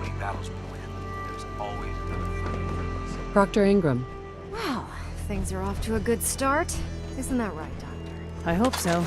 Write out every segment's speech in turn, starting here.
way battles plan, there's always another fight. Proctor Ingram. Well, things are off to a good start. Isn't that right, Doctor? I hope so.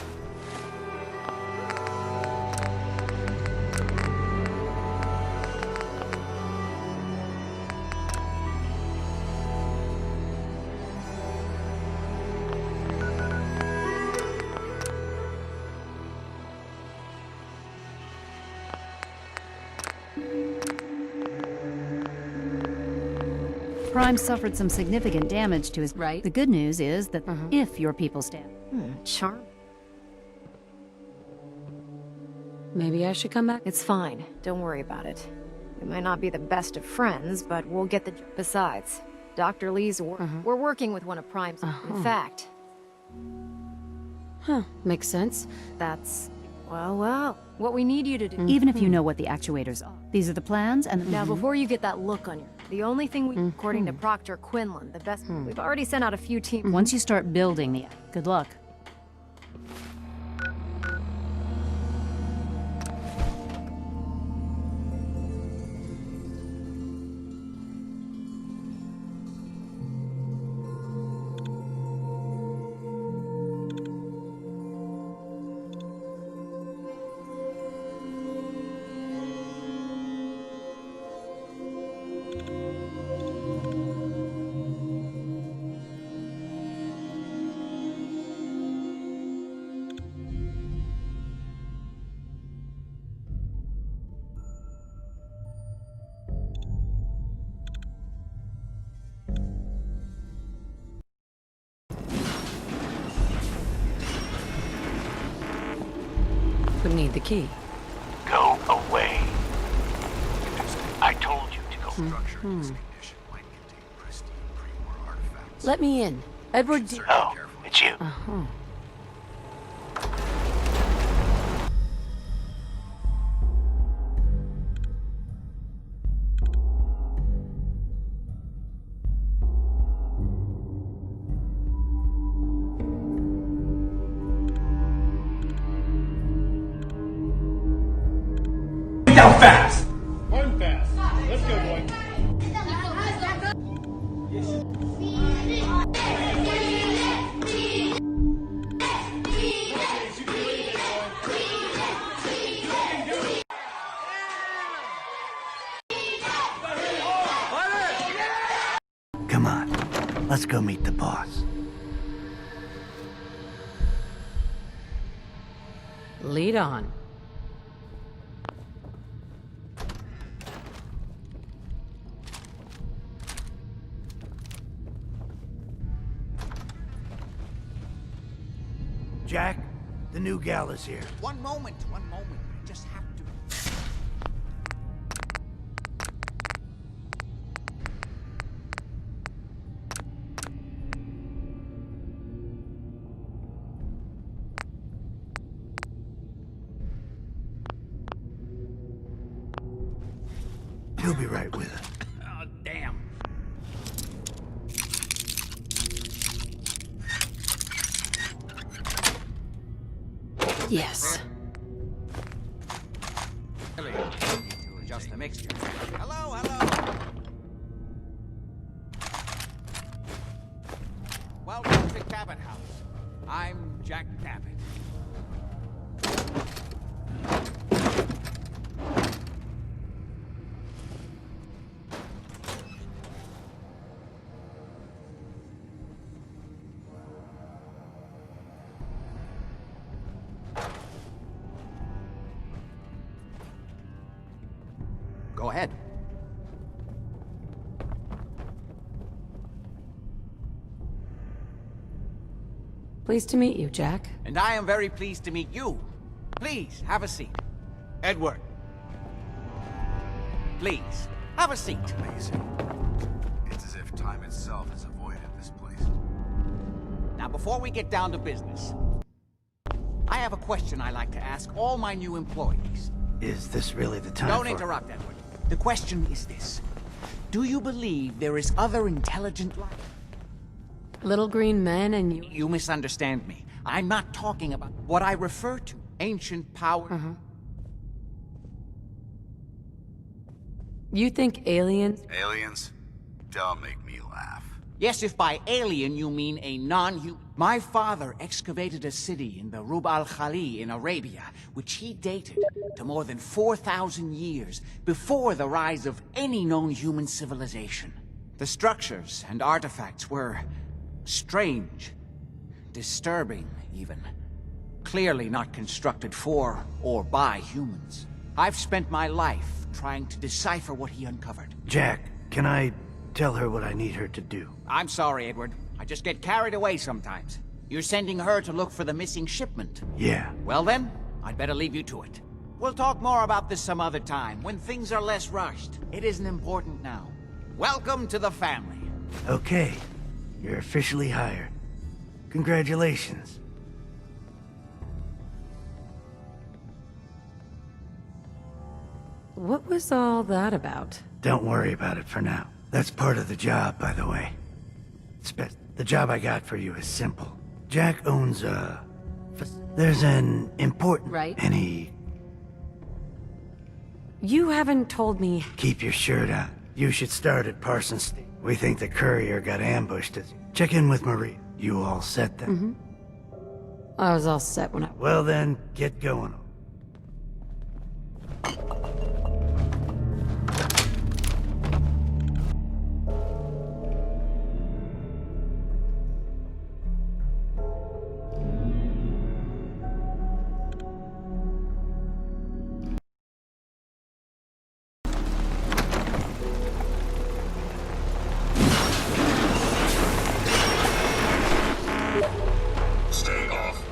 Prime suffered some significant damage to his... Right. The good news is that if your people stand... Charm. Maybe I should come back? It's fine. Don't worry about it. We might not be the best of friends, but we'll get the... Besides, Dr. Lee's... We're working with one of Prime's... In fact, Huh, makes sense. that's... Well, what we need you to do. Even if you know what the actuators are. These are the plans and... Now, before you get that look on you, the only thing we... According to Proctor Quinlan, the best... We've already sent out a few teams... Once you start building the... Good luck. Would need the key. Go away. I told you to go. Structure in this condition might contain pristine pre-war artifacts. Let me in. Edward D. Oh, it's you. Down fast! Run fast. Let's go, boy. Come on, let's go meet the boss. Lead on. Jack, the new gal is here. One moment. I just have to... He'll be right with her. Oh, damn. Yes. Need to adjust the mixture. Hello. Welcome to Cabot House. I'm Jack Cabot. Go ahead. Pleased to meet you, Jack. And I am very pleased to meet you. Please, have a seat. Edward. Please, have a seat. Amazing. It's as if time itself has avoided this place. Now, before we get down to business, I have a question I like to ask all my new employees. Is this really the time Don't for... interrupt, Edward. The question is this. Do you believe there is other intelligent life? Little green men and you... You misunderstand me. I'm not talking about what I refer to. Ancient power. You think aliens? Aliens? Don't make me laugh. Yes, if by alien you mean a non-human... My father excavated a city in the Rub al-Khali in Arabia, which he dated to more than 4,000 years before the rise of any known human civilization. The structures and artifacts were strange, disturbing even. Clearly not constructed for or by humans. I've spent my life trying to decipher what he uncovered. Jack, can I tell her what I need her to do? I'm sorry, Edward. I just get carried away sometimes. You're sending her to look for the missing shipment. Yeah. Well then, I'd better leave you to it. We'll talk more about this some other time, when things are less rushed. It isn't important now. Welcome to the family. Okay. You're officially hired. Congratulations. What was all that about? Don't worry about it for now. That's part of the job, by the way. The job I got for you is simple. Jack owns a... There's an important... Right. And he... You haven't told me... Keep your shirt on. You should start at Parsons. We think the courier got ambushed. Check in with Marie. You all set then? I was all set when I... Well then, get going. Stay off.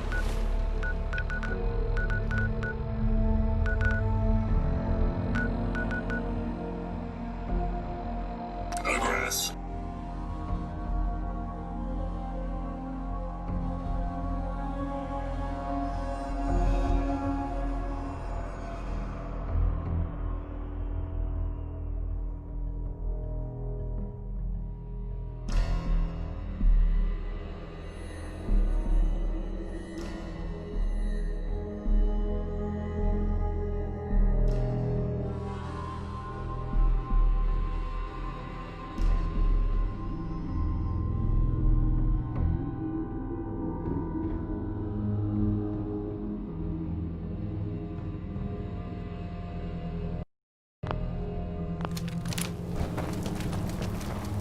Aggress.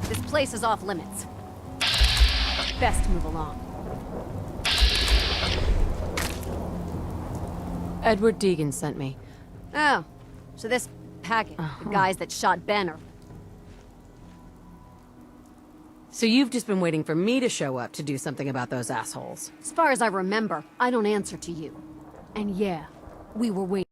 This place is off limits. Best move along. Edward Deegan sent me. Oh, so this package, the guys that shot Ben are... So you've just been waiting for me to show up to do something about those assholes. As far as I remember, I don't answer to you. And yeah, we were waiting.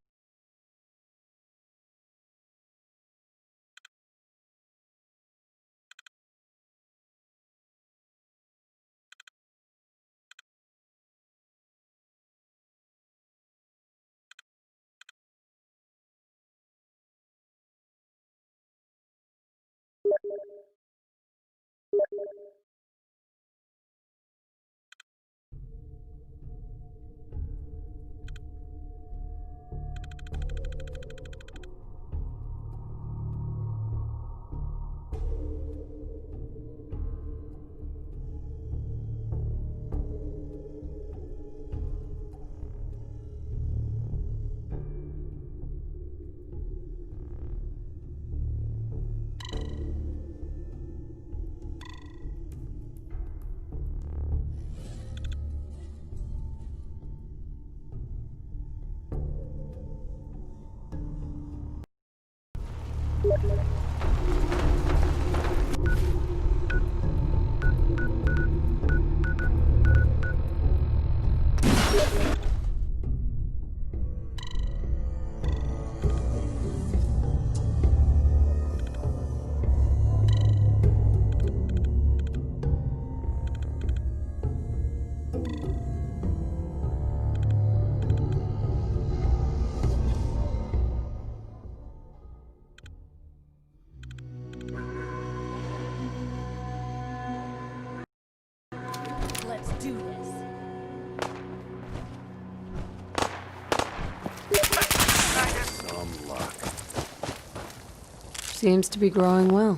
Seems to be growing well.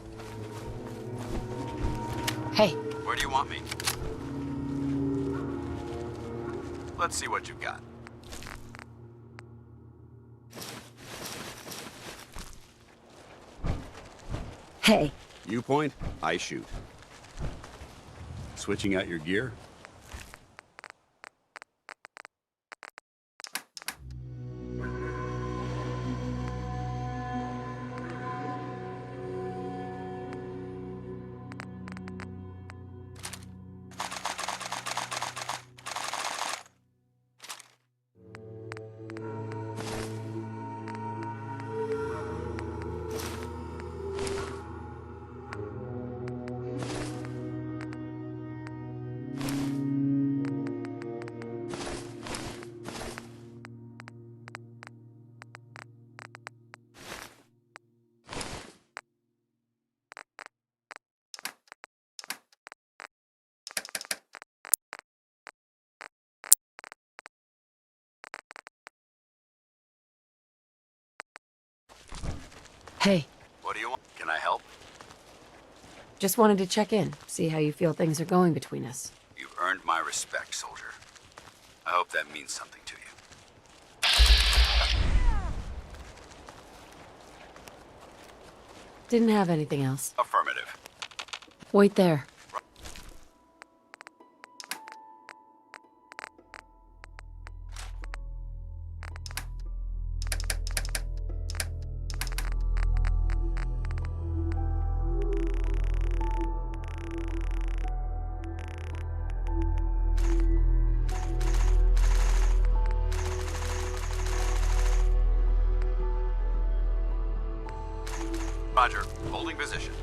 Hey, Where do you want me? Let's see what you've got. hey. You point, I shoot. Switching out your gear? Hey, What do you want? Can I help? just wanted to check in, see how you feel things are going between us. You've earned my respect, soldier. I hope that means something to you. Didn't have anything else. Affirmative. Wait there. Roger. Holding position.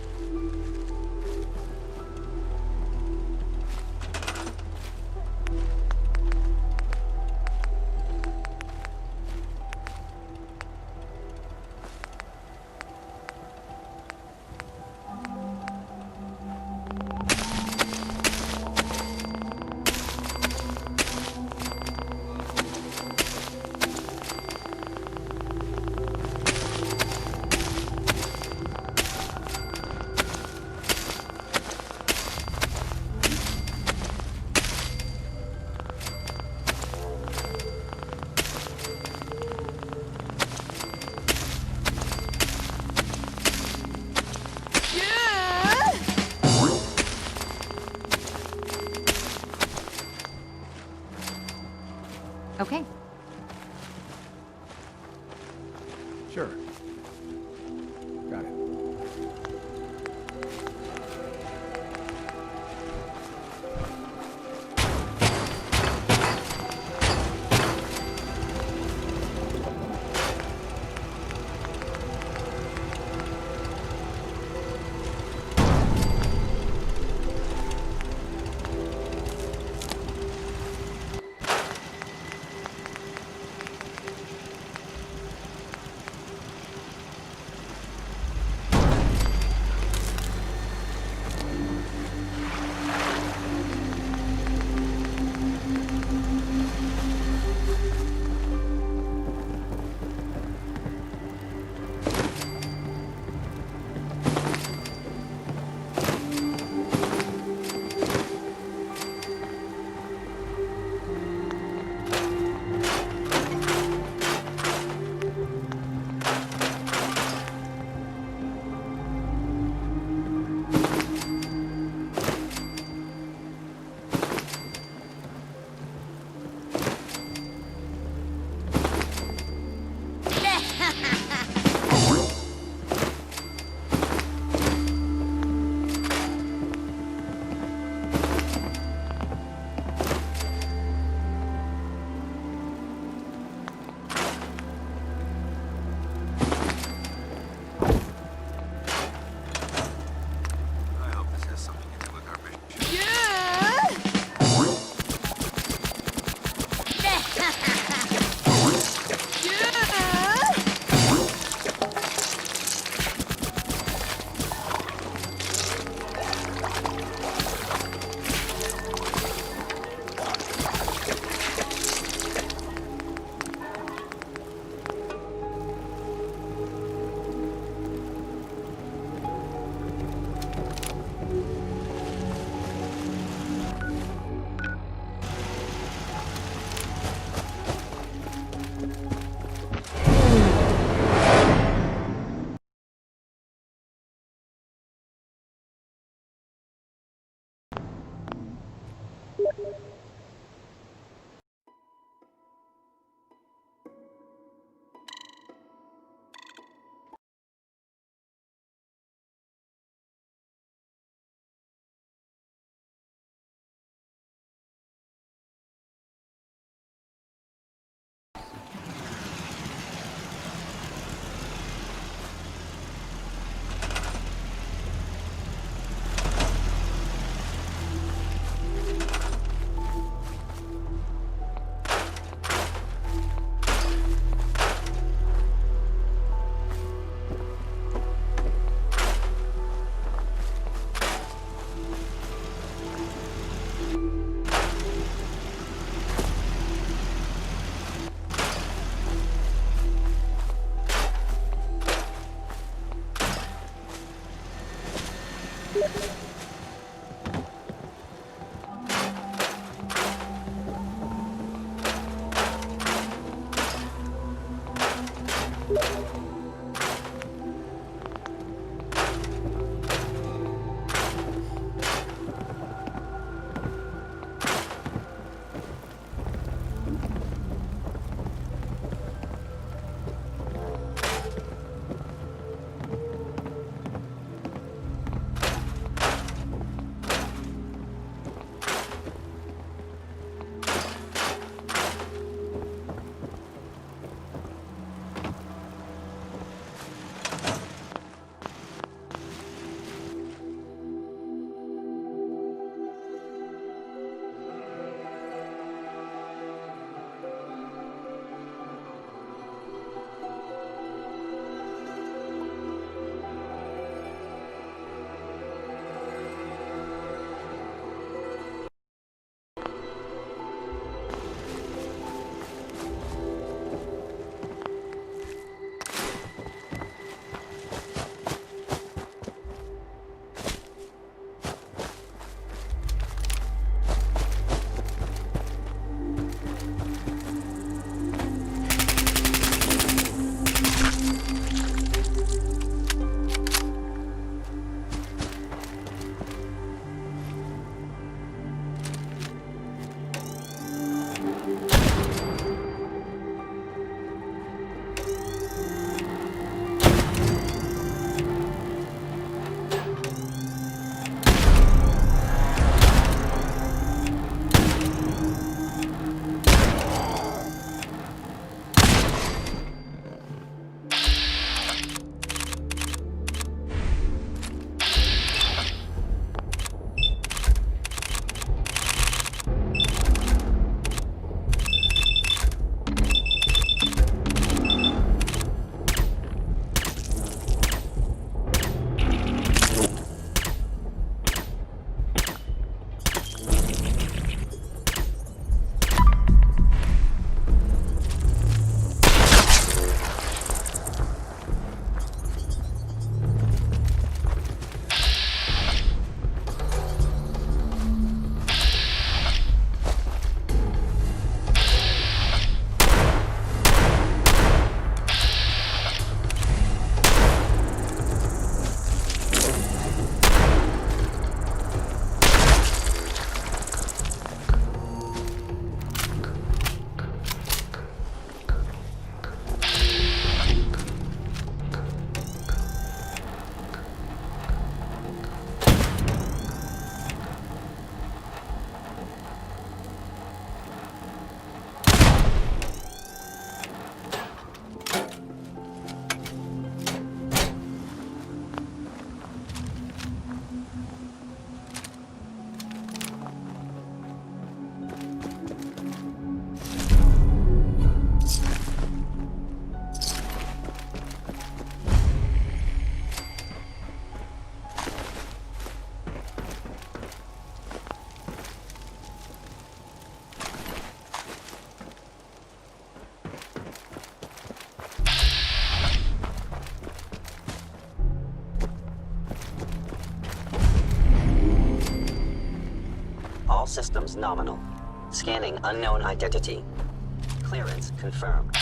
systems nominal. Scanning unknown identity. Clearance confirmed.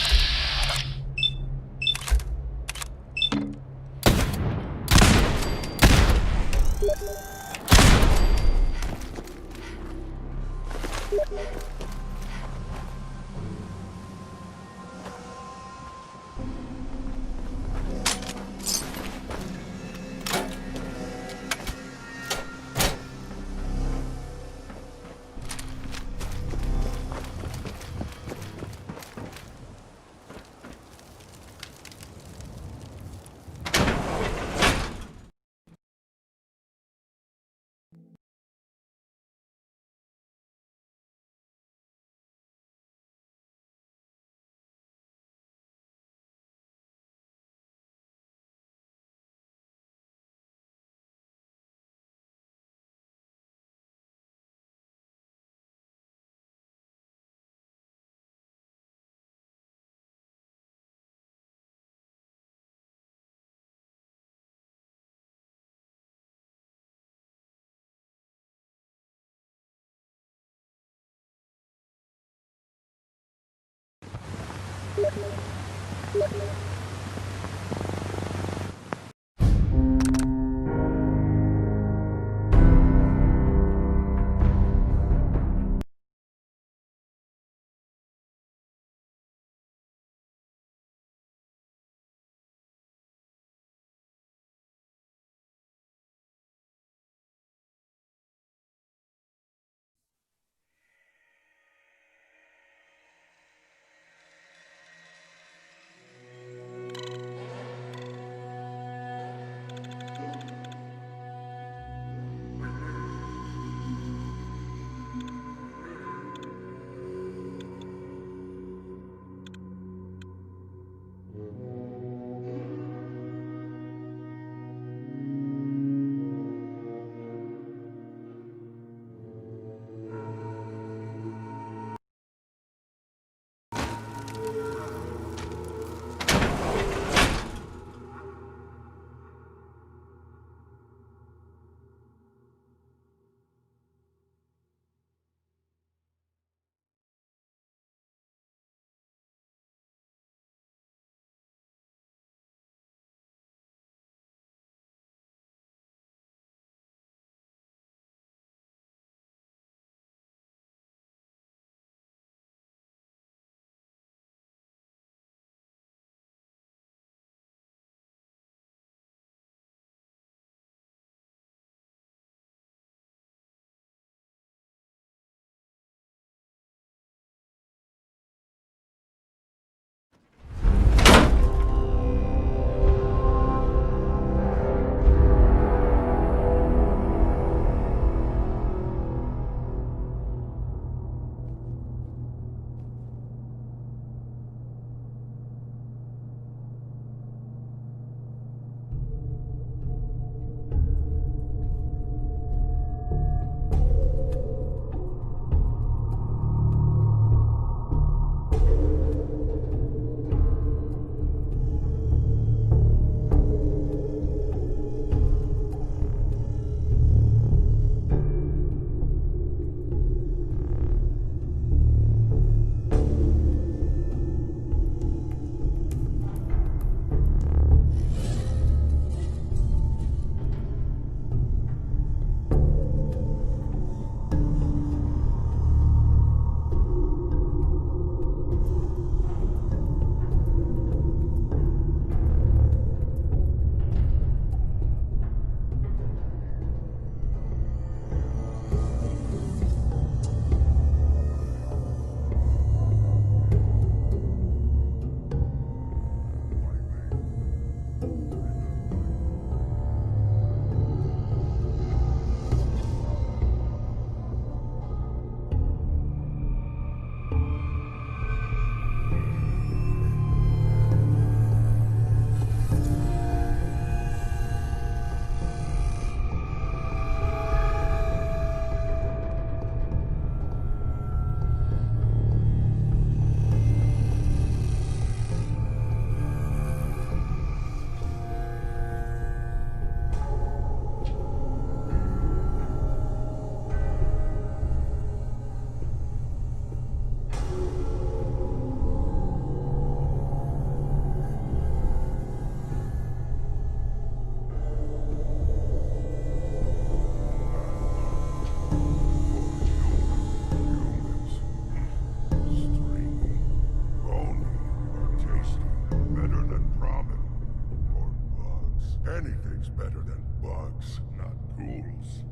Anything's better than bugs, not ghouls.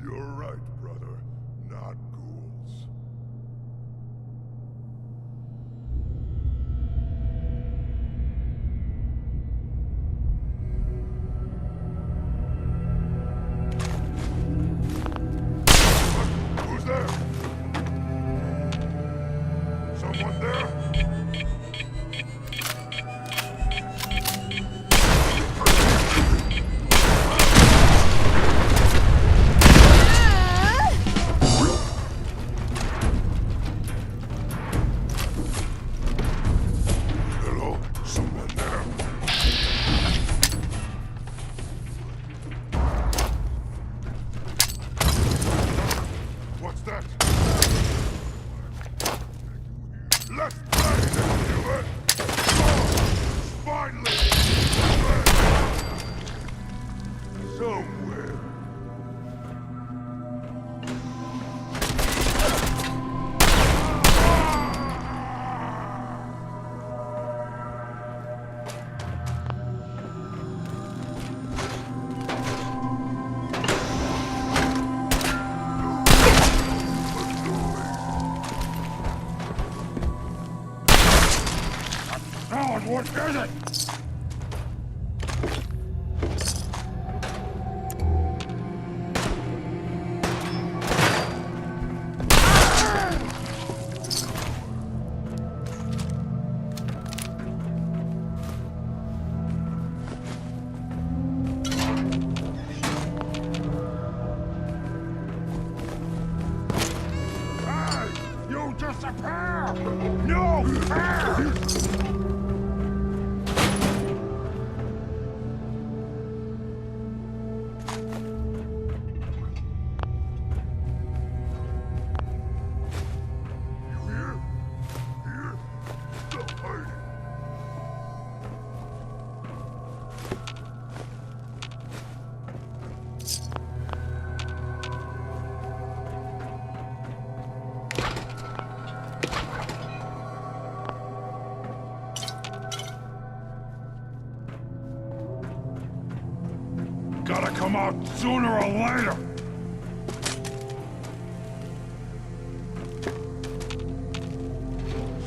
You're right, brother. Not ghouls. Who's there? Someone there? Hello? Someone there? What's that? Let's play, let's do it! Finally! Somewhere. What is it? Hey! You disappear! No! You here? Here? Stop hiding! Gotta come out sooner or later!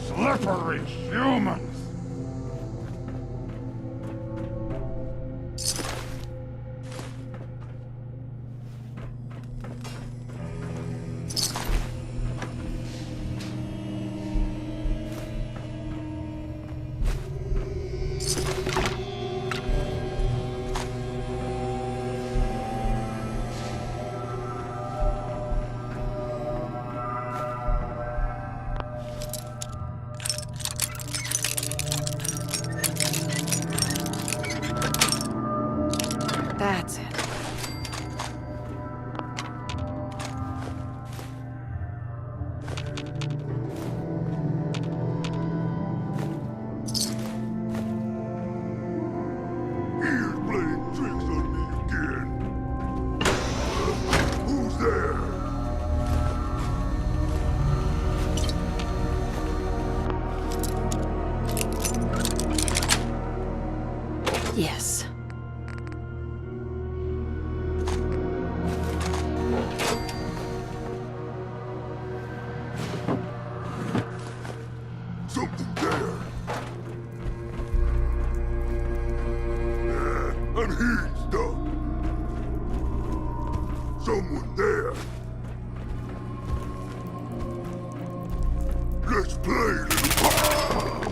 Slippery humans! That's it. Here's playing tricks on me again. Who's there? Yes. Something there. I'm hearing stuff. Someone there. Let's play, little pal.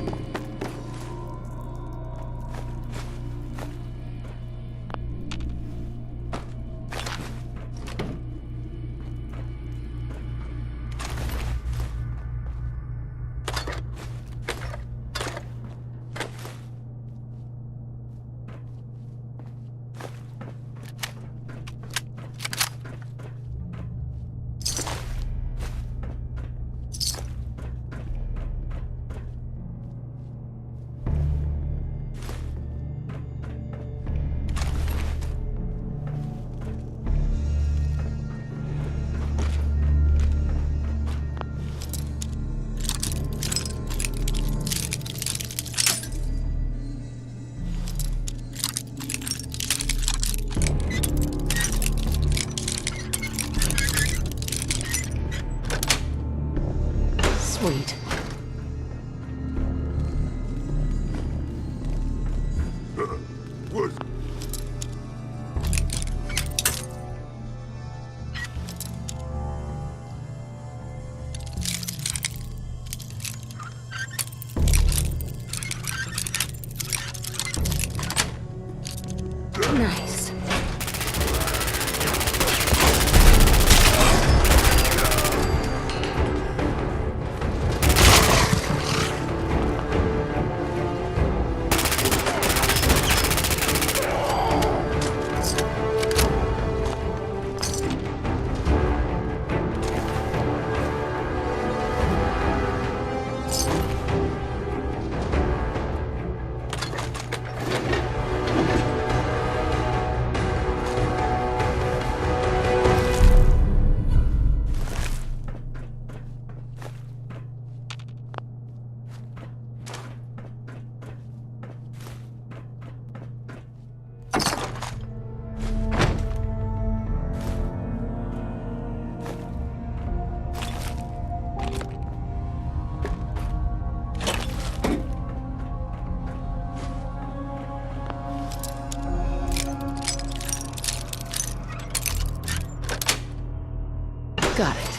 Nice. Got it.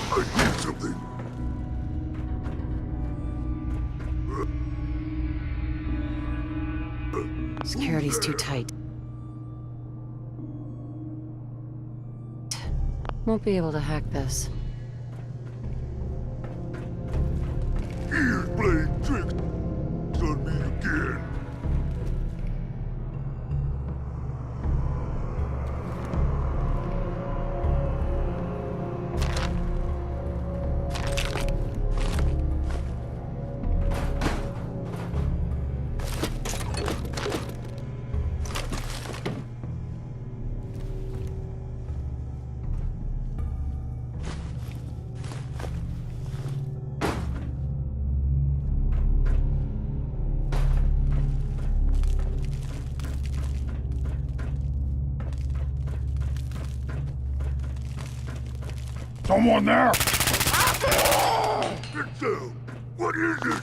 I need something. Security's too tight. Won't be able to hack this. He's playing tricks on me again. Someone there! Get down! What is it?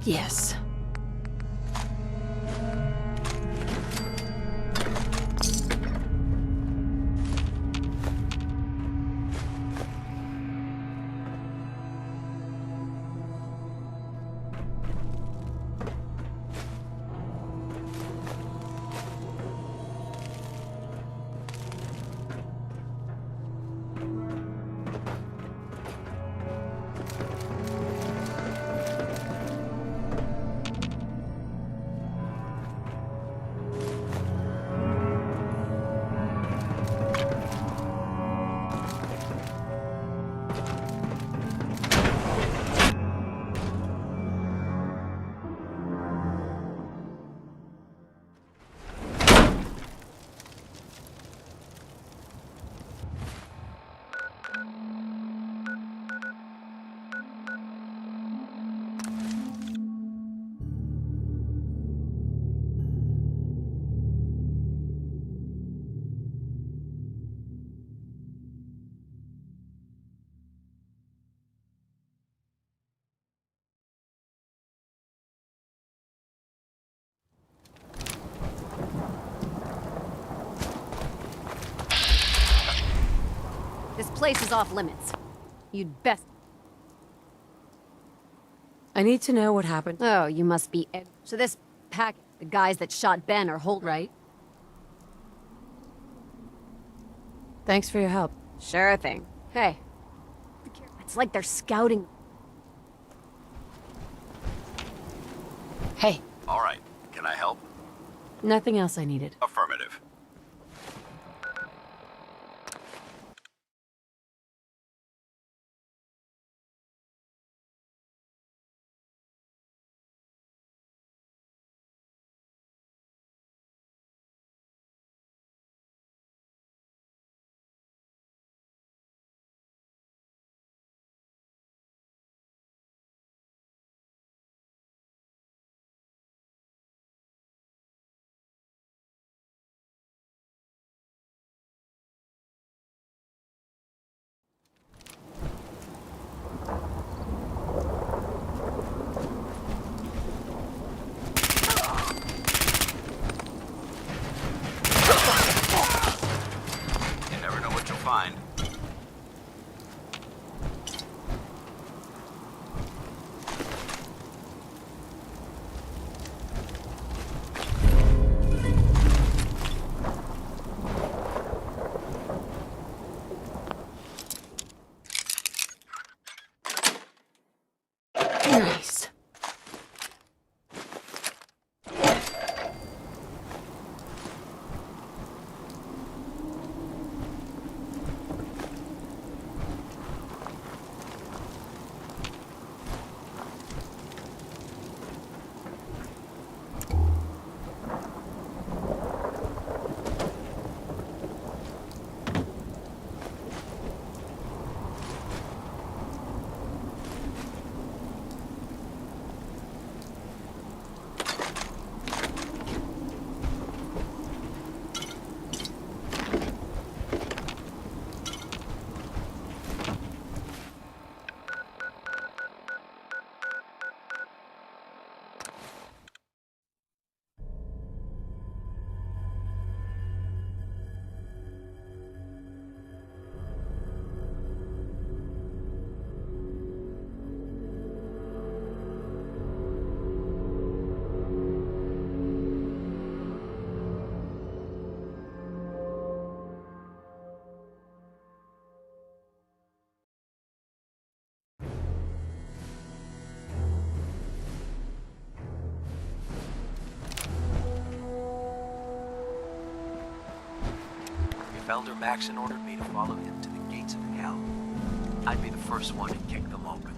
Yes. This place is off limits. You'd best... I need to know what happened. Oh, you must be... So this pack... The guys that shot Ben are right? Thanks for your help. Sure thing. Hey. It's like they're scouting... Hey, All right. Can I help? nothing else I needed. Affirmative. You never know what you'll find. Nice. If Elder Maxon ordered me to follow him to the gates of hell, I'd be the first one to kick them open.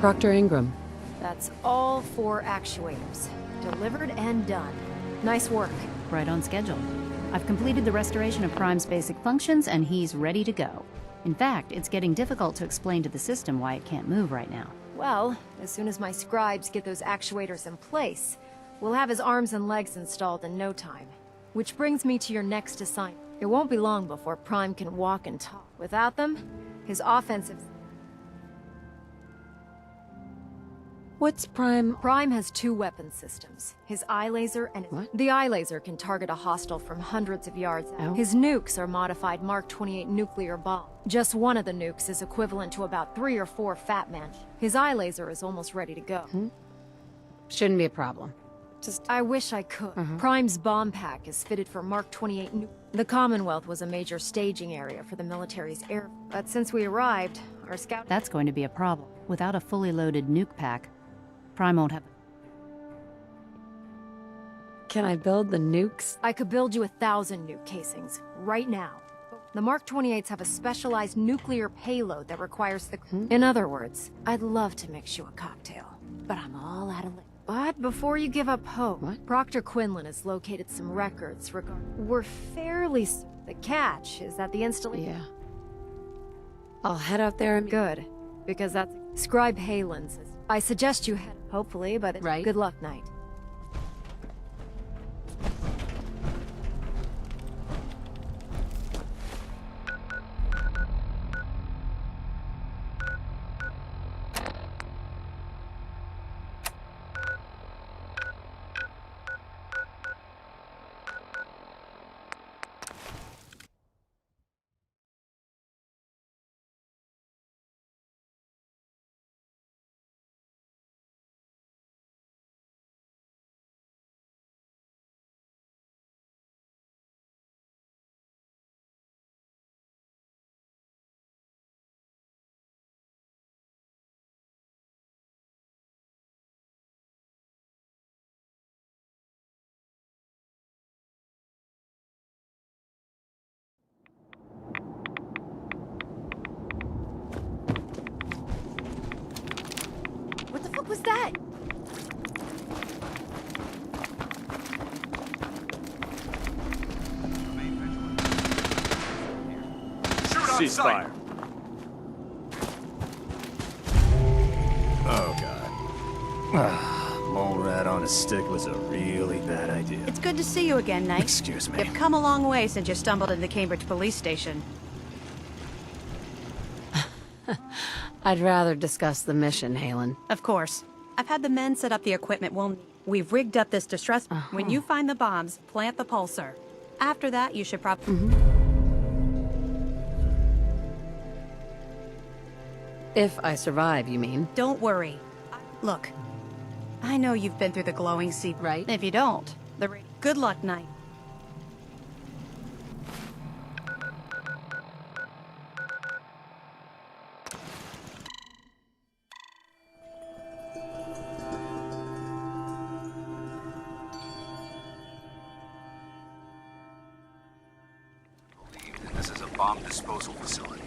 Dr. Ingram. That's all 4 actuators. Delivered and done. Nice work. Right on schedule. I've completed the restoration of Prime's basic functions, and he's ready to go. In fact, it's getting difficult to explain to the system why it can't move right now. Well, as soon as my scribes get those actuators in place, we'll have his arms and legs installed in no time. Which brings me to your next assignment. It won't be long before Prime can walk and talk. Without them, his offensive... What's Prime? Prime has 2 weapon systems. His eye laser and... What? The eye laser can target a hostile from hundreds of yards out. Oh. His nukes are modified Mark 28 nuclear bomb. Just one of the nukes is equivalent to about 3 or 4 Fat Man. His eye laser is almost ready to go. Shouldn't be a problem. I wish I could. Prime's bomb pack is fitted for Mark 28 nuke. The Commonwealth was a major staging area for the military's air... But since we arrived, our scout... That's going to be a problem. Without a fully loaded nuke pack, Prime won't have... Can I build the nukes? I could build you 1,000 nuke casings, right now. The Mark 28s have a specialized nuclear payload that requires the... In other words, I'd love to mix you a cocktail, but I'm all out of liquor. But before you give up hope, Proctor Quinlan has located some records regarding... We're fairly... The catch is that the installation... Yeah. I'll head out there and... Good, because that's... Scribe Halen's. I suggest you head... Hopefully, but... Right. Good luck, Knight. What the fuck was that? Ceasefire. Oh, God. Mole rat on a stick was a really bad idea. It's good to see you again, Knight. Excuse me. You've come a long way since you stumbled into Cambridge Police Station. I'd rather discuss the mission, Halen. Of course. I've had the men set up the equipment we'll need. We've rigged up this distress... When you find the bombs, plant the pulsar. After that, you should probably... If I survive, you mean? Don't worry. Look, I know you've been through the glowing sea, Right. If you don't, good luck, Knight. This is a bomb disposal facility.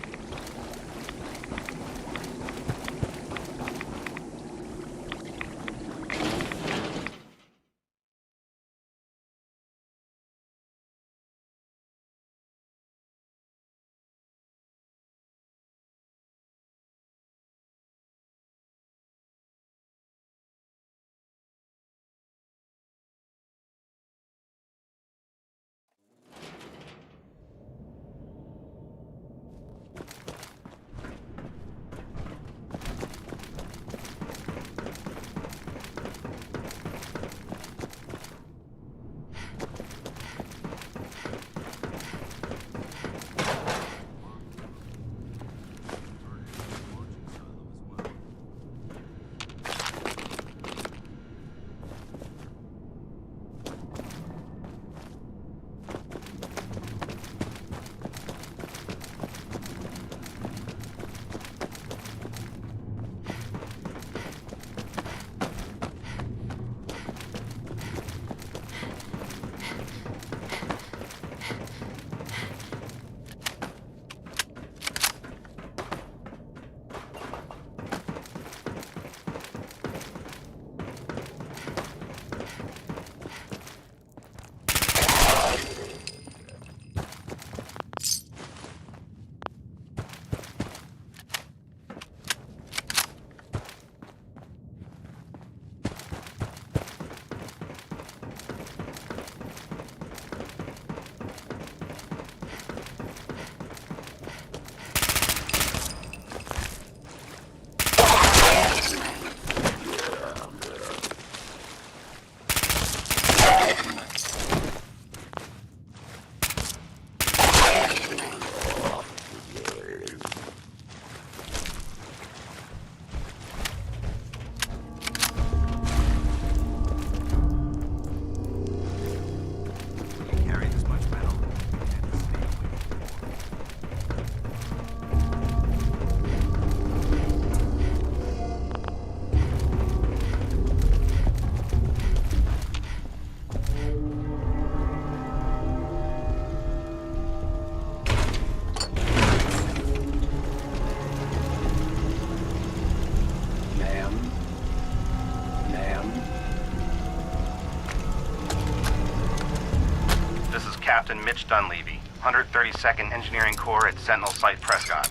Captain Mitch Dunleavy, 132nd Engineering Corps at Sentinel Site Prescott.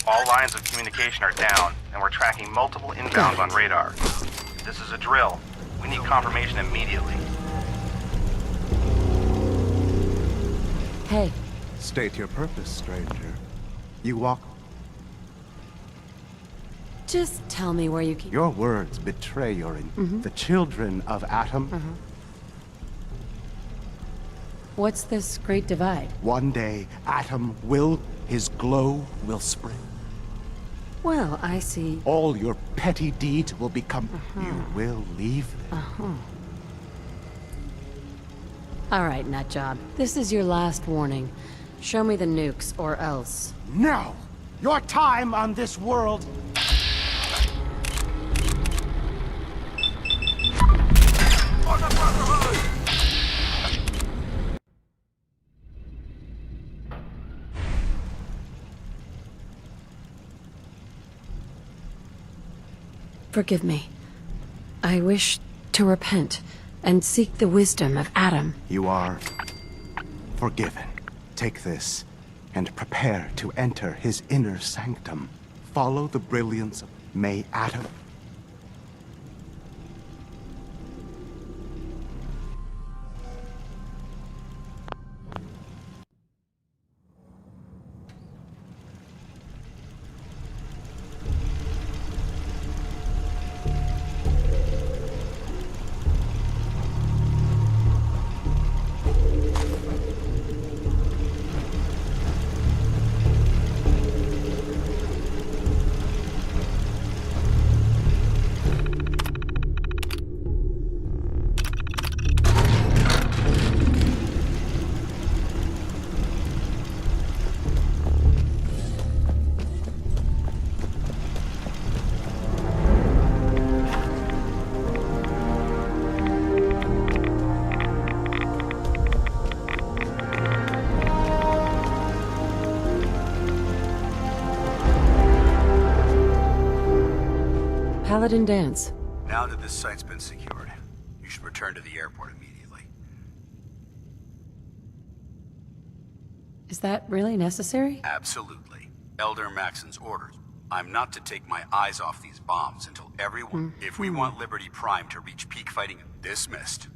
All lines of communication are down, and we're tracking multiple inbounds on radar. This is a drill. We need confirmation immediately. Hey. State your purpose, stranger. You walk... Just tell me where you keep... Your words betray your... The children of Atom... What's this great divide? One day, Atom will... His glow will spread. Well, I see. All your petty deeds will become... You will leave them. All right, Nutjob. This is your last warning. Show me the nukes, or else. No! Your time on this world... Forgive me. I wish to repent and seek the wisdom of Adam. You are forgiven. Take this and prepare to enter his inner sanctum. Follow the brilliance of... May Adam... Paladin Dance. Now that this site's been secured, you should return to the airport immediately. Is that really necessary? Absolutely. Elder Maxon's orders. I'm not to take my eyes off these bombs until everyone... If we want Liberty Prime to reach peak fighting... Dismissed.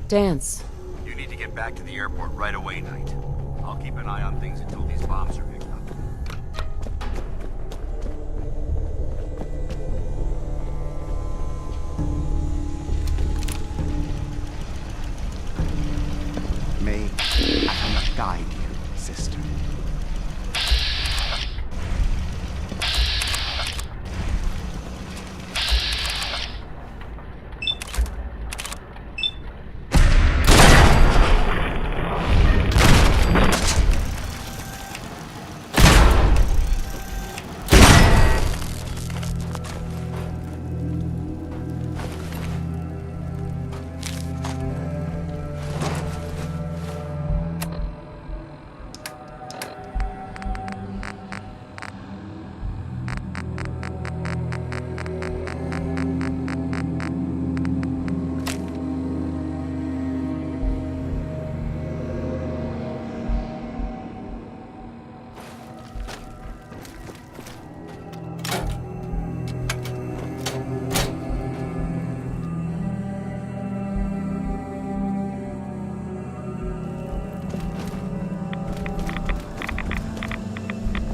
Dance. You need to get back to the airport right away, Knight. I'll keep an eye on things until these bombs are picked up. May I guide you, sister?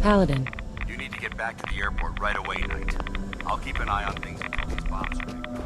Paladin. You need to get back to the airport right away, Knight. I'll keep an eye on things until these bombs are picked up.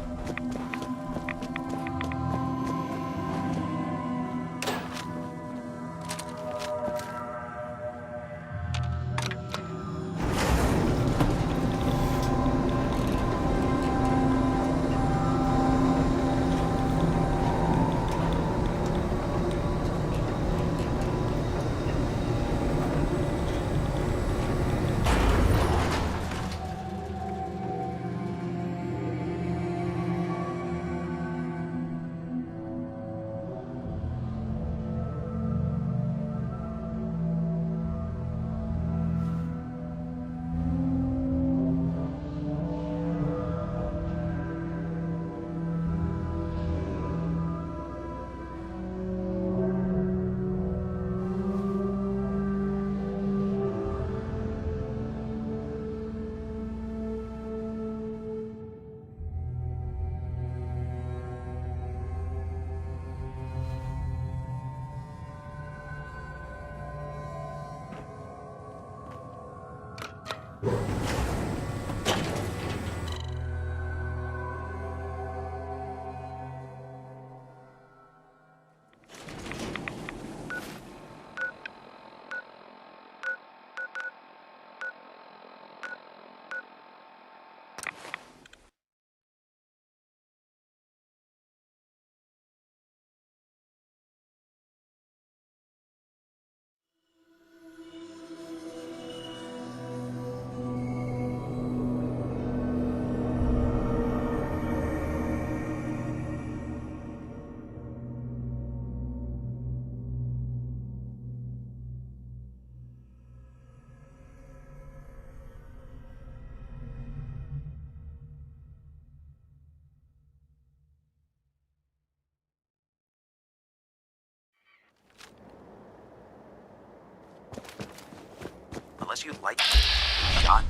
Unless you like shot,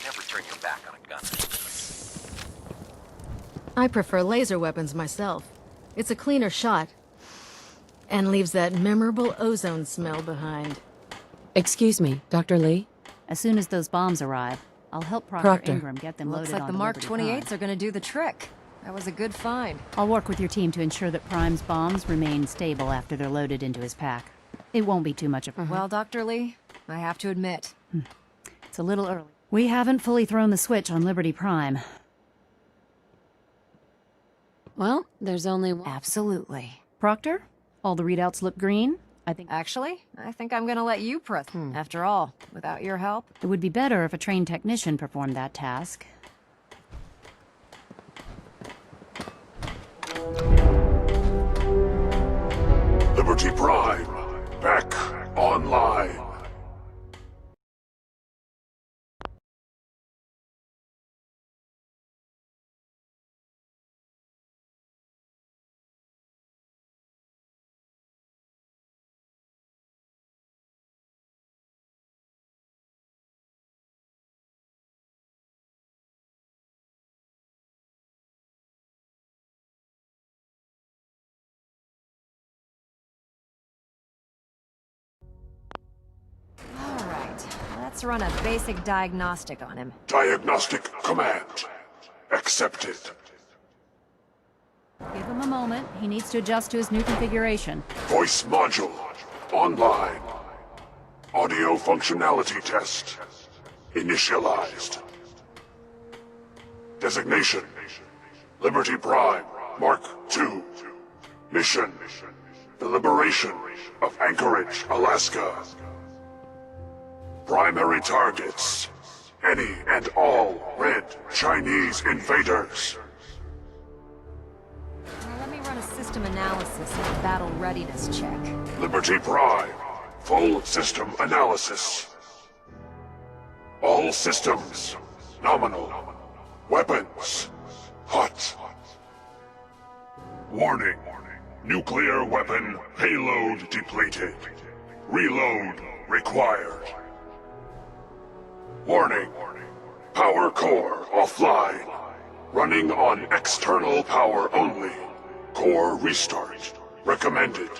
never turn your back on a gun. I prefer laser weapons myself. It's a cleaner shot. And leaves that memorable ozone smell behind. Excuse me, Dr. Lee? As soon as those bombs arrive, I'll help Proctor Ingram get them Looks loaded like the onto Mark Liberty Prime. 28s are gonna do the trick. That was a good find. I'll work with your team to ensure that Prime's bombs remain stable after they're loaded into his pack. It won't be too much of a... Well, Dr. Lee, I have to admit. It's a little early. We haven't fully thrown the switch on Liberty Prime. Well, there's only one. Absolutely. Proctor? All the readouts look green? Actually, I think I'm gonna let you press. After all, without your help. It would be better if a trained technician performed that task. Liberty Prime, back online. Let's run a basic diagnostic on him. Diagnostic command accepted. Give him a moment. He needs to adjust to his new configuration. Voice module online. Audio functionality test initialized. Designation: Liberty Prime Mark II. Mission: the liberation of Anchorage, Alaska. Primary targets: any and all red Chinese invaders. Now let me run a system analysis and a battle readiness check. Liberty Prime, full system analysis. All systems nominal. Weapons hot. Warning: nuclear weapon payload depleted. Reload required. Warning: power core offline. Running on external power only. Core restart recommended.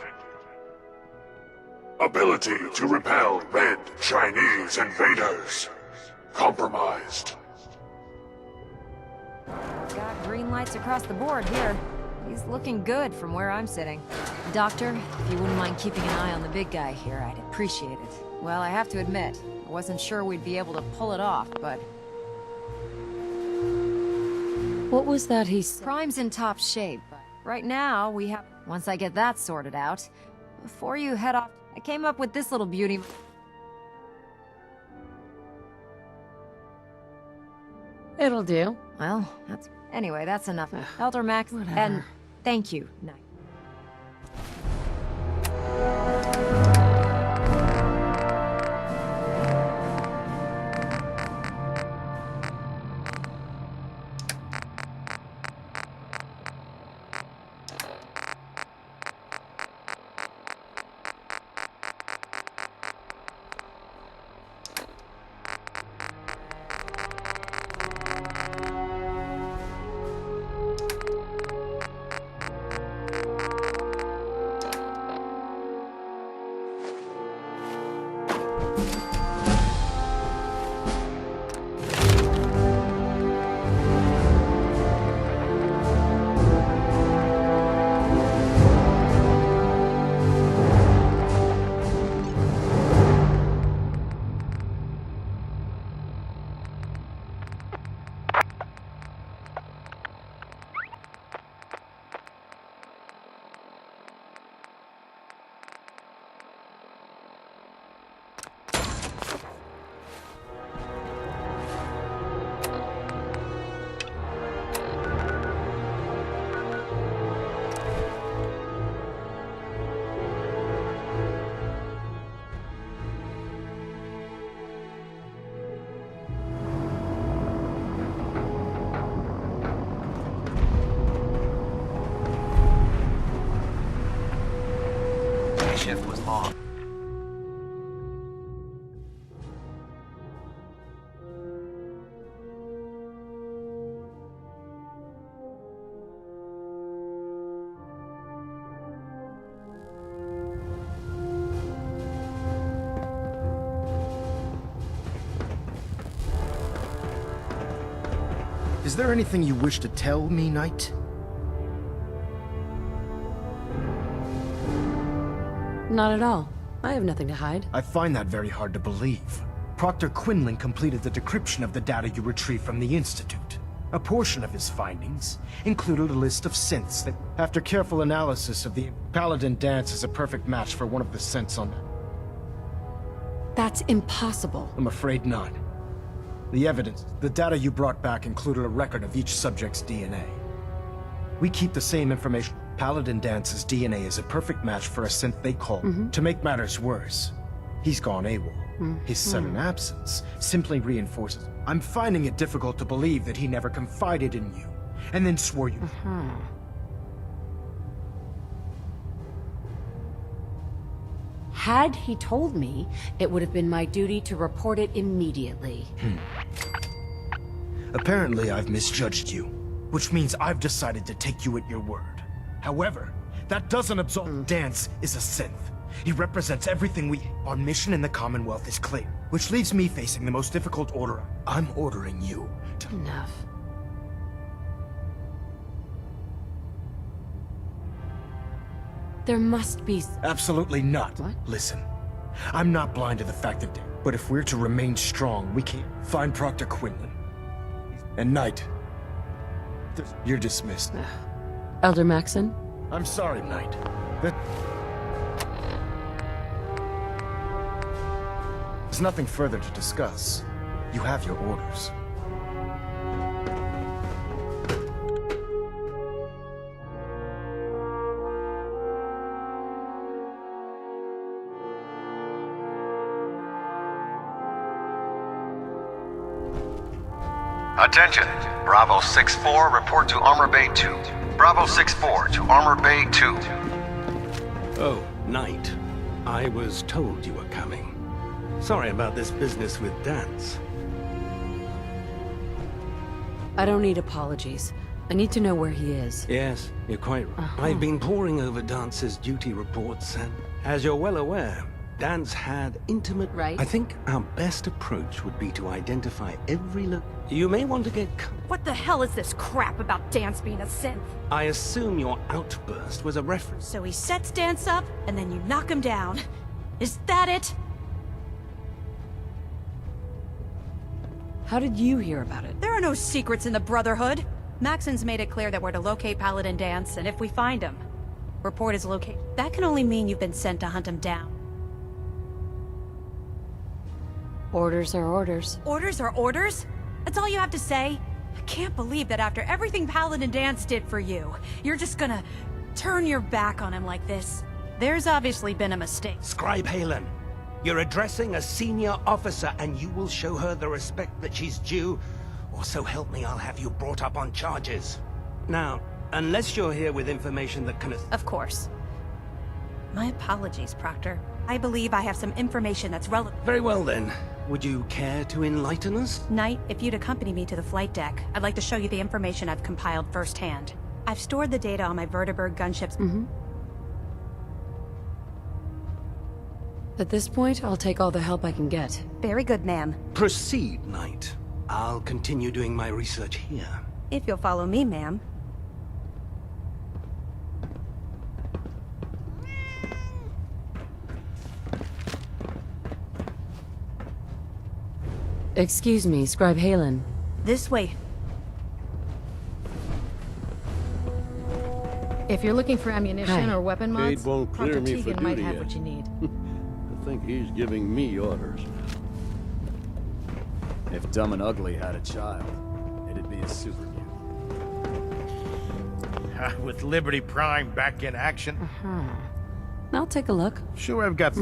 Ability to repel red Chinese invaders compromised. Got green lights across the board here. He's looking good from where I'm sitting. Doctor, if you wouldn't mind keeping an eye on the big guy here, I'd appreciate it. Well, I have to admit, I wasn't sure we'd be able to pull it off, but... What was that he said? Prime's in top shape, but right now we have... Once I get that sorted out, before you head off, I came up with this little beauty. It'll do. Well, that's... Anyway, that's enough. Elder Max, and thank you, Knight. Shift was long. Is there anything you wish to tell me, Knight? Not at all. I have nothing to hide. I find that very hard to believe. Proctor Quinlan completed the decryption of the data you retrieved from the Institute. A portion of his findings included a list of synths that, after careful analysis of the Paladin dance, is a perfect match for one of the synths on that. That's impossible. I'm afraid not. The evidence, the data you brought back included a record of each subject's DNA. We keep the same information. Paladin Dance's DNA is a perfect match for a synth they call. To make matters worse, he's gone AWOL. His sudden absence simply reinforces. I'm finding it difficult to believe that he never confided in you, and then swore you. Had he told me, it would have been my duty to report it immediately. Apparently, I've misjudged you, which means I've decided to take you at your word. However, that doesn't absolve Dance is a synth. He represents everything we... Our mission in the Commonwealth is clear, which leaves me facing the most difficult order. I'm ordering you to... Enough. There must be... Absolutely not. What? Listen, I'm not blind to the fact that... But if we're to remain strong, we can't find Proctor Quinlan. And Knight, you're dismissed. Elder Maxon? I'm sorry, Knight. There's nothing further to discuss. You have your orders. Attention! Bravo 6-4, report to Armor Bay 2. Bravo 6-4 to Armor Bay 2. Oh, Knight. I was told you were coming. Sorry about this business with Dance. I don't need apologies. I need to know where he is. Yes, you're quite right. I've been poring over Dance's duty reports, and as you're well aware, Dance had intimate... Right. I think our best approach would be to identify every look. You may want to get... What the hell is this crap about Dance being a synth? I assume your outburst was a reference. So he sets Dance up, and then you knock him down. Is that it? How did you hear about it? There are no secrets in the Brotherhood. Maxon's made it clear that we're to locate Paladin Dance, and if we find him, report his location. That can only mean you've been sent to hunt him down. Orders are orders. Orders are orders? That's all you have to say? I can't believe that after everything Paladin Dance did for you, you're just gonna turn your back on him like this. There's obviously been a mistake. Scribe Halen, you're addressing a senior officer, and you will show her the respect that she's due, or so help me, I'll have you brought up on charges. Now, unless you're here with information that can... Of course. My apologies, Proctor. I believe I have some information that's relevant. Very well then. Would you care to enlighten us? Knight, if you'd accompany me to the flight deck, I'd like to show you the information I've compiled firsthand. I've stored the data on my vertibird gunships. At this point, I'll take all the help I can get. Very good, ma'am. Proceed, Knight. I'll continue doing my research here. If you'll follow me, ma'am. Excuse me, Scribe Halen. This way. If you're looking for ammunition or weapon mods, Cade won't clear Proctor me for Tegan might duty have yet. what you need. I think he's giving me orders. If Dumb and Ugly had a child, it'd be a super mutant. With Liberty Prime back in action. I'll take a look. Sure, I've got...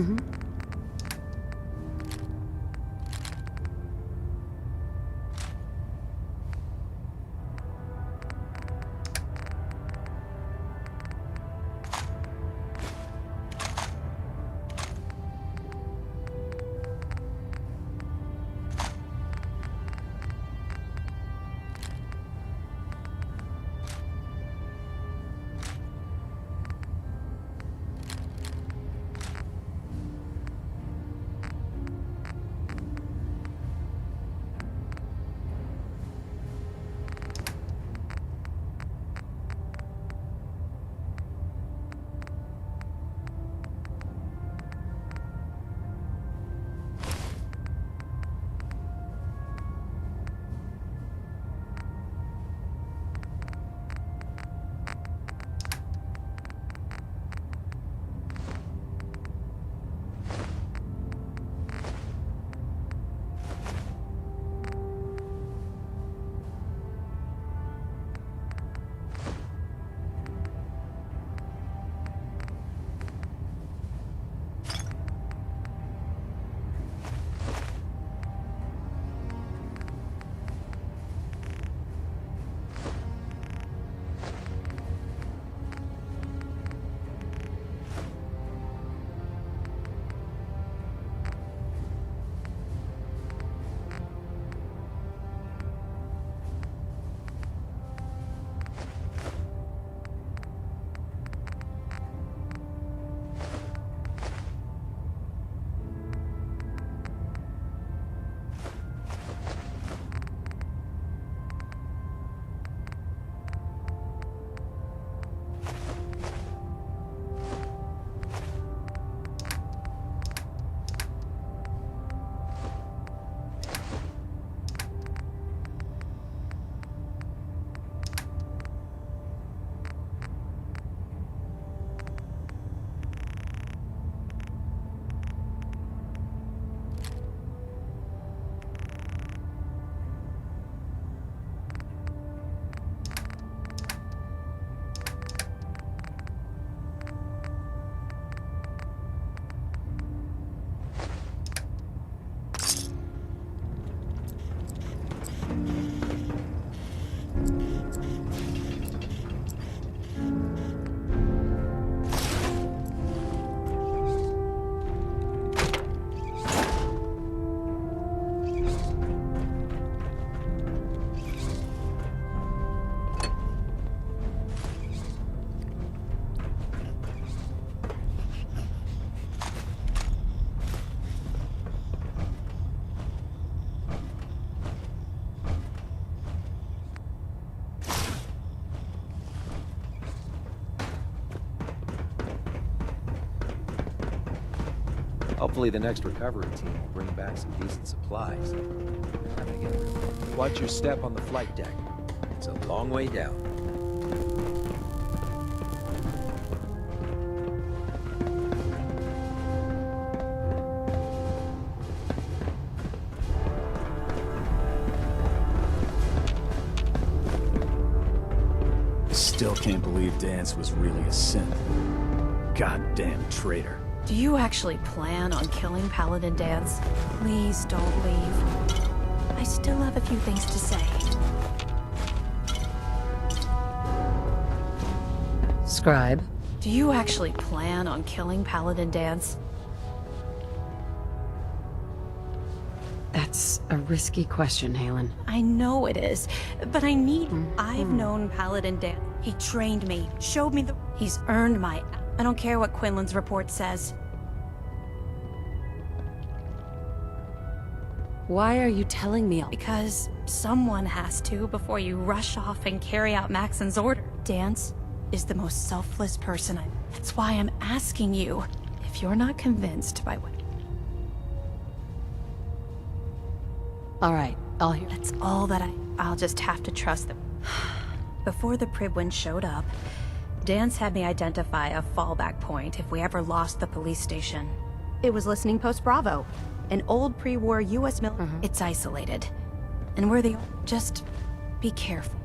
Hopefully the next recovery team will bring back some decent supplies. Watch your step on the flight deck. It's a long way down. Still can't believe Dance was really a synth. Goddamn traitor. Do you actually plan on killing Paladin Dance? Please don't leave. I still have a few things to say. Scribe. Do you actually plan on killing Paladin Dance? That's a risky question, Halen. I know it is, but I need... I've known Paladin Dance. He trained me, showed me the... He's earned my... I don't care what Quinlan's report says. Why are you telling me all? Because someone has to before you rush off and carry out Maxon's order. Dance is the most selfless person I... That's why I'm asking you. If you're not convinced by what... All right, I'll hear. That's all that I'll just have to trust them. Before the Pribwin showed up, Dance had me identify a fallback point if we ever lost the police station. It was Listening Post Bravo, an old pre-war U.S. military. It's isolated. And we're the... Just be careful.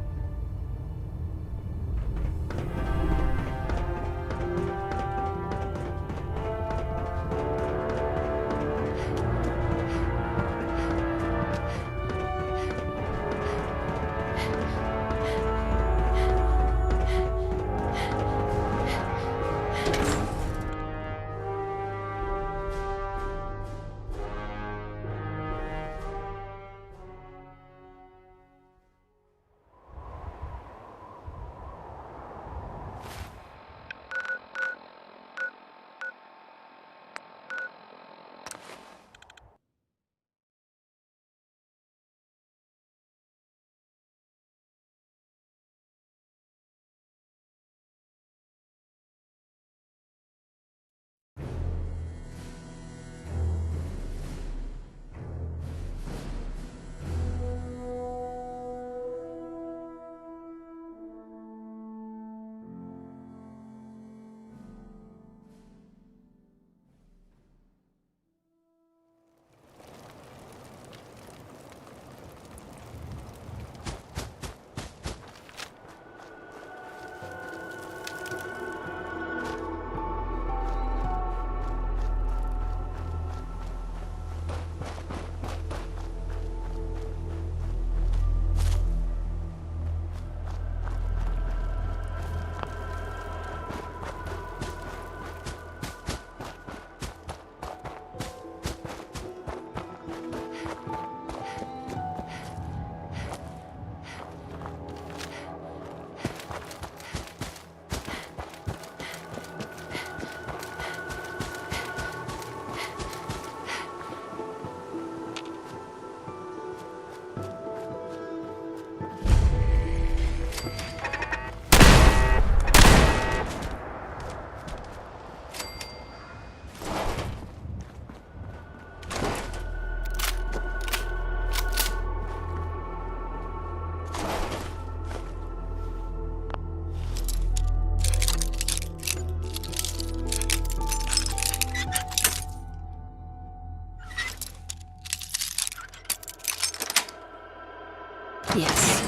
Yes.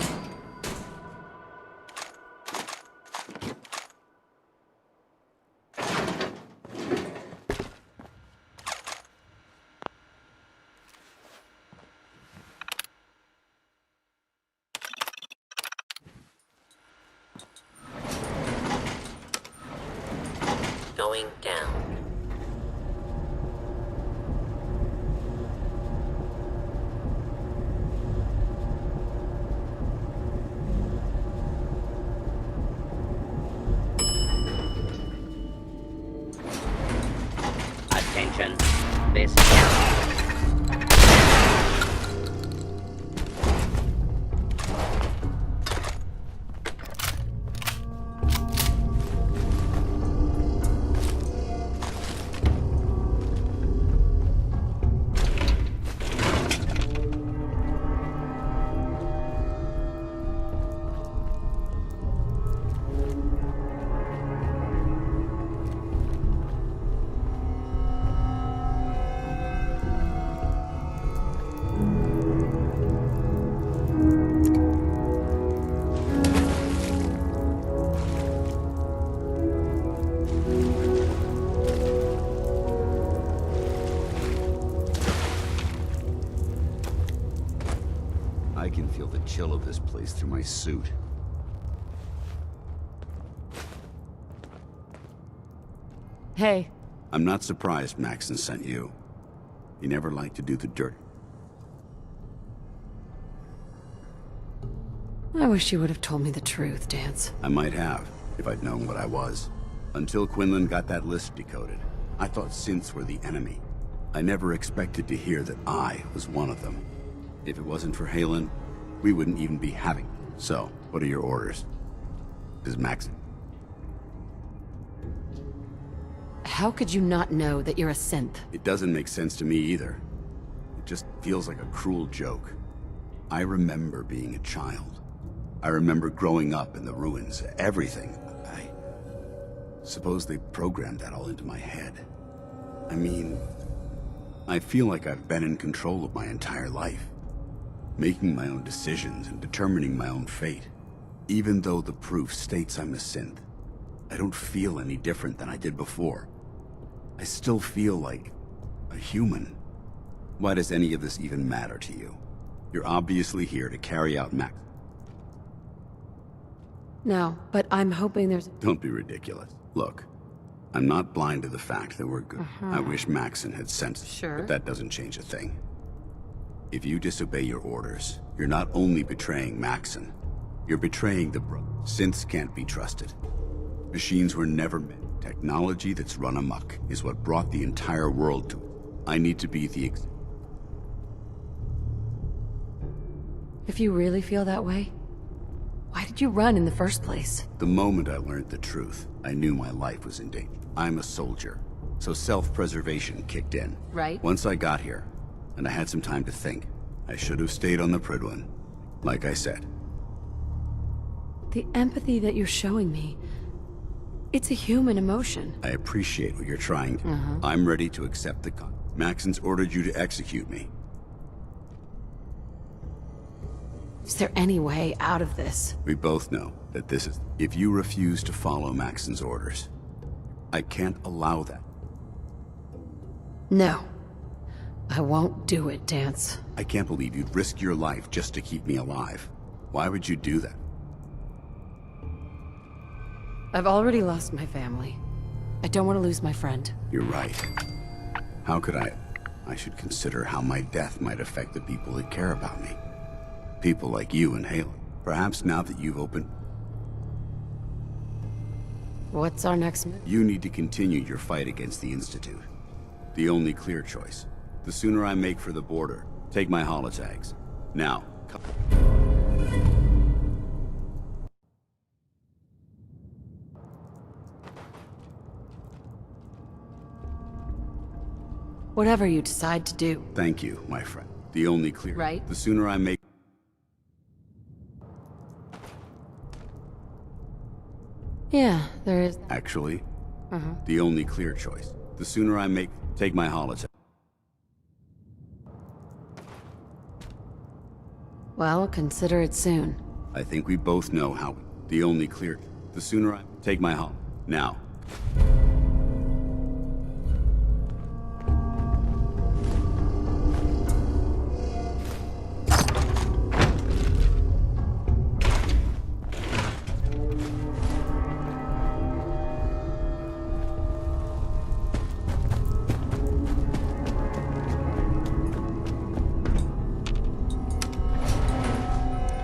Going down. Attention. This counts. chill of this place through my suit. Hey. I'm not surprised Maxon sent you. He never liked to do the dirt. I wish you would have told me the truth, Dance. I might have, if I'd known what I was. Until Quinlan got that list decoded, I thought synths were the enemy. I never expected to hear that I was one of them. If it wasn't for Halen, we wouldn't even be having it. So, what are your orders? Is Maxon? How could you not know that you're a synth? It doesn't make sense to me either. It just feels like a cruel joke. I remember being a child. I remember growing up in the ruins, everything. I suppose they programmed that all into my head. I mean, I feel like I've been in control of my entire life, making my own decisions and determining my own fate. Even though the proof states I'm a synth, I don't feel any different than I did before. I still feel like a human. Why does any of this even matter to you? You're obviously here to carry out Max. No, but I'm hoping there's... Don't be ridiculous. Look, I'm not blind to the fact that we're good. I wish Maxon had sensed it, but that doesn't change a thing. If you disobey your orders, you're not only betraying Maxon, you're betraying the bro. Synths can't be trusted. Machines were never meant. Technology that's run amok is what brought the entire world to it. I need to be the If you really feel that way, why did you run in the first place? The moment I learned the truth, I knew my life was in danger. I'm a soldier, so self-preservation kicked in. Right. Once I got here, and I had some time to think, I should have stayed on the Prydwen, like I said. The empathy that you're showing me, it's a human emotion. I appreciate what you're trying to. I'm ready to accept the con. Maxon's ordered you to execute me. Is there any way out of this? We both know that this is... If you refuse to follow Maxon's orders, I can't allow that. No. I won't do it, Dance. I can't believe you'd risk your life just to keep me alive. Why would you do that? I've already lost my family. I don't want to lose my friend. You're right. How could I... I should consider how my death might affect the people that care about me. People like you and Halen. Perhaps now that you've opened... What's our next move? You need to continue your fight against the Institute. The only clear choice. The sooner I make for the border, take my holotags. Now, come... Whatever you decide to do. Thank you, my friend. The only clear... Right. The sooner I make... Yeah, there is... Actually, the only clear choice. The sooner I make... Take my holotags. Well, consider it soon. I think we both know how... The only clear... The sooner I... Take my hol... Now.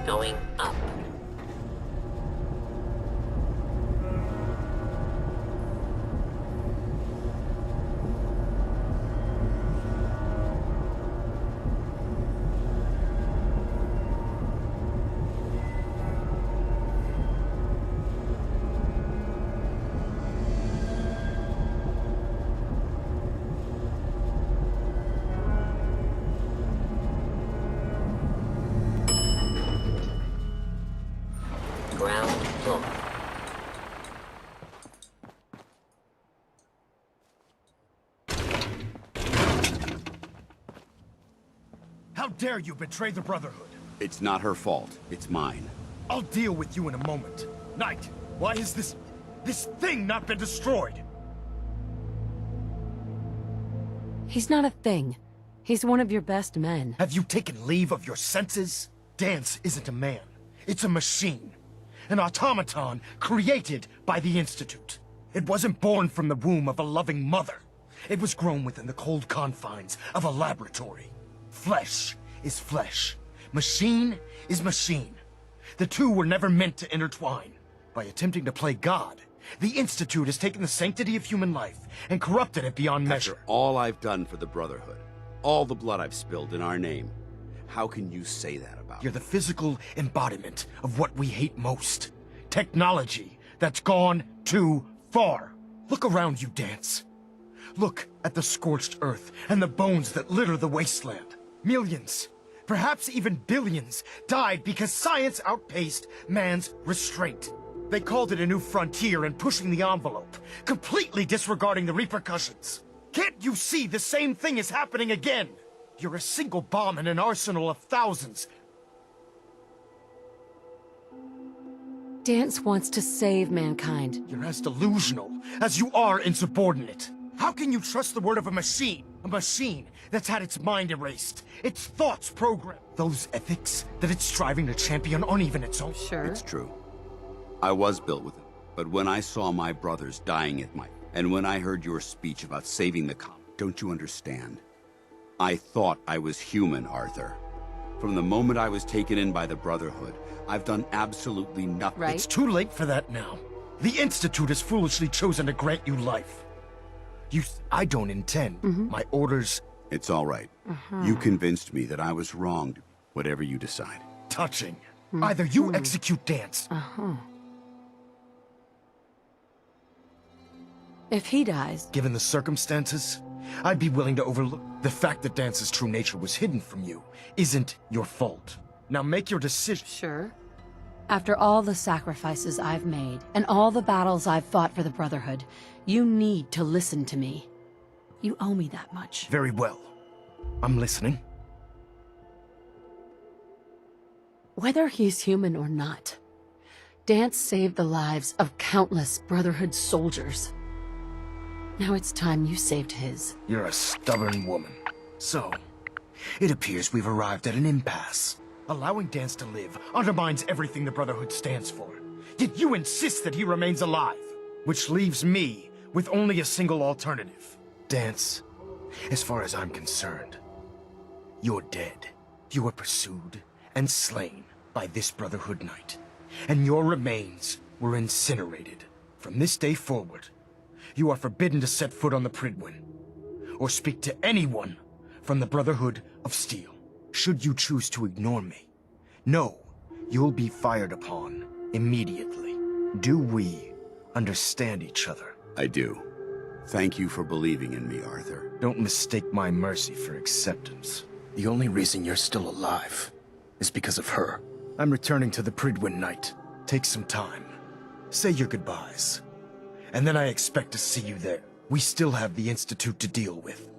Going up. Ground floor. How dare you betray the Brotherhood? It's not her fault. It's mine. I'll deal with you in a moment. Knight, why has this thing not been destroyed? He's not a thing. He's one of your best men. Have you taken leave of your senses? Dance isn't a man. It's a machine. An automaton created by the Institute. It wasn't born from the womb of a loving mother. It was grown within the cold confines of a laboratory. Flesh is flesh. Machine is machine. The two were never meant to intertwine. By attempting to play God, the Institute has taken the sanctity of human life and corrupted it beyond measure. After all I've done for the Brotherhood, all the blood I've spilled in our name, how can you say that about You're the physical embodiment of what we hate most. Technology that's gone too far. Look around you, Dance. Look at the scorched earth and the bones that litter the wasteland. Millions, perhaps even billions, died because science outpaced man's restraint. They called it a new frontier and pushing the envelope, completely disregarding the repercussions. Can't you see the same thing is happening again? You're a single bomb in an arsenal of thousands. Dance wants to save mankind. You're as delusional as you are insubordinate. How can you trust the word of a machine? A machine that's had its mind erased, its thoughts programmed. Those ethics that it's striving to champion aren't even its own. Sure. It's true. I was built with it. But when I saw my brothers dying at my... And when I heard your speech about saving the don't you understand? I thought I was human, Arthur. From the moment I was taken in by the Brotherhood, I've done absolutely nothing. Right. It's too late for that now. The Institute has foolishly chosen to grant you life. I don't intend. My orders... It's all right. You convinced me that I was wrong. Whatever you decide. Touching. Either you execute Dance. If he dies... Given the circumstances, I'd be willing to overlook. The fact that Dance's true nature was hidden from you isn't your fault. Now make your decision. Sure. After all the sacrifices I've made, and all the battles I've fought for the Brotherhood, you need to listen to me. You owe me that much. Very well. I'm listening. Whether he's human or not, Dance saved the lives of countless Brotherhood soldiers. Now it's time you saved his. You're a stubborn woman. So, it appears we've arrived at an impasse. Allowing Dance to live undermines everything the Brotherhood stands for. Yet you insist that he remains alive. Which leaves me with only a single alternative. Dance, as far as I'm concerned, you're dead. You were pursued and slain by this Brotherhood Knight. And your remains were incinerated. From this day forward, you are forbidden to set foot on the Pridwin, or speak to anyone from the Brotherhood of Steel. Should you choose to ignore me, know you'll be fired upon immediately. Do we understand each other? I do. Thank you for believing in me, Arthur. Don't mistake my mercy for acceptance. The only reason you're still alive is because of her. I'm returning to the Pridwin Knight. Take some time. Say your goodbyes. And then I expect to see you there. We still have the Institute to deal with.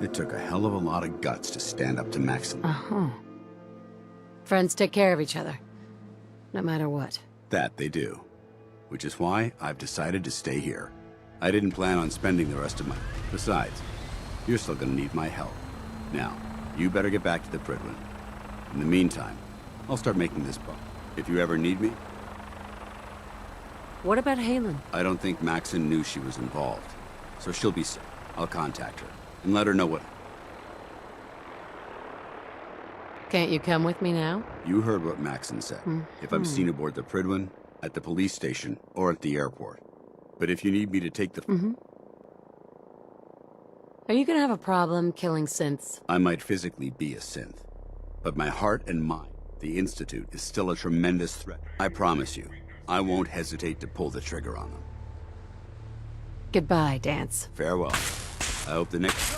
It took a hell of a lot of guts to stand up to Maxim. Friends take care of each other. No matter what. That they do. Which is why I've decided to stay here. I didn't plan on spending the rest of my... Besides, you're still gonna need my help. Now, you better get back to the Pridwin. In the meantime, I'll start making this buck. If you ever need me... What about Halen? I don't think Maxon knew she was involved. So she'll be safe. I'll contact her and let her know what... Can't you come with me now? You heard what Maxon said. If I'm seen aboard the Pridwin, at the police station, or at the airport. But if you need me to take the... Are you gonna have a problem killing synths? I might physically be a synth. But my heart and mind, the Institute, is still a tremendous threat. I promise you, I won't hesitate to pull the trigger on them. Goodbye, Dance. Farewell. I hope the next...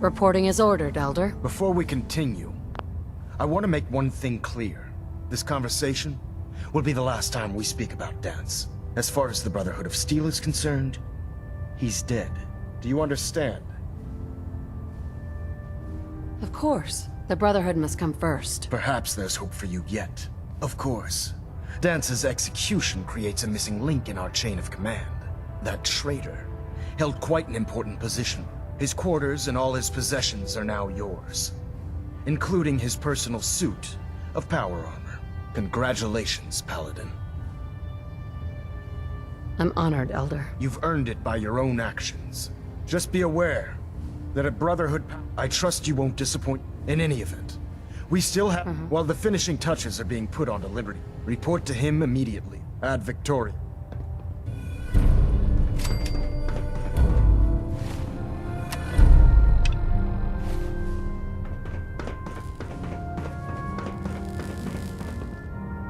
Reporting as ordered, Elder. Before we continue, I want to make one thing clear. This conversation will be the last time we speak about Dance. As far as the Brotherhood of Steel is concerned, he's dead. Do you understand? Of course. The Brotherhood must come first. Perhaps there's hope for you yet. Of course. Dance's execution creates a missing link in our chain of command. That traitor held quite an important position. His quarters and all his possessions are now yours, including his personal suit of power armor. Congratulations, Paladin. I'm honored, Elder. You've earned it by your own actions. Just be aware that a Brotherhood... I trust you won't disappoint in any event. We still have... While the finishing touches are being put onto Liberty, report to him immediately. Ad Victoria.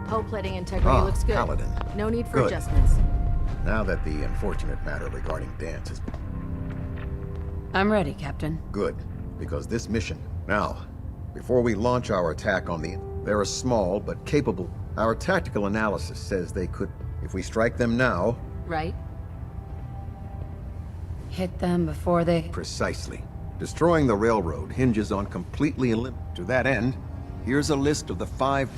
Hull plating integrity looks good. Paladin. No need for Good. adjustments. Now that the unfortunate matter regarding Dance is I'm ready, Captain. good, because this mission... Now, before we launch our attack on the... They're a small, but capable... Our tactical analysis says they could... If we strike them now... Right? Hit them before they... Precisely. Destroying the railroad hinges on completely To that end, here's a list of the 5...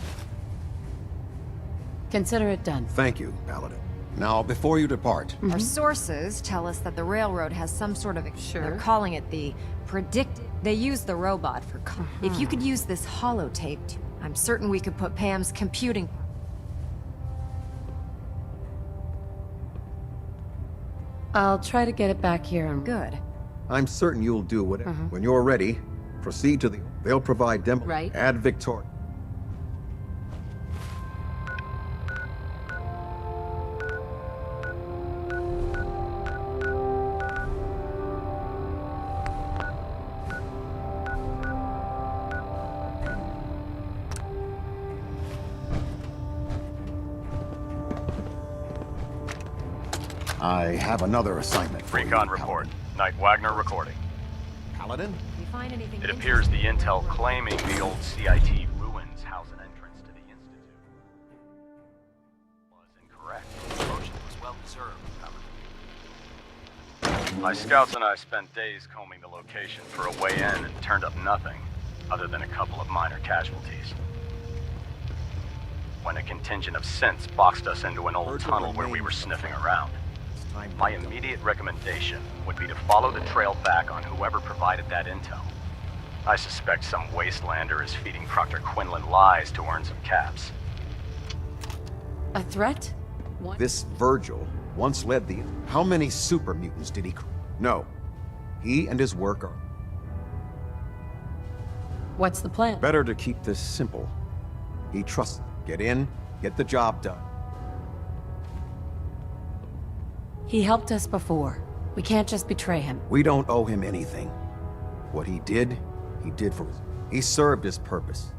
Consider it done. Thank you, Paladin. Now, before you depart... Our sources tell us that the railroad has some sort of... Sure. They're calling it the predict... They use the robot for... If you could use this holotape, I'm certain we could put Pam's computing... I'll try to get it back here and... Good. I'm certain you'll do whatever. When you're ready, proceed to the... They'll provide demo... Right. Ad Victoria. I have another assignment for Recon you, report. Knight Wagner recording. Paladin? If you find anything... It appears the intel claiming the old CIT ruins house an entrance to the Institute was incorrect. The promotion was well deserved. My scouts and I spent days combing the location for a way in and turned up nothing, other than a couple of minor casualties. When a contingent of synths boxed us into an old tunnel where we were sniffing around. My immediate recommendation would be to follow the trail back on whoever provided that intel. I suspect some wastelander is feeding Proctor Quinlan lies to earn some caps. A threat? What? This Virgil once led the... How many super mutants did he... No. He and his work are... What's the plan? Better to keep this simple. He trusts... Get in, get the job done. He helped us before. We can't just betray him. We don't owe him anything. What he did for... He served his purpose.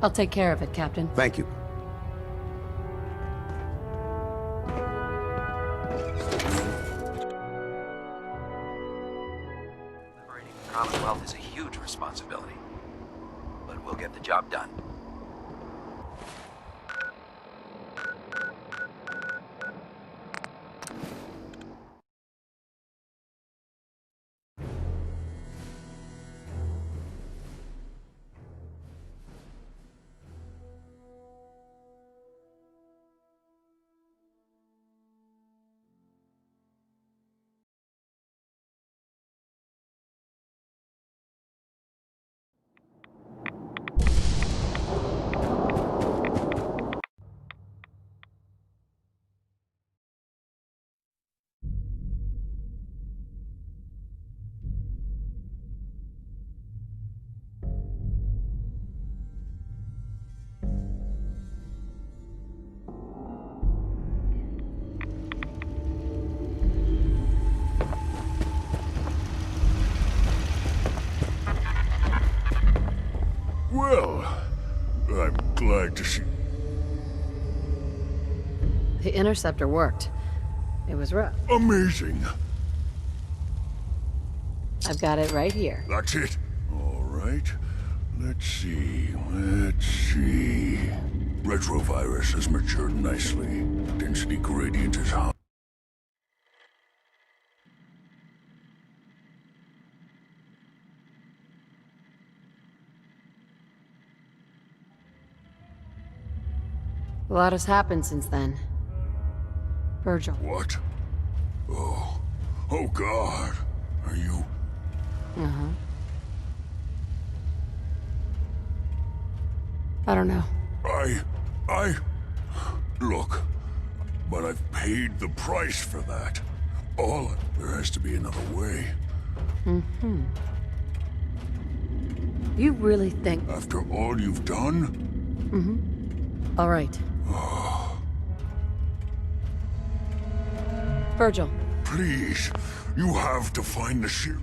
I'll take care of it, Captain. Thank you. Liberating the Commonwealth is a huge responsibility. But we'll get the job done. glad to see. The interceptor worked. It was rough. Amazing. I've got it right here. That's it. All right. Let's see. Retrovirus has matured nicely. Density gradient is high. A lot has happened since then. Virgil. What? Oh God. Are you... Uh-huh. I don't know. Look, but I've paid the price for that. There has to be another way. Mm-hmm. You really think... After all you've done? Mm-hmm. All right. Virgil. Please, you have to find the shield.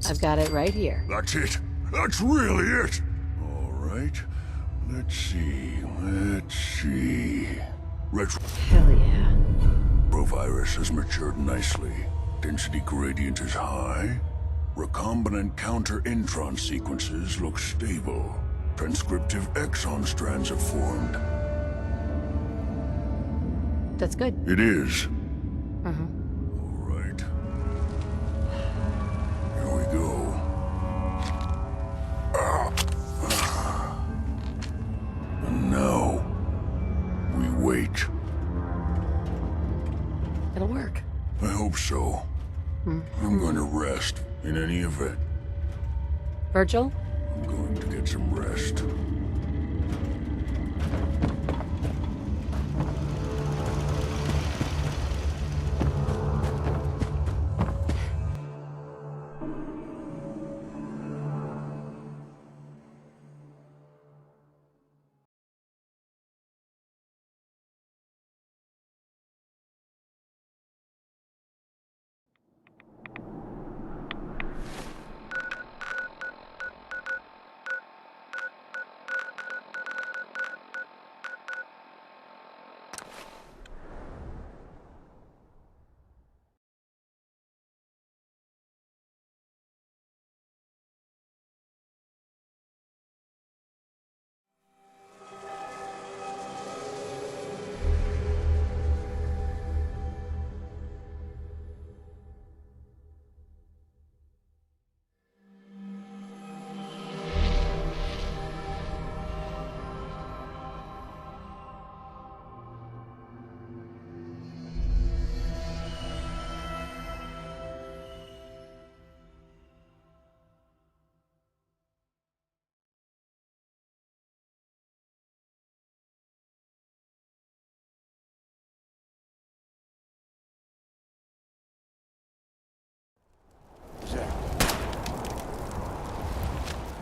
I've got it right here. That's it. That's really it. All right. Let's see. Hell yeah. Retrovirus has matured nicely. Density gradient is high. Recombinant counter-intron sequences look stable. Transcriptive exon strands have formed. That's good. It is. Uh-huh. All right. Here we go. And now, we wait. It'll work. I hope so. I'm going to rest in any event. Virgil? I'm going to get some rest.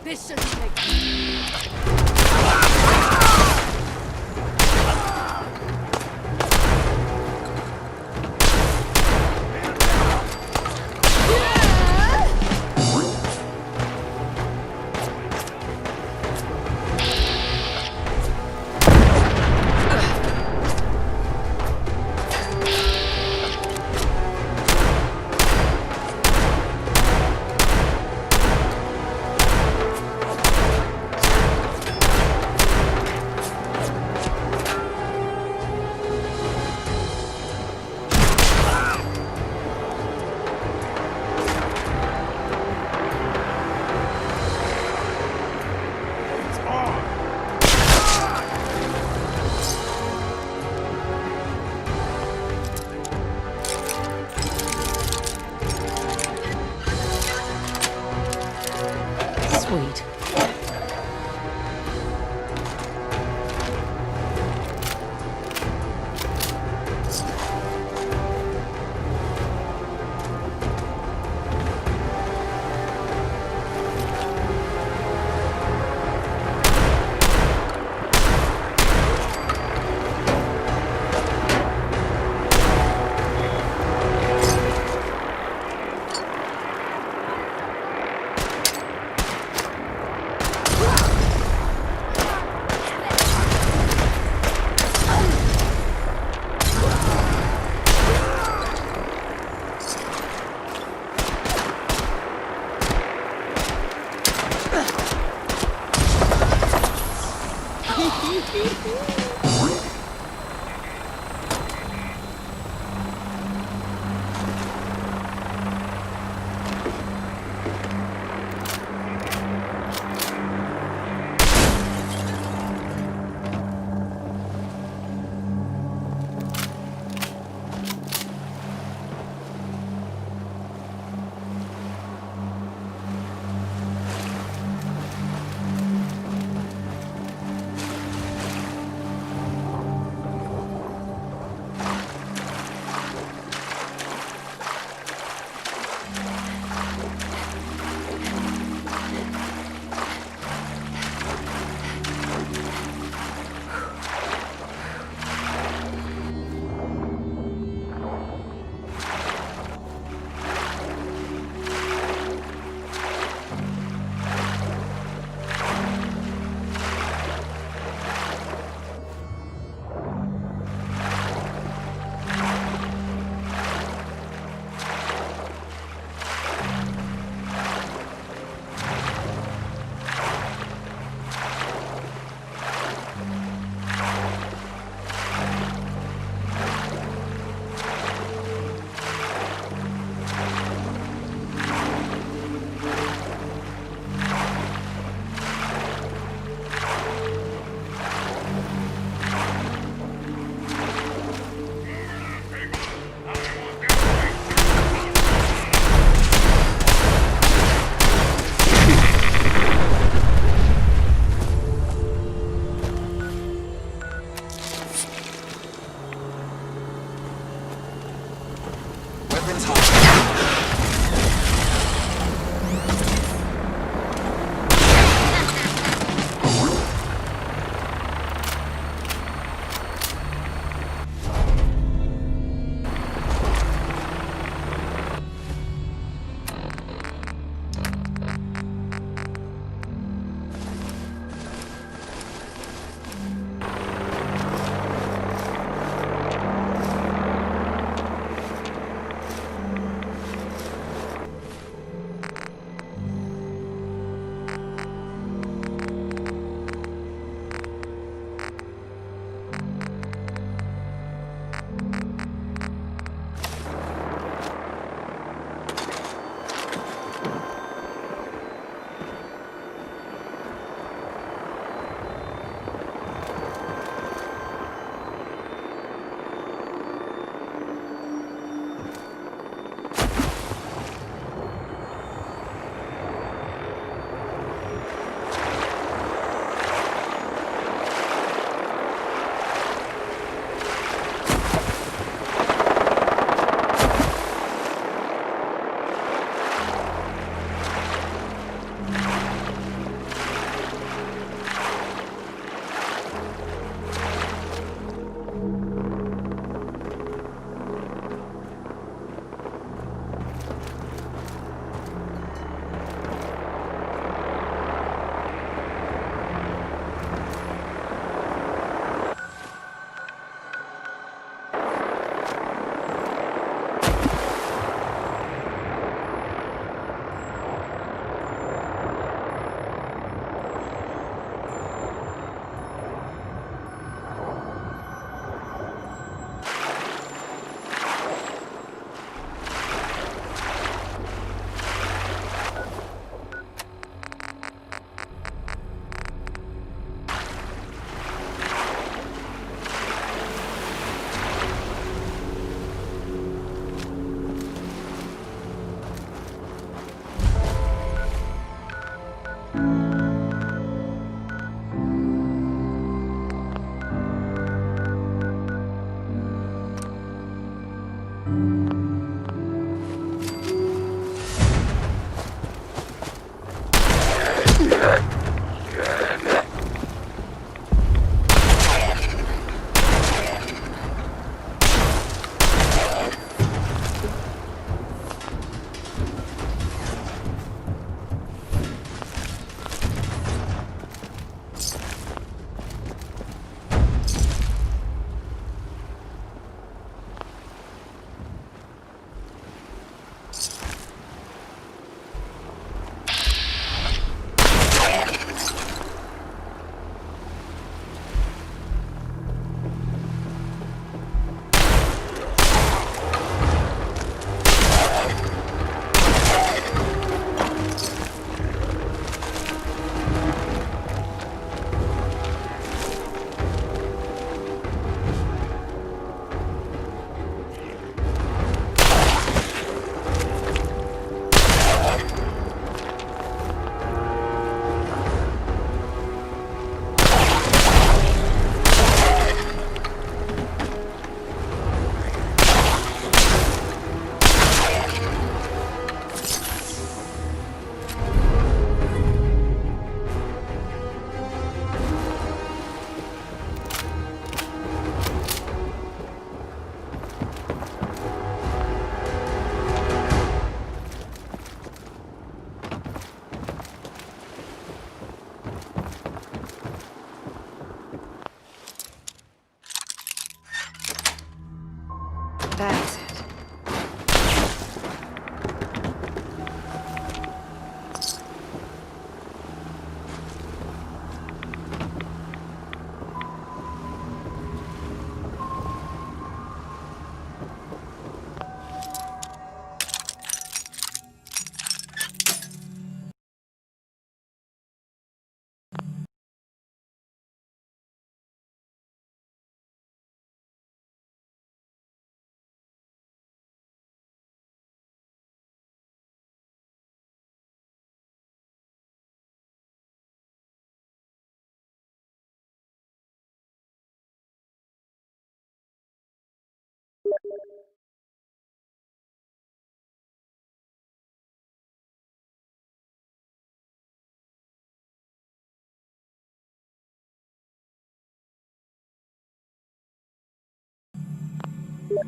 This shouldn't take... Sweet.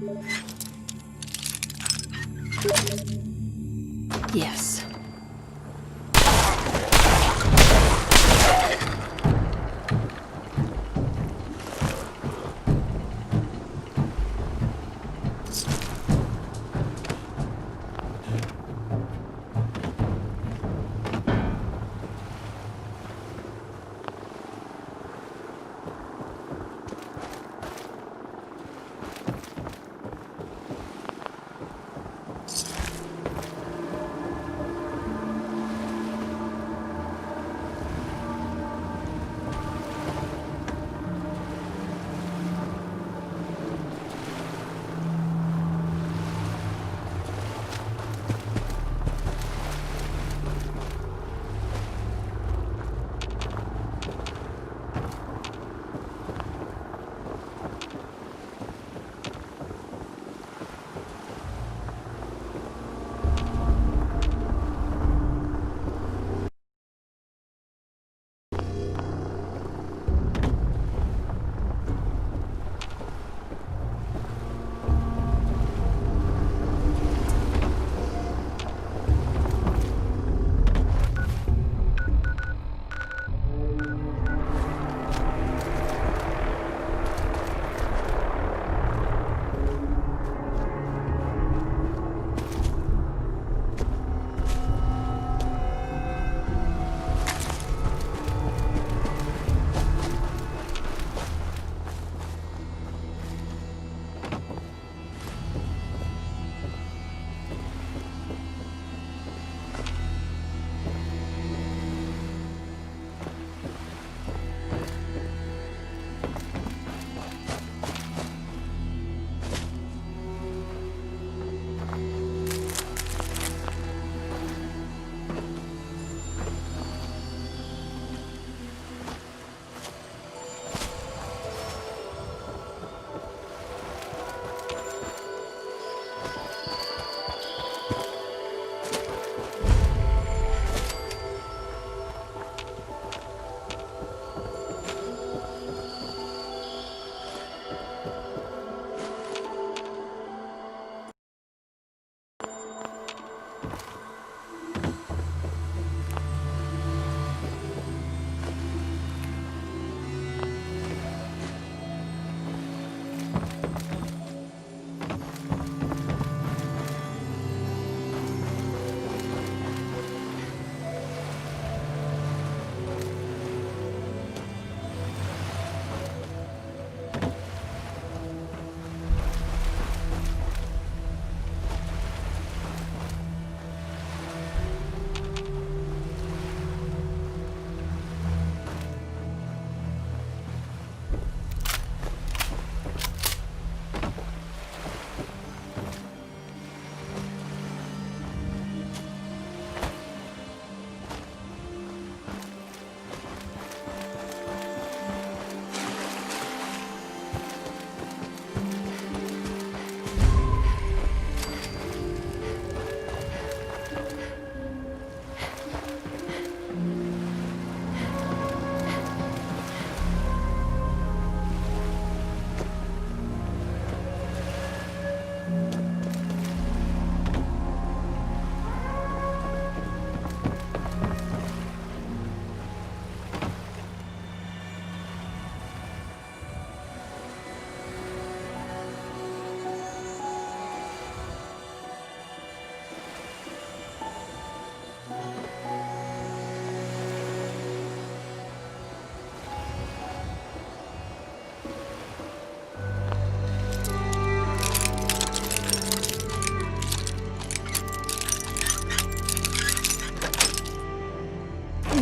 Yes.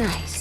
Nice.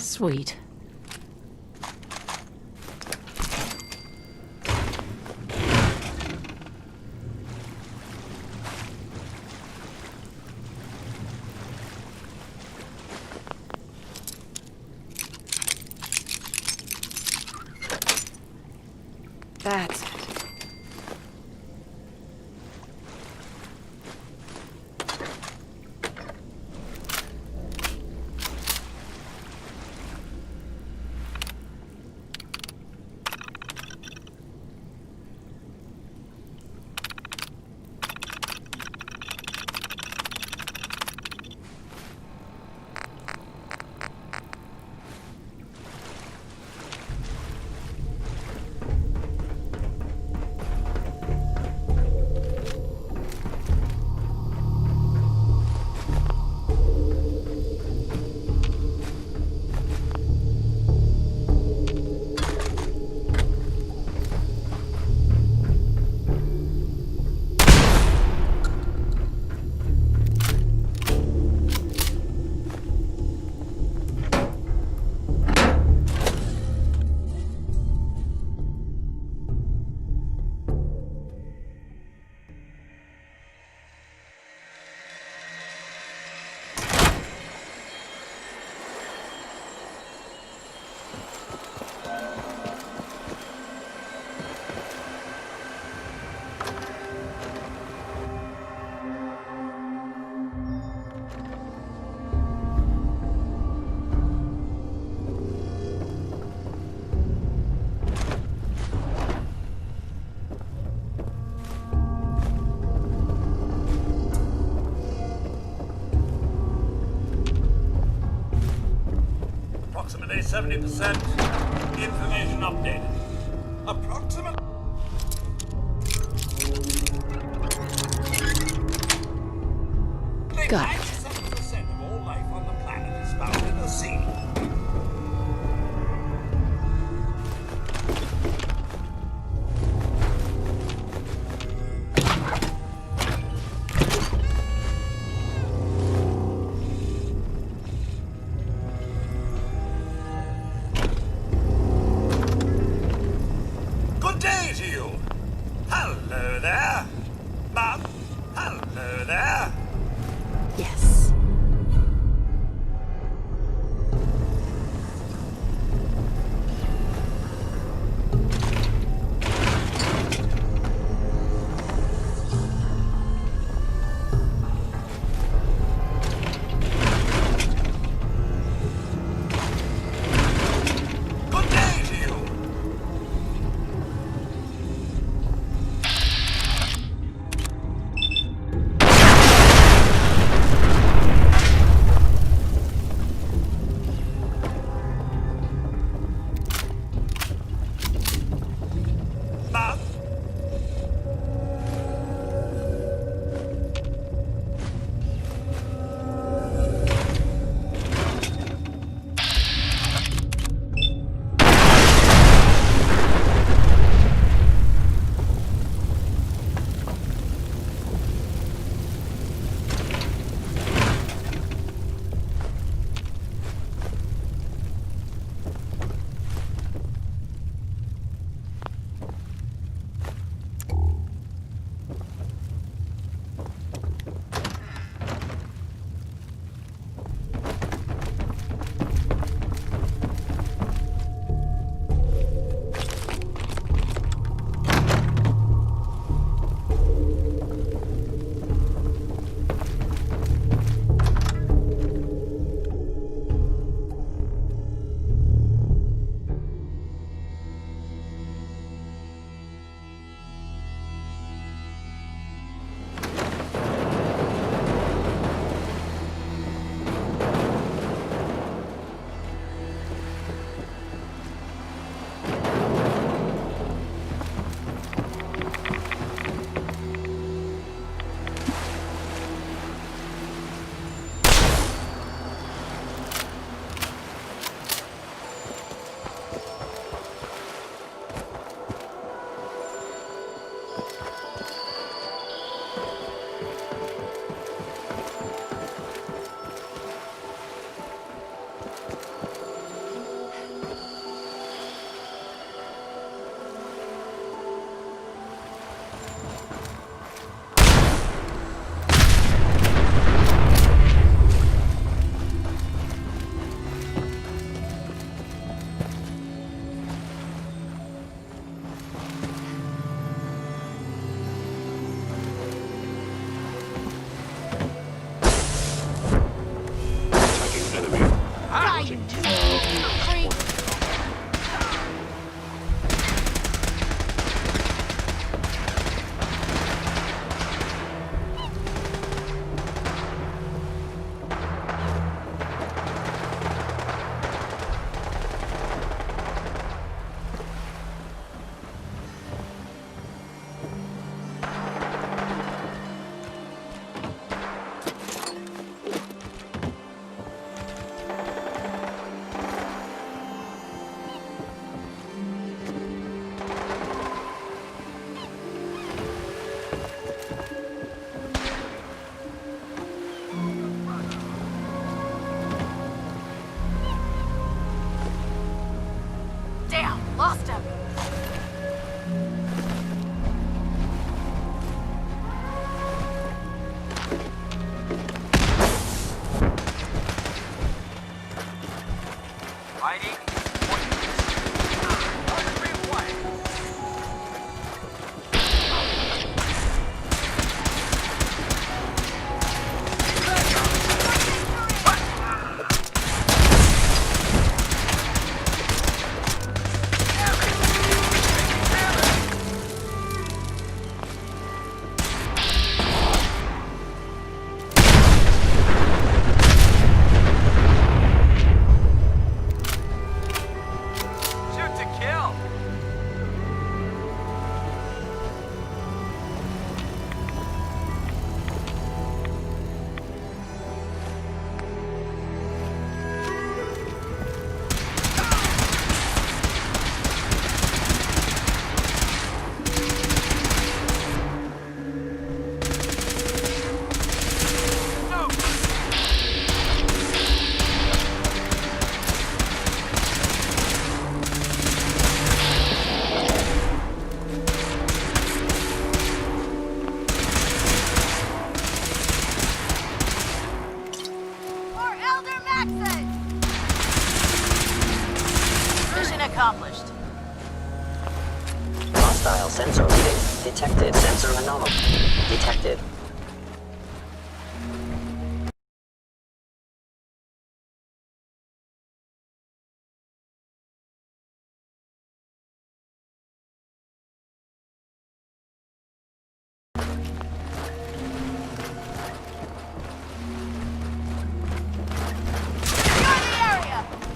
Sweet. That's it. Approximately 70%. Information updated. Approximately. Got it. 97% of all life on the planet is found in the sea. Good day to you. Hello there. Mom, hello there. Yes. Mission accomplished. Hostile sensor reading detected. Sensor anomaly detected.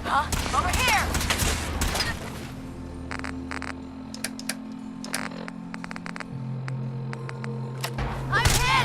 Huh? Over here! I'm hit!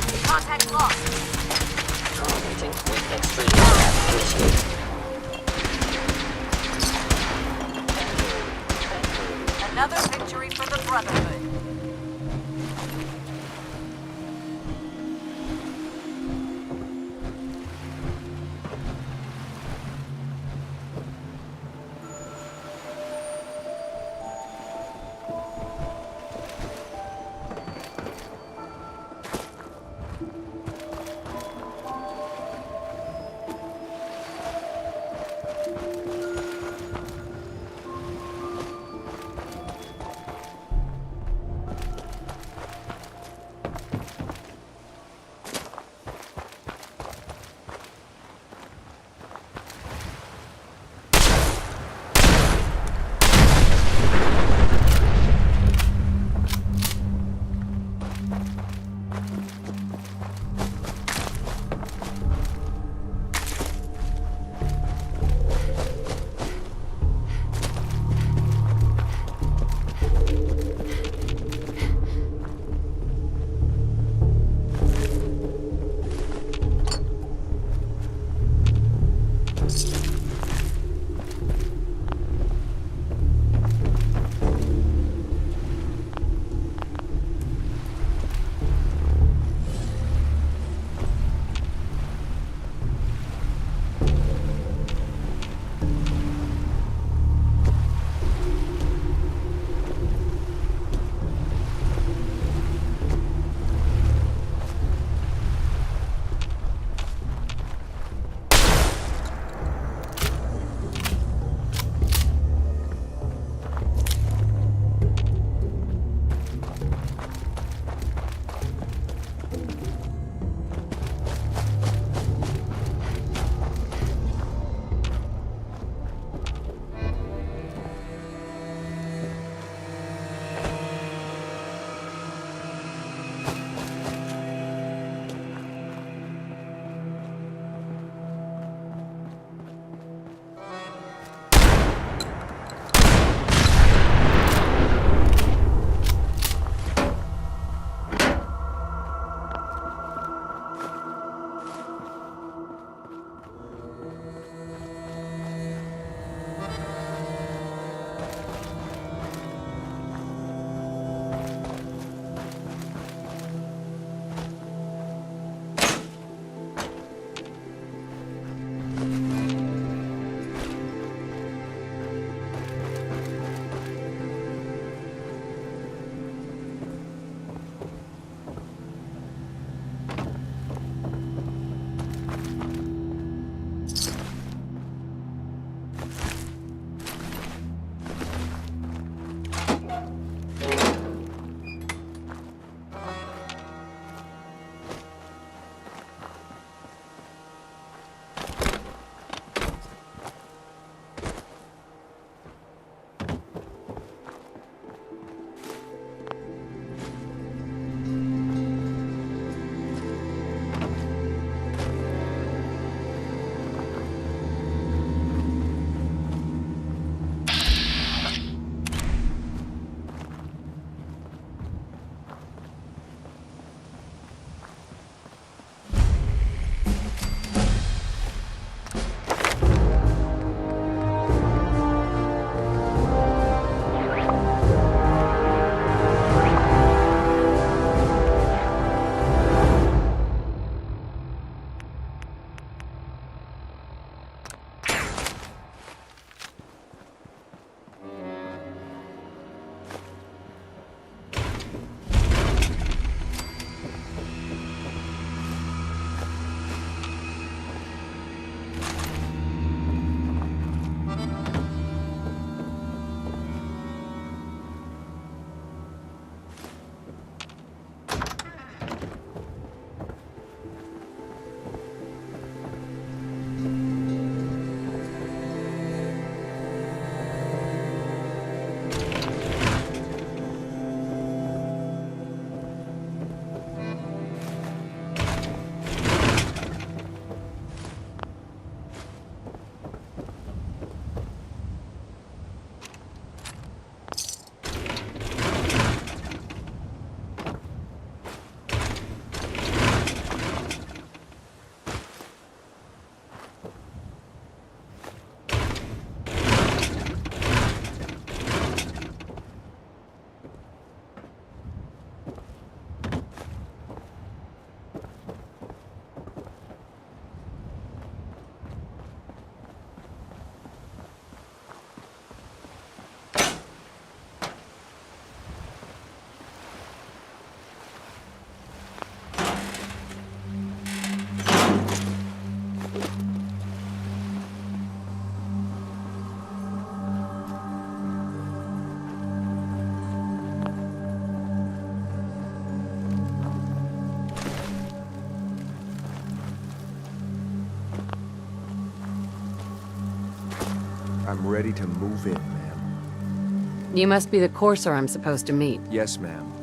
I'm ready to move in, ma'am. You must be the courser I'm supposed to meet. Yes, ma'am.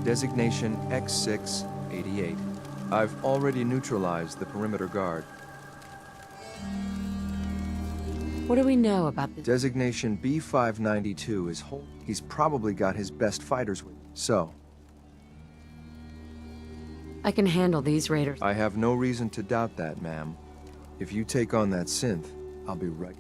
Designation X688. I've already neutralized the perimeter guard. What do we know about the... Designation B592 is whole. He's probably got his best fighters with him. So, I can handle these raiders. I have no reason to doubt that, ma'am. If you take on that synth, I'll be right.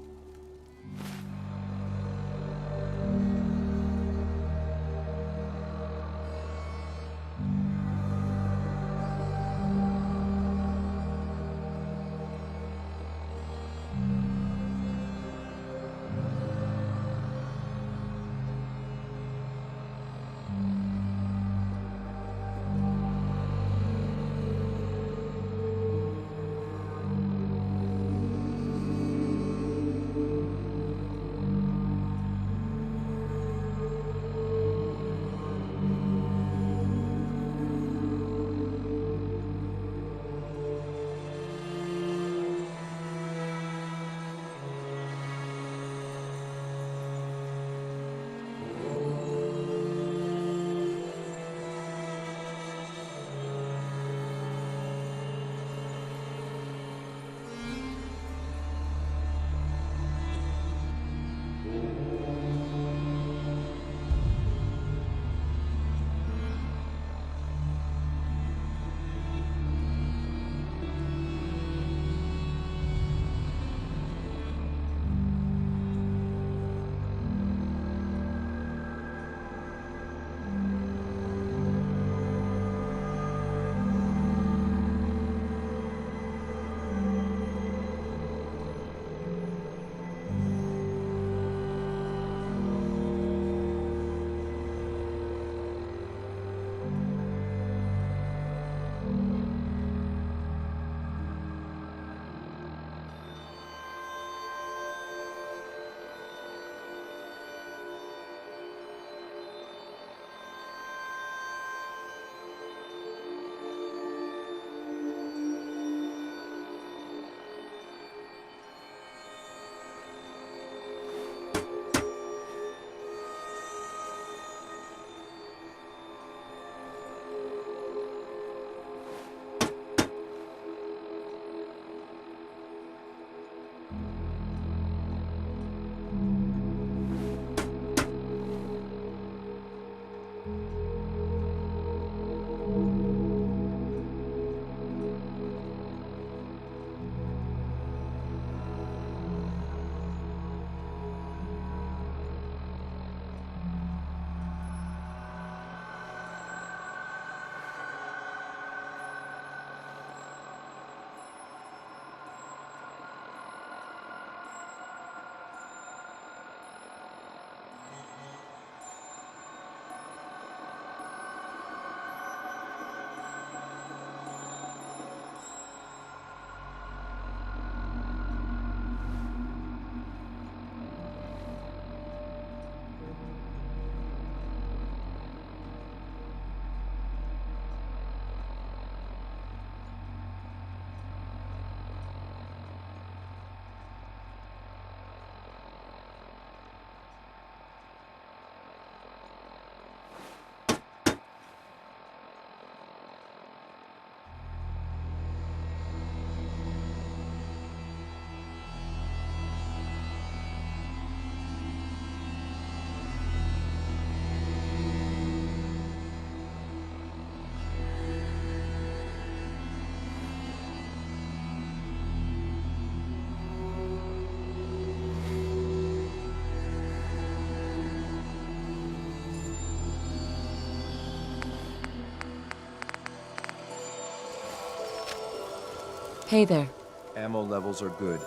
Hey there. Ammo levels are good.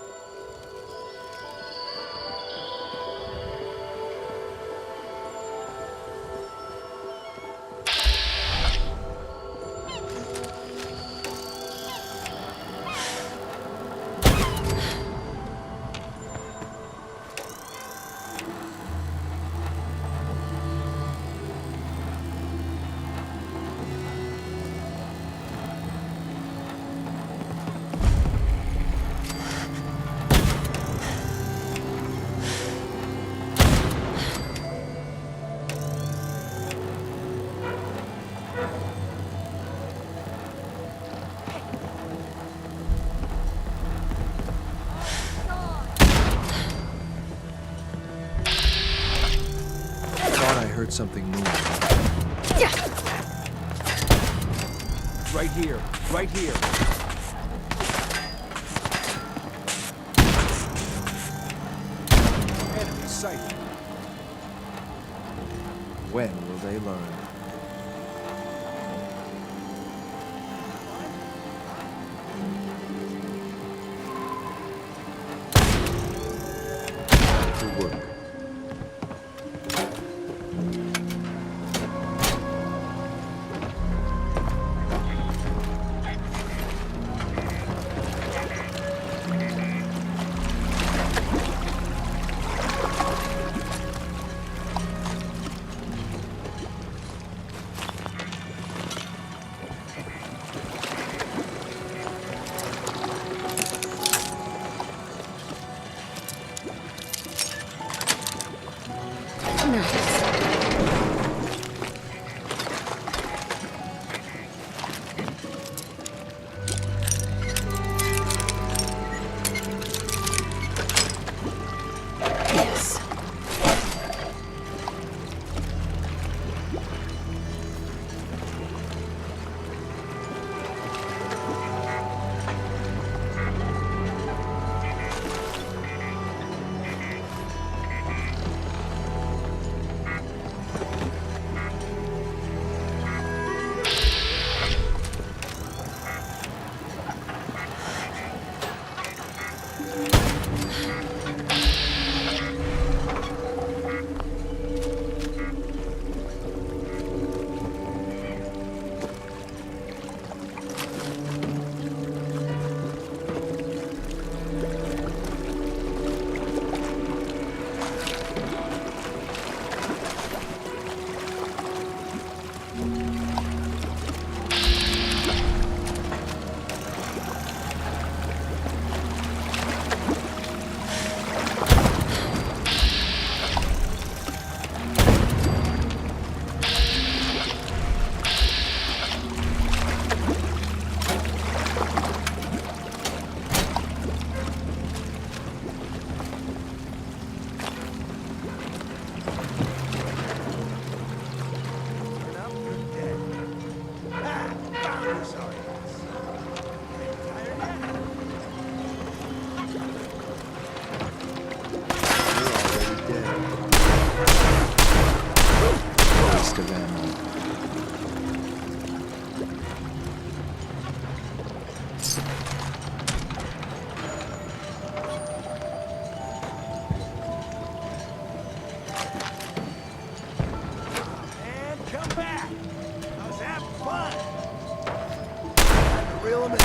heard something move. Right here. Right here. Enemy sighted. When will they learn? Good work. Yes. Waste of ammo. And come back. I was having fun. Had to reel 'em in.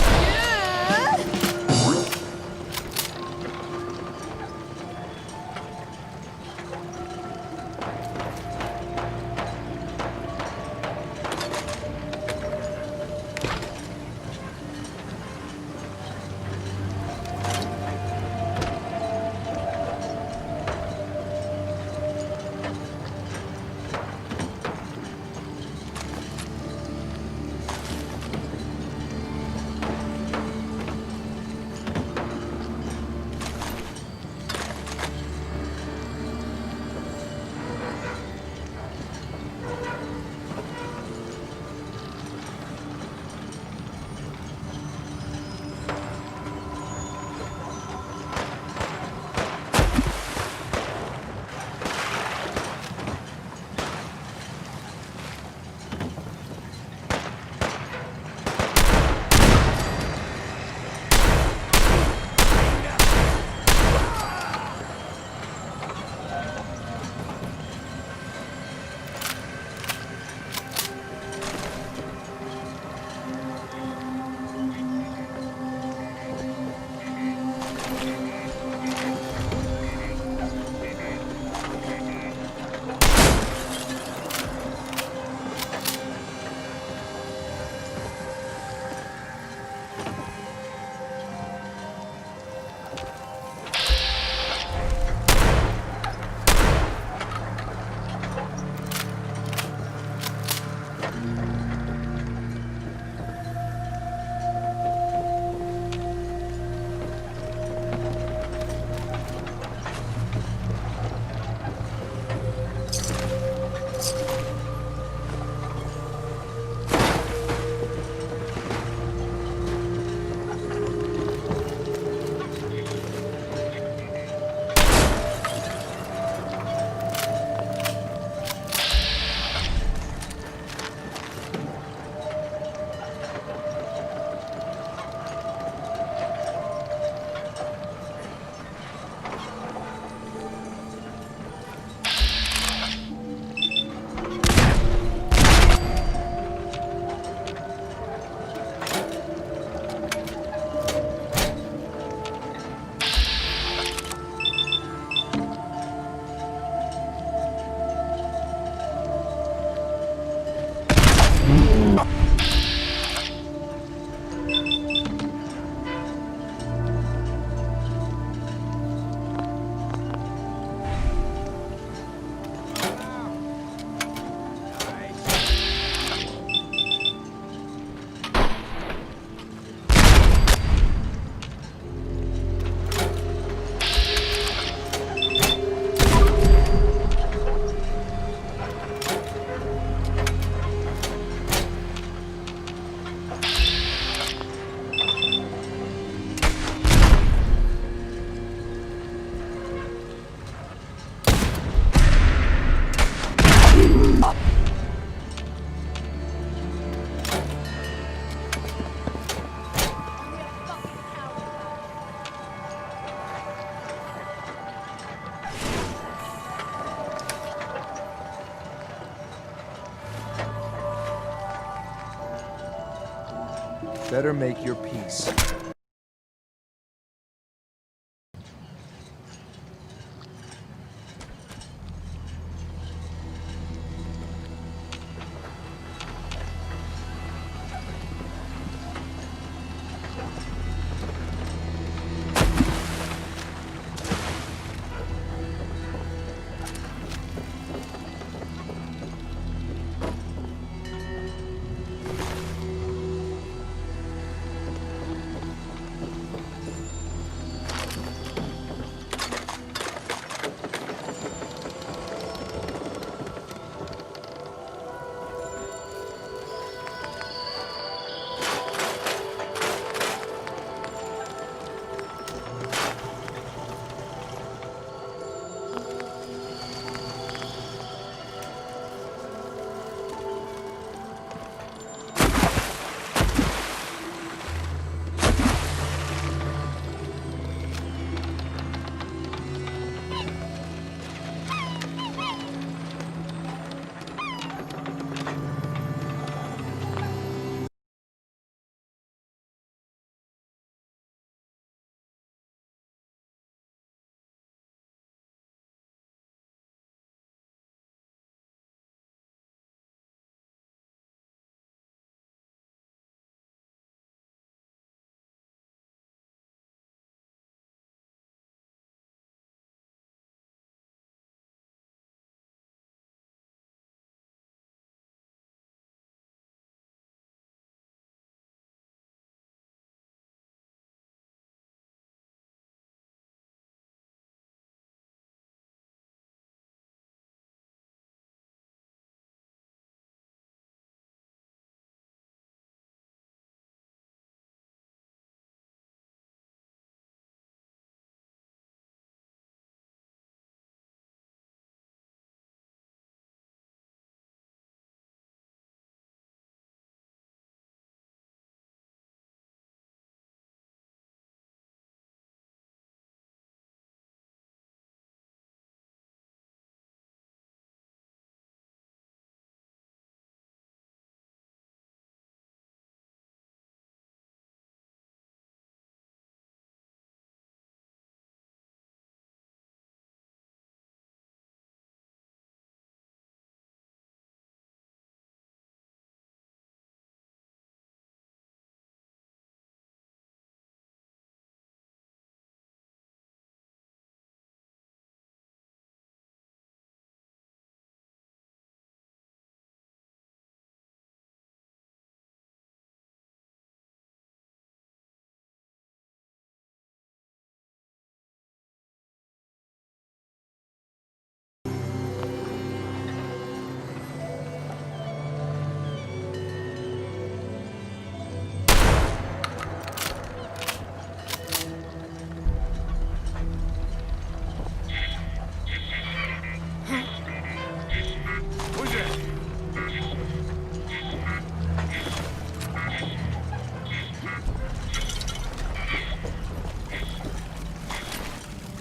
Better make your peace.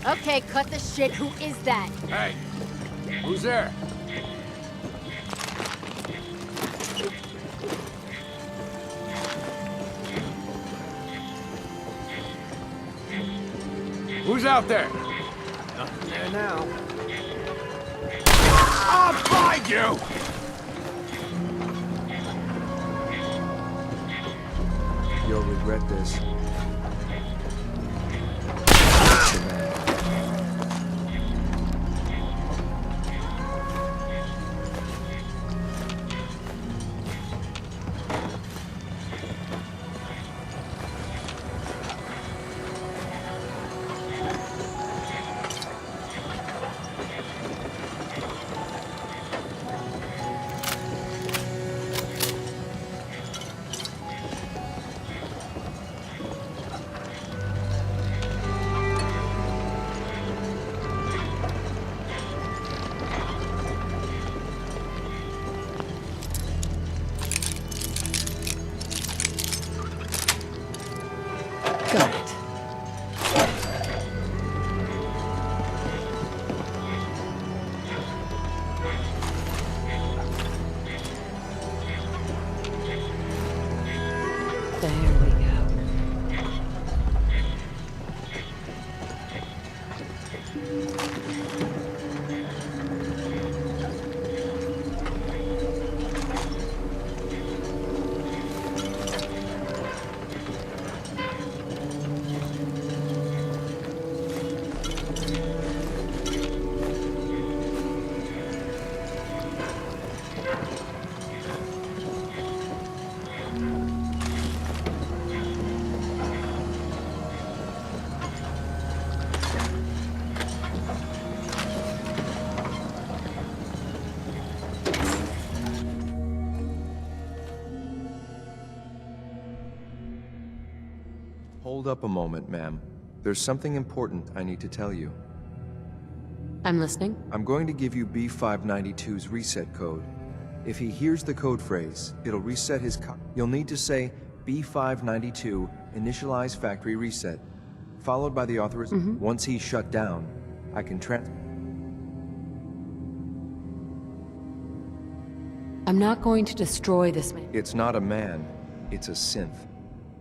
Okay, cut the shit. Who is that? Hey, who's there? Who's out there? Nothing there now. I'll find you! You'll regret this. Hold up a moment, ma'am. There's something important I need to tell you. I'm listening. I'm going to give you B592's reset code. If he hears the code phrase, it'll reset his You'll need to say B592 initialize factory reset, followed by the authorization. Once he's shut down, I can I'm not going to destroy this man. It's not a man, it's a synth.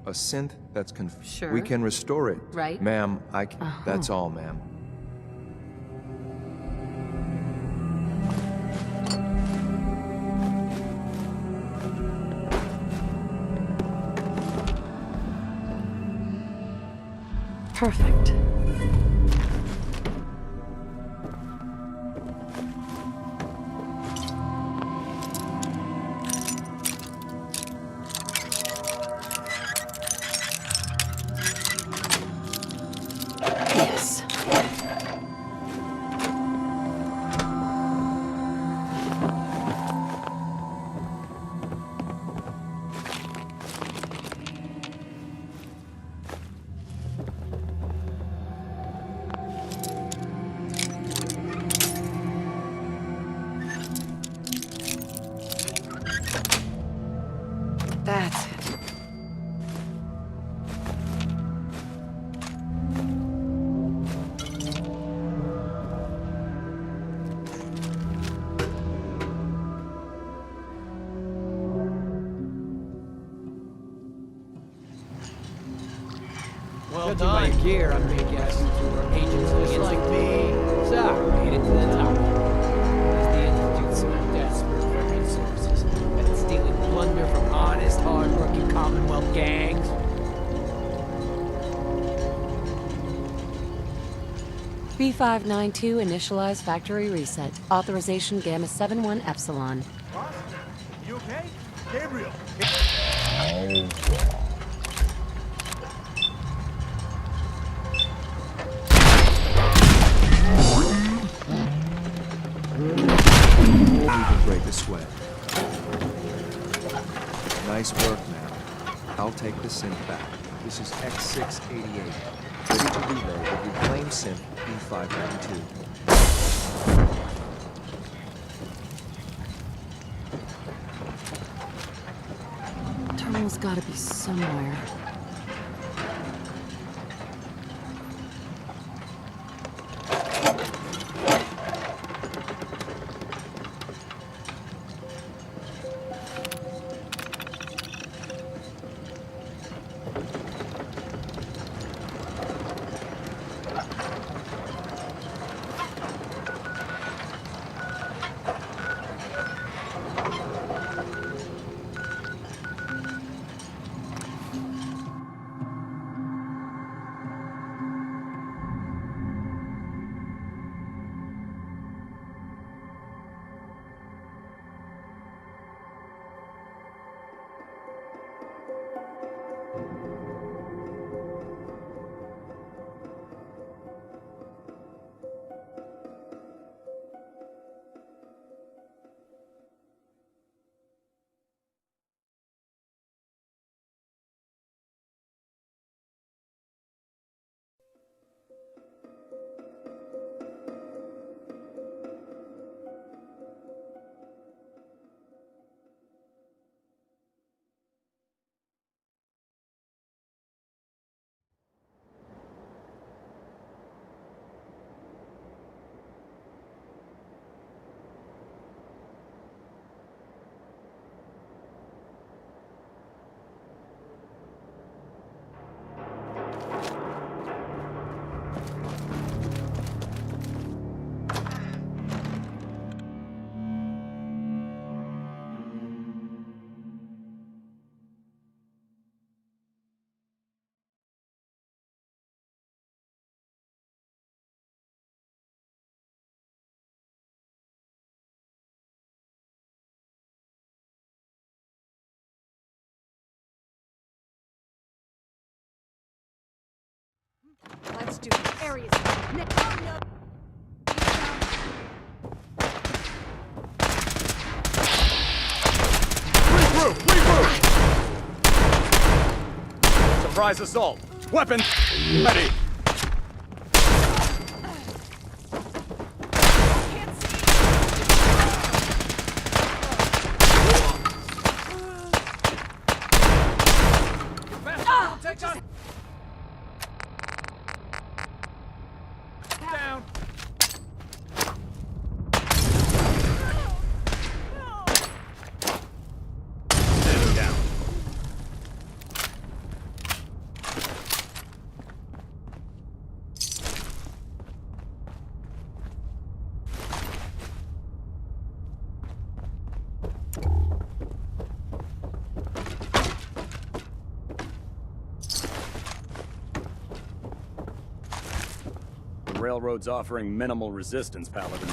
A synth that's Sure. We can restore it. Right. Ma'am, I can. That's all, ma'am. Perfect. Yes. That's it. Well judging by your gear, I'm gonna guess you two are agents just like me. So, made it to the top. As the Institute's so desperate for resources, and it's stealing plunder from honest, hard-working Commonwealth gangs. B592 initialize factory reset. Authorization Gamma 71 Epsilon. Boss, you okay? Gabriel. Need to break a sweat. Nice work, ma'am. I'll take the synth back. This is X688. Ready to reload with your claim synth B592. Terminal's gotta be somewhere. dude. Area's no. Regroup! Surprise assault! Weapon ready! Down. Down. The railroad's offering minimal resistance, Paladin.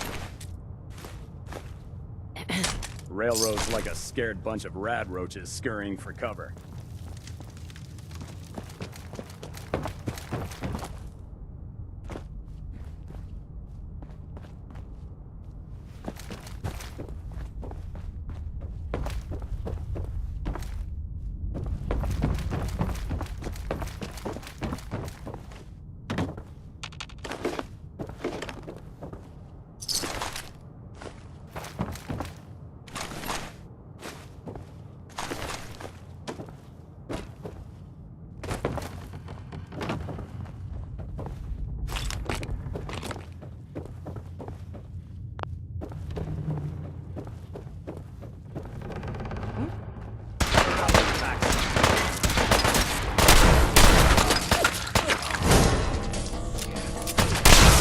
The railroad's like a scared bunch of rad roaches scurrying for cover.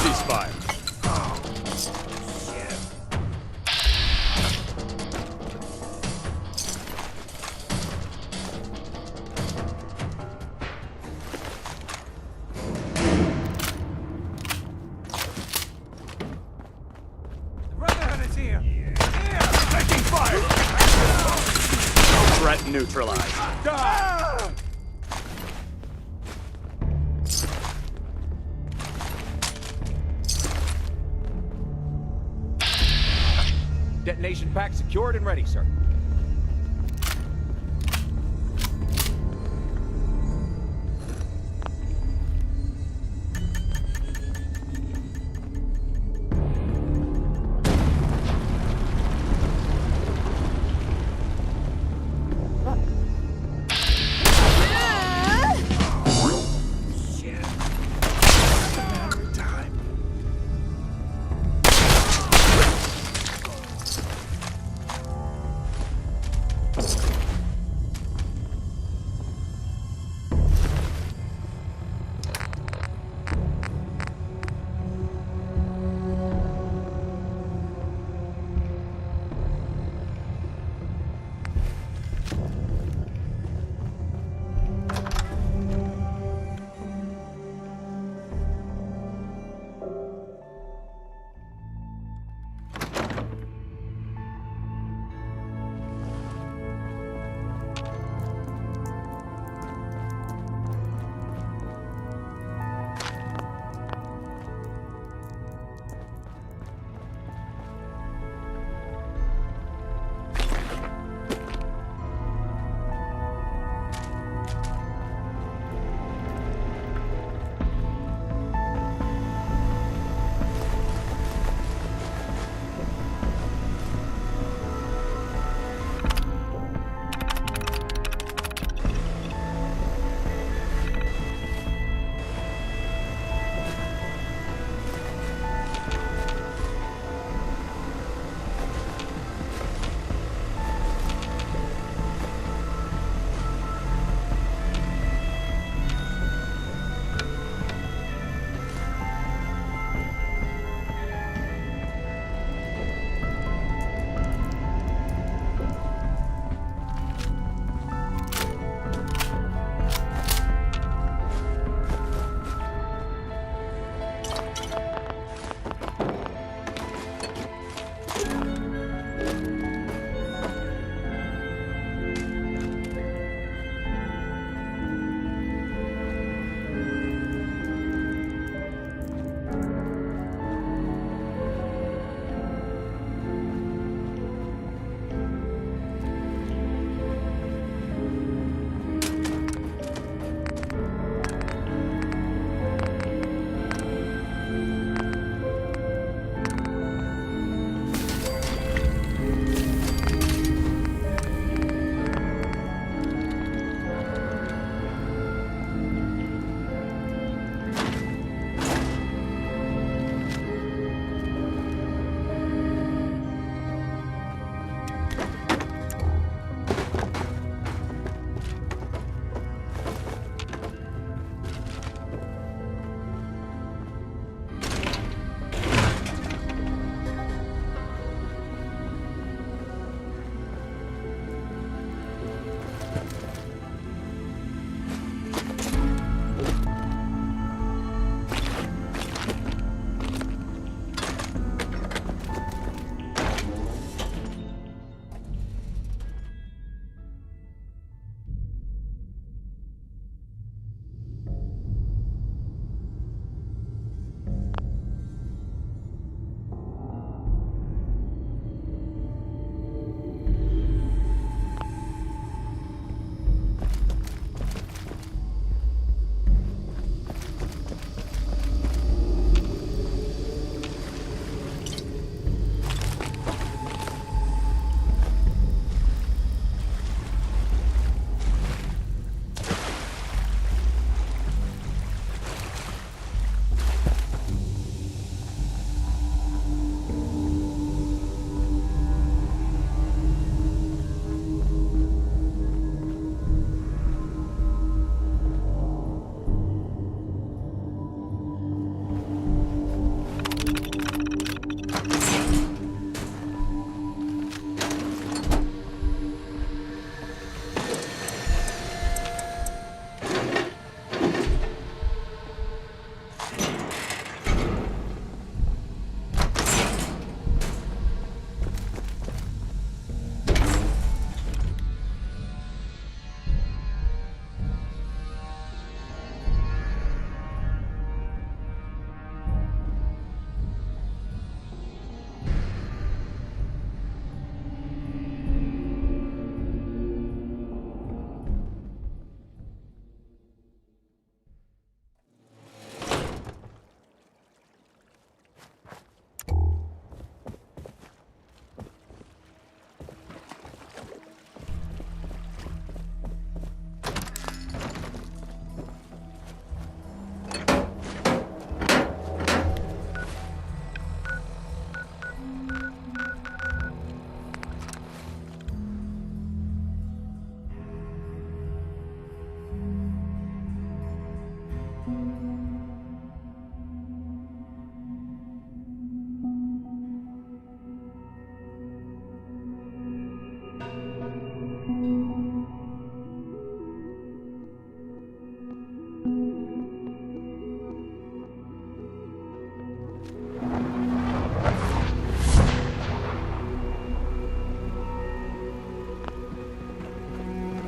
Ceasefire. Brotherhood is here. Here. Taking fire! Threat neutralized. Ah! Detonation pack secured and ready, sir.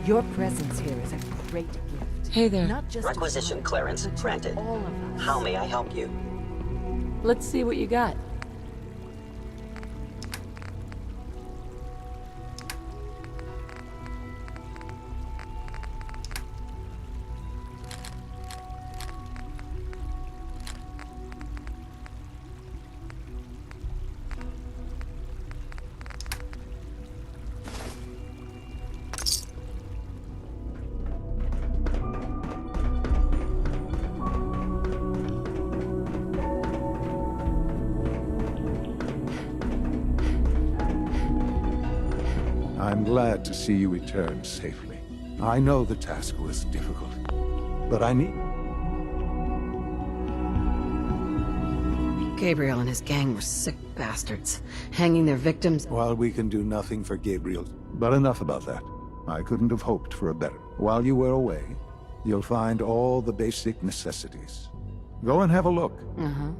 Your presence here is a great gift. Hey there. Not just Requisition clearance granted. all of us. How may I help you? Let's see what you got. I'm glad to see you return safely. I know the task was difficult, but I need... Gabriel and his gang were sick bastards, hanging their victims. While we can do nothing for Gabriel, but enough about that. I couldn't have hoped for a better. While you were away, you'll find all the basic necessities. Go and have a look. Uh-huh.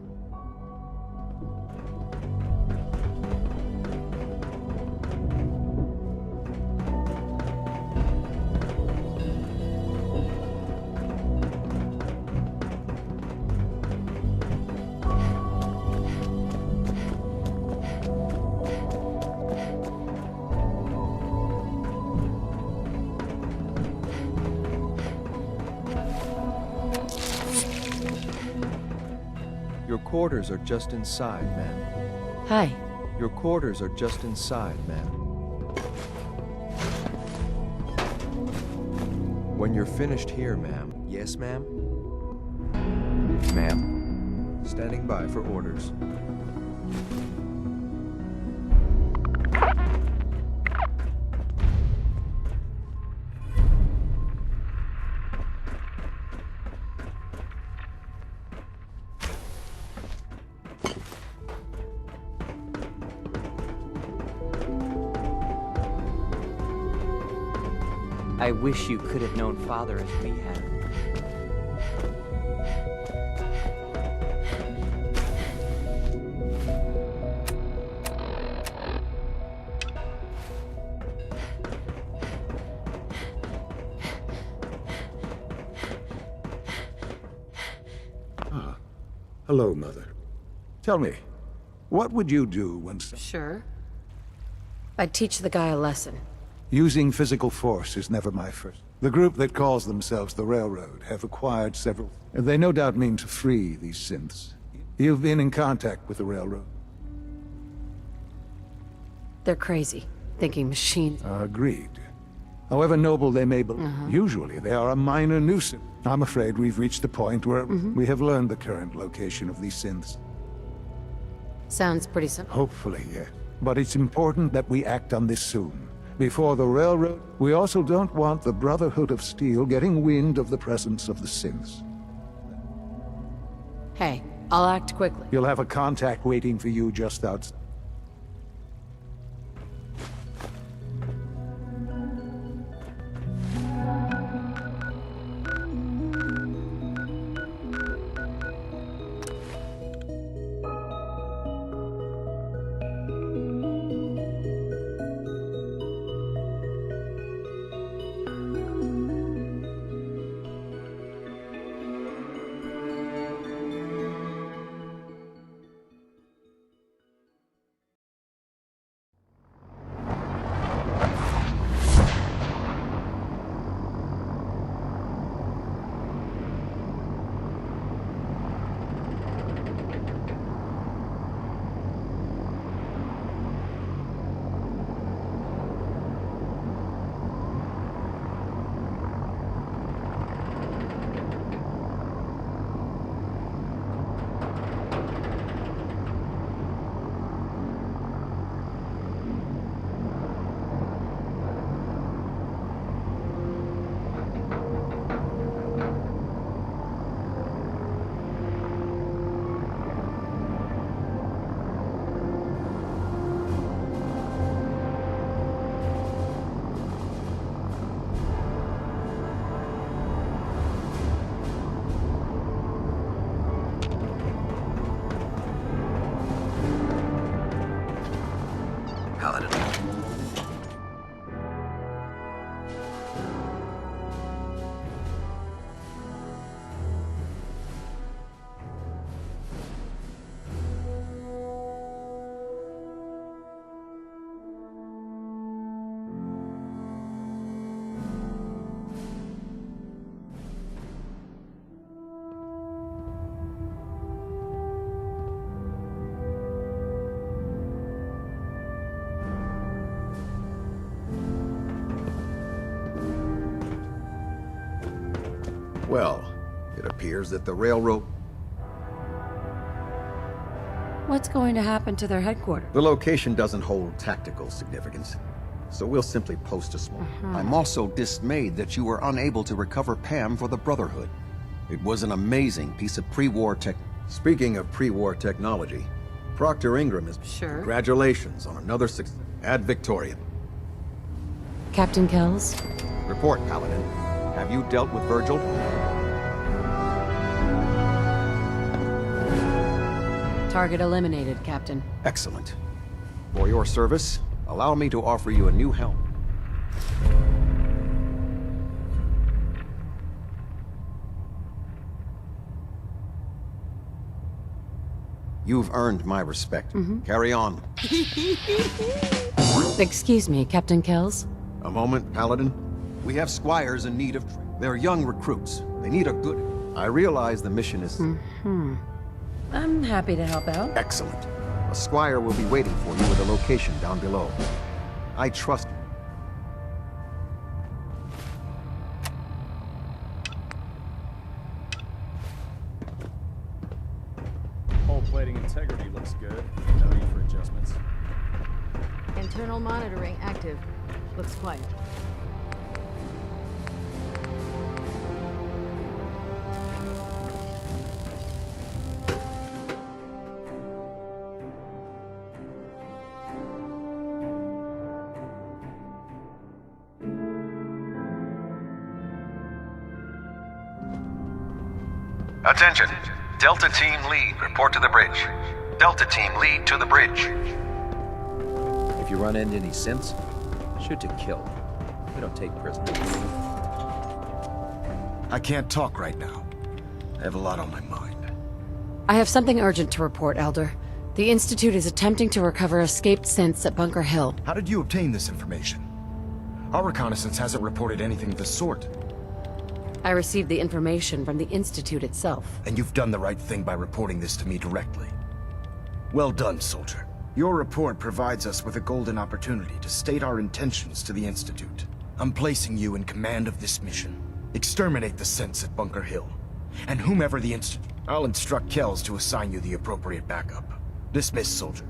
Your quarters are just inside, ma'am. Hi. Your quarters are just inside, ma'am. When you're finished here, ma'am. Yes, ma'am? Ma'am. Standing by for orders. I wish you could have known Father as we have. Ah. Hello, Mother. Tell me, what would you do when... Sure. I'd teach the guy a lesson. Using physical force is never my first. The group that calls themselves the Railroad have acquired several... They no doubt mean to free these synths. You've been in contact with the Railroad. They're crazy, thinking machines. Agreed. However noble they may be, Uh-huh. usually they are a minor nuisance. I'm afraid we've reached a point where we have learned the current location of these synths. Sounds pretty simple. Hopefully, yes. But it's important that we act on this soon. Before the Railroad, we also don't want the Brotherhood of Steel getting wind of the presence of the synths. Hey, I'll act quickly. You'll have a contact waiting for you just outside. Well, it appears that the railroad... What's going to happen to their headquarters? The location doesn't hold tactical significance, so we'll simply post a small... I'm also dismayed that you were unable to recover Pam for the Brotherhood. It was an amazing piece of pre-war tech... Speaking of pre-war technology, Proctor Ingram is... Sure. Congratulations on another success. Ad Victoriam. Captain Kells? Report, Paladin. Have you dealt with Virgil? Target eliminated, Captain. Excellent. For your service, allow me to offer you a new helmet. You've earned my respect. Carry on. Excuse me, Captain Kells? A moment, Paladin. We have squires in need of... They're young recruits. They need a good... I realize the mission is... I'm happy to help out. Excellent. A squire will be waiting for you at a location down below. I trust you. Hull plating integrity looks good. No need for adjustments. Internal monitoring active. Looks quiet. Attention. Delta Team Lead, report to the bridge. Delta Team Lead to the bridge. If you run into any synths, shoot to kill. We don't take prisoners. I can't talk right now. I have a lot on my mind. I have something urgent to report, Elder. The Institute is attempting to recover escaped synths at Bunker Hill. How did you obtain this information? Our reconnaissance hasn't reported anything of the sort. I received the information from the Institute itself. And you've done the right thing by reporting this to me directly. Well done, soldier. Your report provides us with a golden opportunity to state our intentions to the Institute. I'm placing you in command of this mission. Exterminate the synths at Bunker Hill. And whomever the Institute... I'll instruct Kells to assign you the appropriate backup. Dismissed, soldier.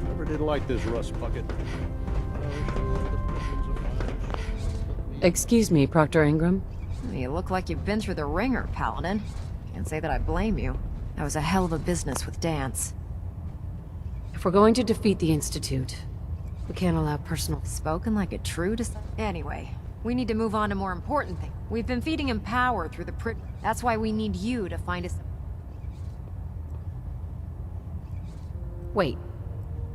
Never did like this rust bucket. Excuse me, Proctor Ingram. You look like you've been through the ringer, Paladin. Can't say that I blame you. That was a hell of a business with Dance. If we're going to defeat the Institute, we can't allow personal... Spoken like a true Anyway, we need to move on to more important things. We've been feeding him power through the That's why we need you to find us... Wait.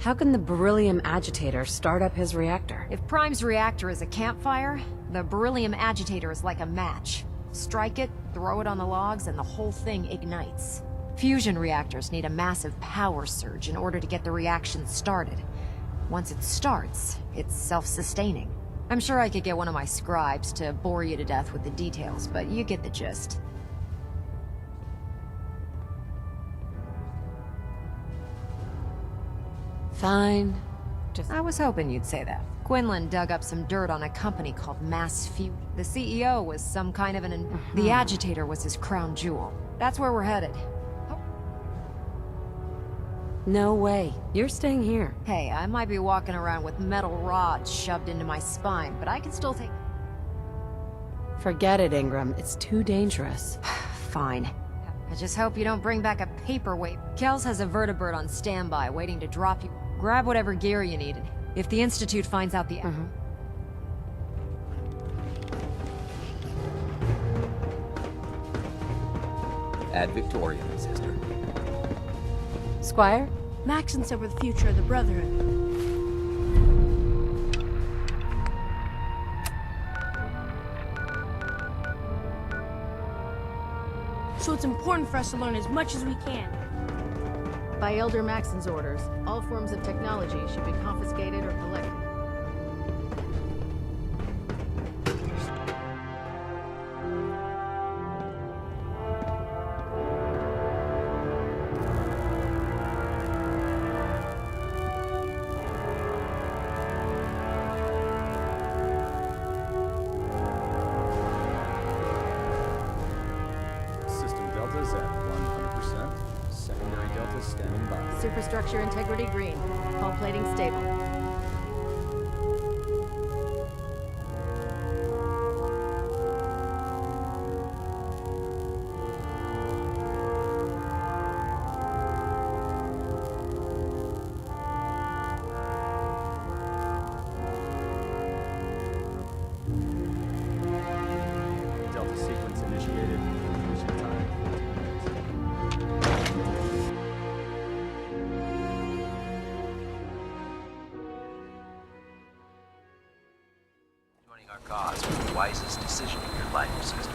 How can the beryllium agitator start up his reactor? If Prime's reactor is a campfire, the beryllium agitator is like a match. Strike it, throw it on the logs, and the whole thing ignites. Fusion reactors need a massive power surge in order to get the reaction started. Once it starts, it's self-sustaining. I'm sure I could get one of my scribes to bore you to death with the details, but you get the gist. Fine. I was hoping you'd say that. Quinlan dug up some dirt on a company called Mass Fusion. The CEO was some kind of an... The agitator was his crown jewel. That's where we're headed. No way. You're staying here. Hey, I might be walking around with metal rods shoved into my spine, but I can still take... Forget it, Ingram. It's too dangerous. Fine. I just hope you don't bring back a paperweight. Kells has a vertibird on standby, waiting to drop you. Grab whatever gear you need. If the Institute finds out the... Ad Victoriam, sister. Squire? Maxon said we're the future of the Brotherhood. So it's important for us to learn as much as we can. By Elder Maxon's orders, all forms of technology should be confiscated or collected. Superstructure integrity green. Hull plating stable. Delta sequence initiated. Completion time 14 minutes. Joining our cause was the wisest decision of your life, sister.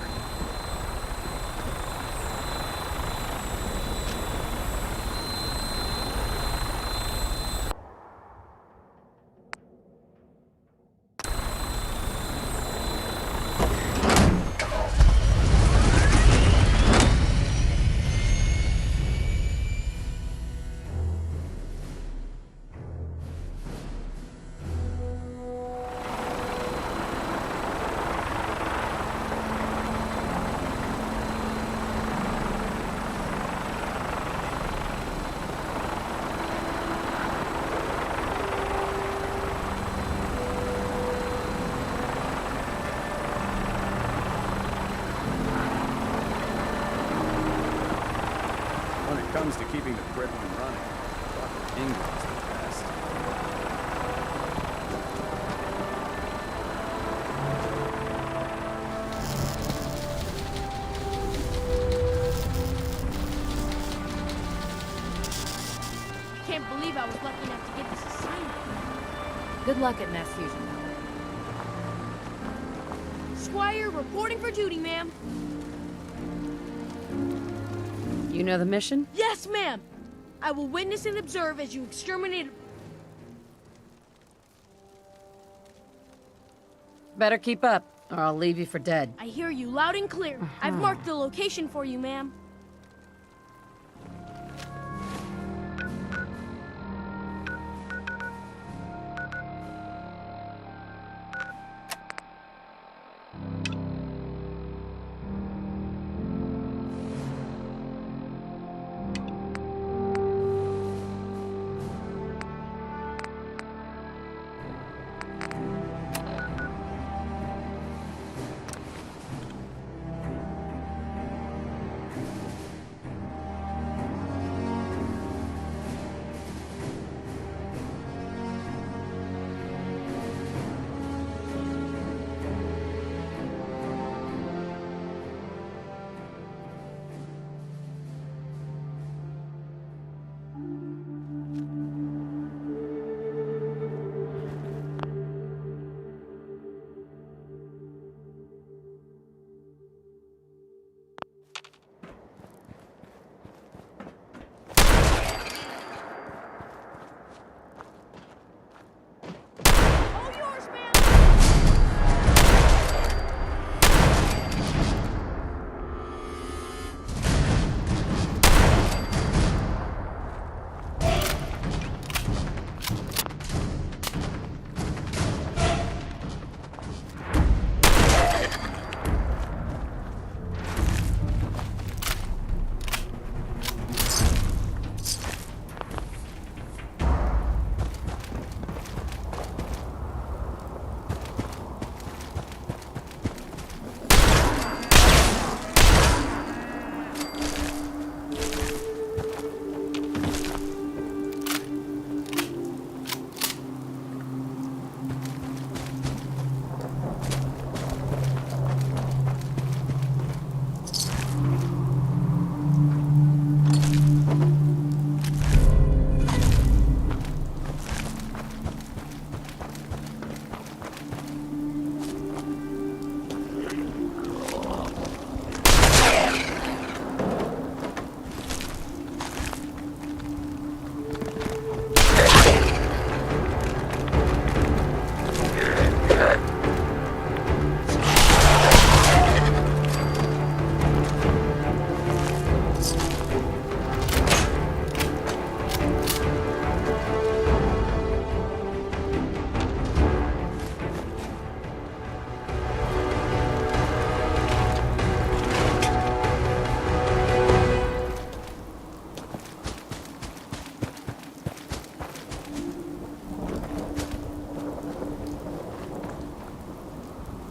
When it comes to keeping the Brooklyn running, Dr. Ingram's the best. Can't believe I was lucky enough to get this assignment. Good luck at mass fusion. Squire, reporting for duty, ma'am. You know the mission? Yes, ma'am. I will witness and observe as you exterminate... Better keep up, or I'll leave you for dead. I hear you loud and clear. I've marked the location for you, ma'am.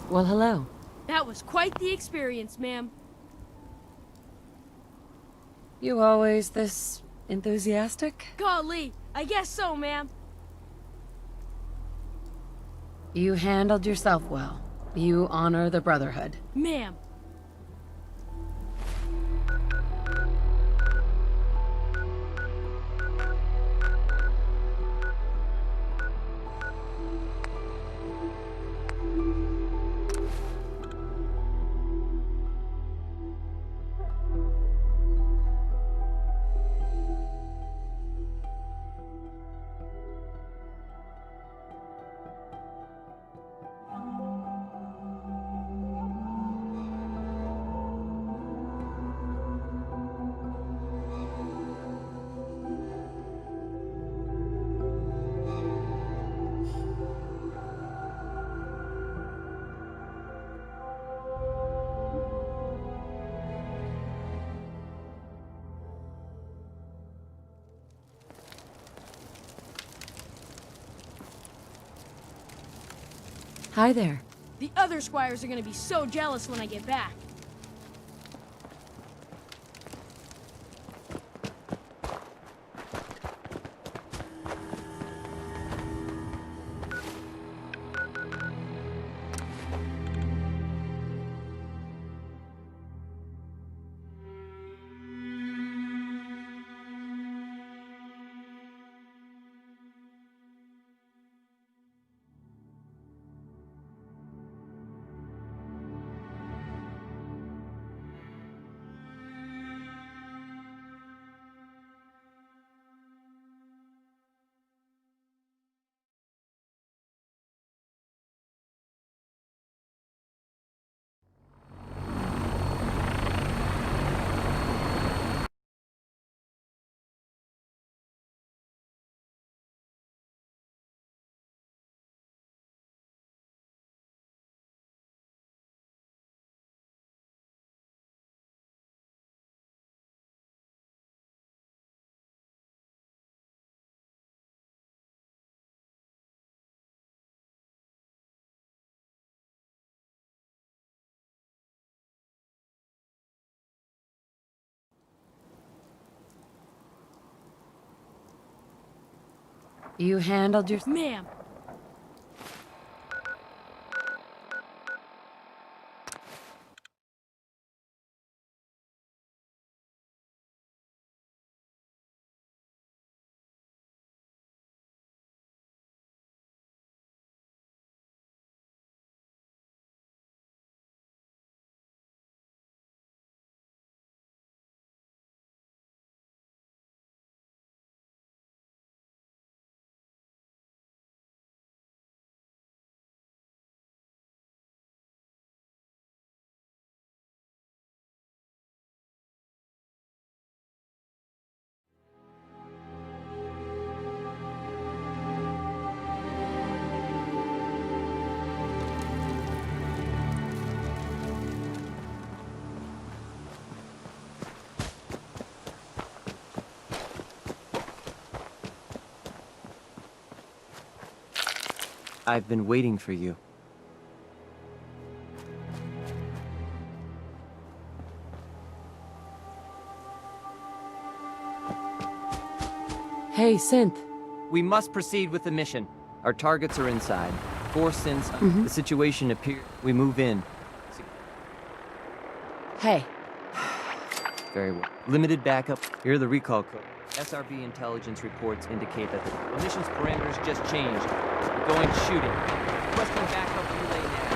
Well, hello. That was quite the experience, ma'am. You always this enthusiastic? Golly, I guess so, ma'am. You handled yourself well. You honor the Brotherhood. Ma'am. Hi there. The other squires are gonna be so jealous when I get back. You handled your... Ma'am. I've been waiting for you. Hey, Synth. We must proceed with the mission. Our targets are inside. 4 synths. The situation appears. We move in. Hey. Very well. Limited backup. Here are the recall codes. SRB intelligence reports indicate that the mission's parameters just changed. We're going shooting. Requesting backup relay now.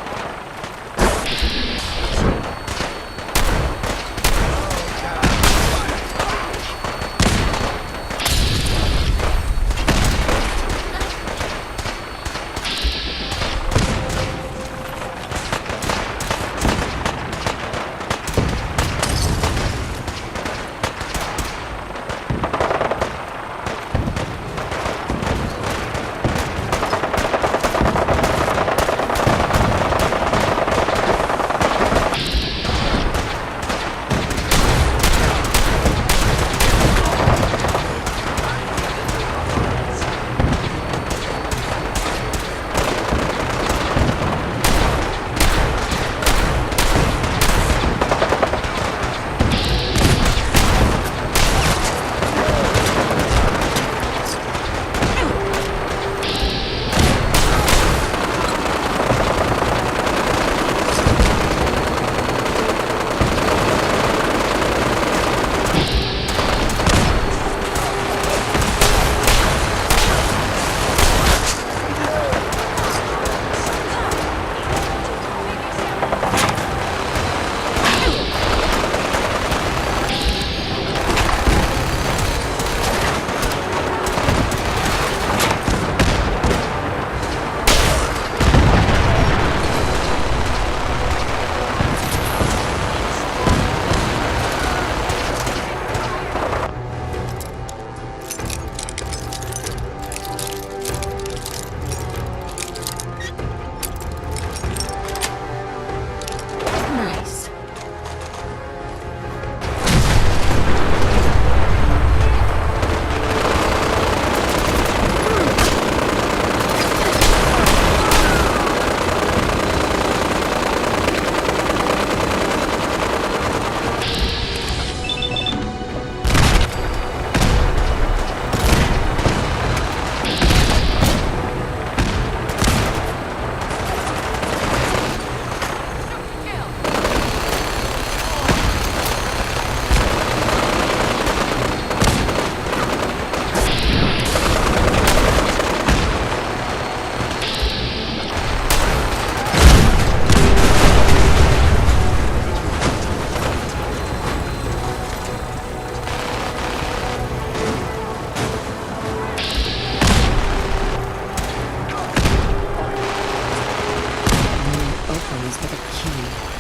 the key.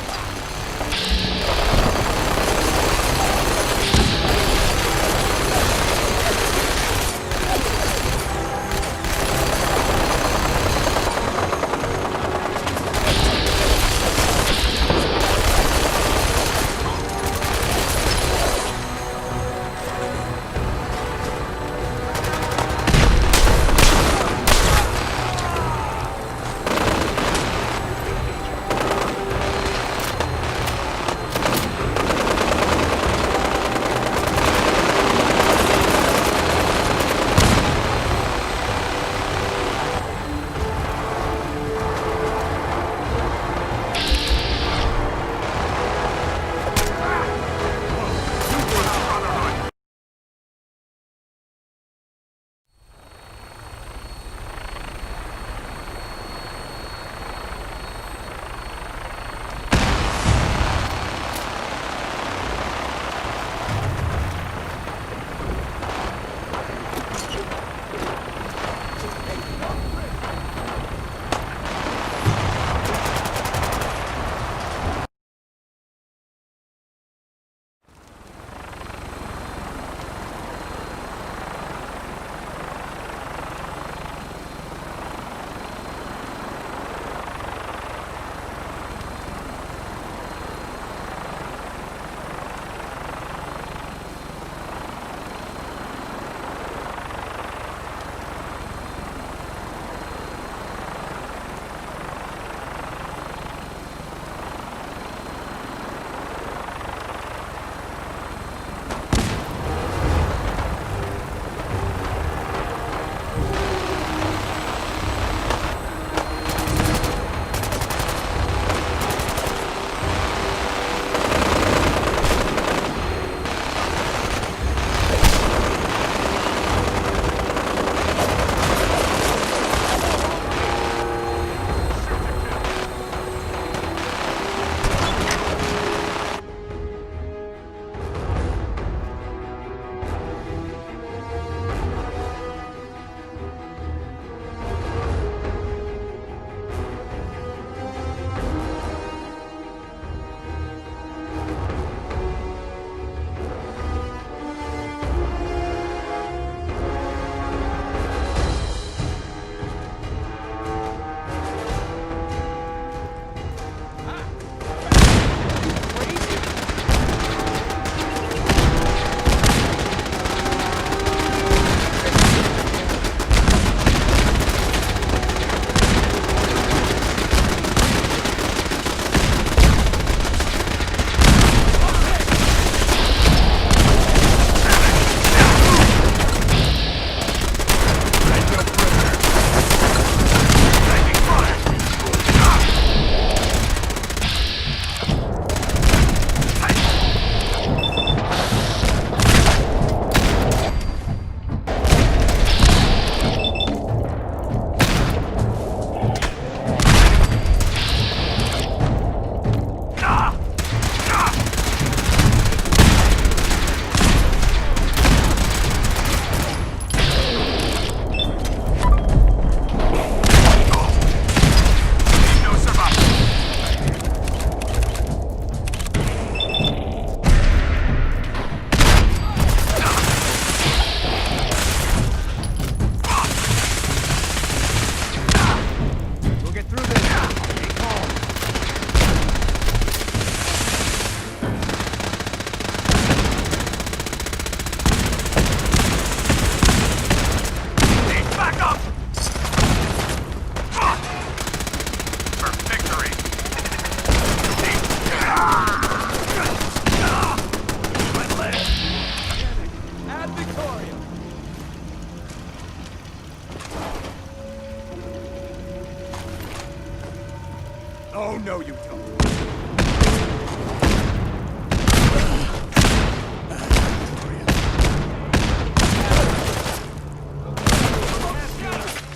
Oh, no, you don't.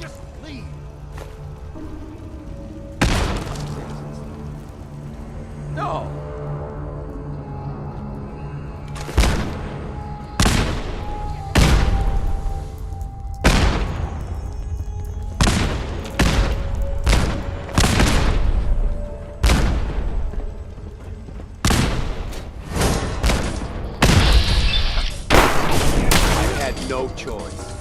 Just leave. No. choice.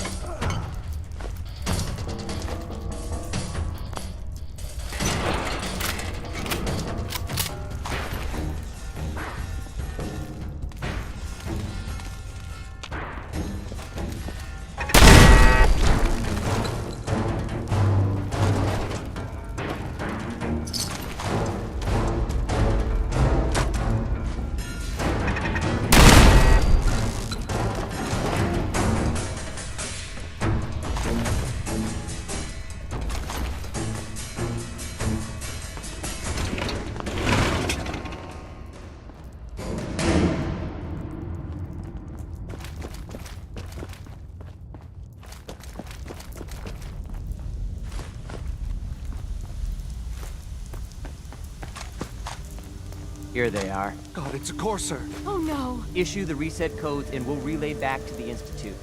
Here they are. God, it's a Corsair. Oh no. Issue the reset codes and we'll relay back to the Institute.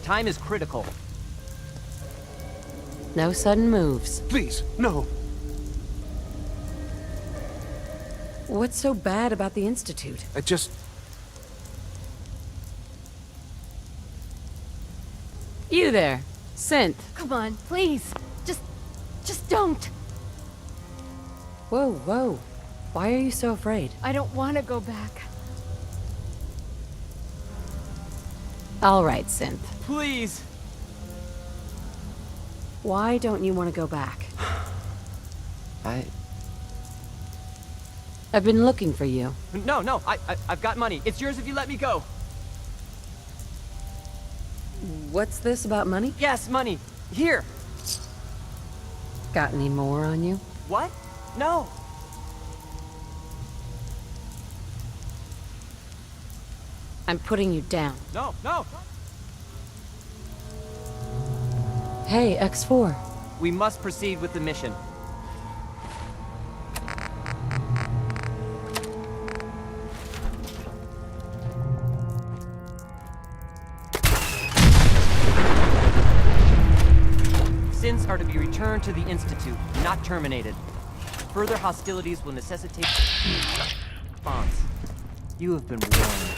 Time is critical. No sudden moves. Please, no. What's so bad about the Institute? I just... You there, Synth. Come on, please. Just don't. Whoa, whoa. Why are you so afraid? I don't want to go back. All right, Synth. Please! Why don't you want to go back? I've been looking for you. No, I've got money. It's yours if you let me go. What's this about money? Yes, money. Here. Got any more on you? What? No. I'm putting you down. No. Hey, X4. We must proceed with the mission. Synths are to be returned to the Institute, not terminated. Further hostilities will necessitate response. You have been warned.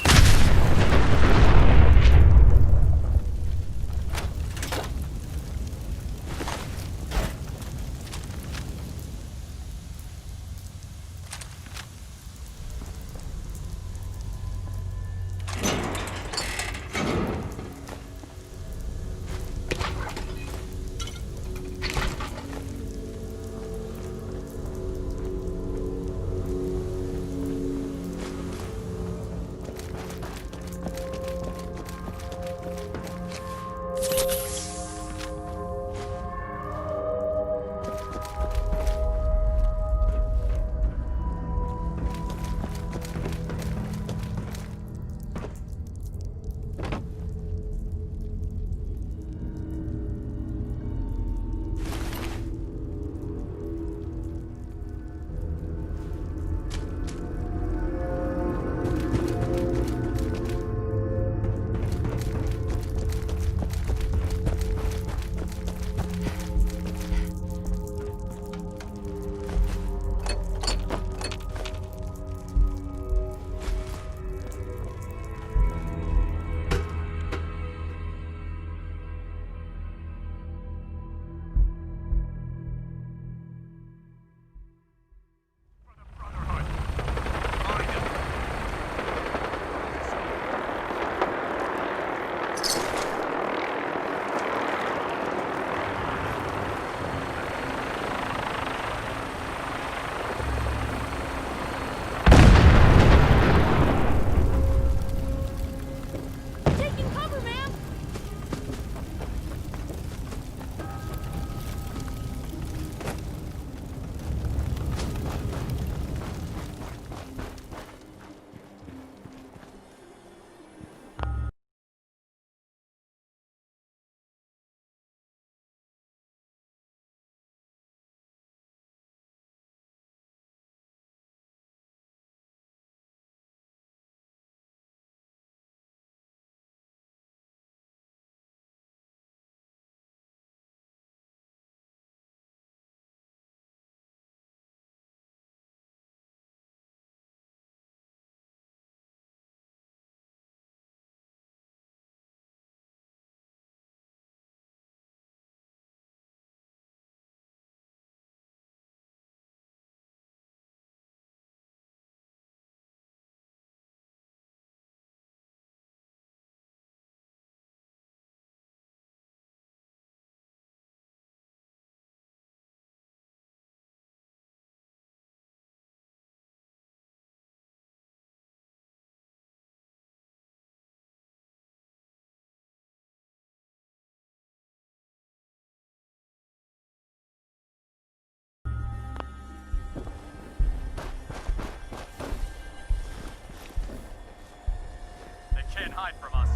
hide from us.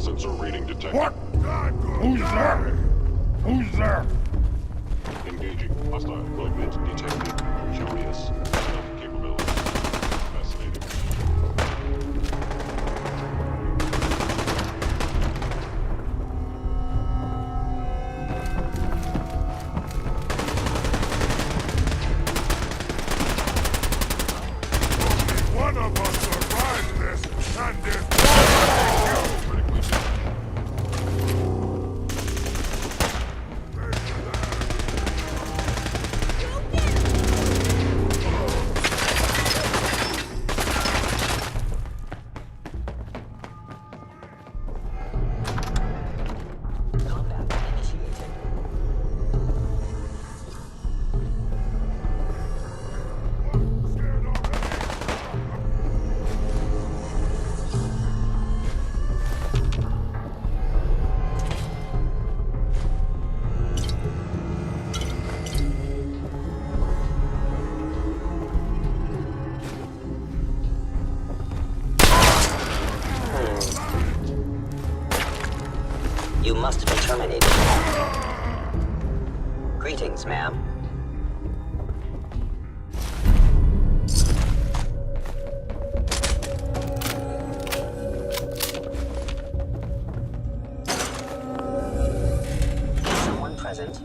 Sensor reading detected. What? Who's there? Who's there? Engaging. Hostile movement detected. Curious. Stealth capability. Fascinating. One of us survived this, and this You must be terminated. Greetings, ma'am. Is someone present?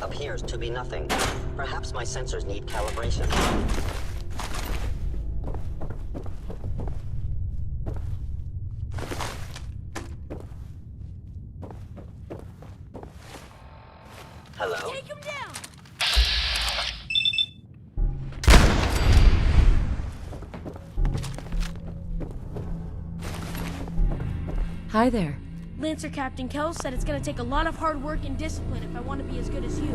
Appears to be nothing. Perhaps my sensors need calibration. Hello? Take him down! Hi there. Lancer Captain Kell said it's gonna take a lot of hard work and discipline if I want to be as good as you.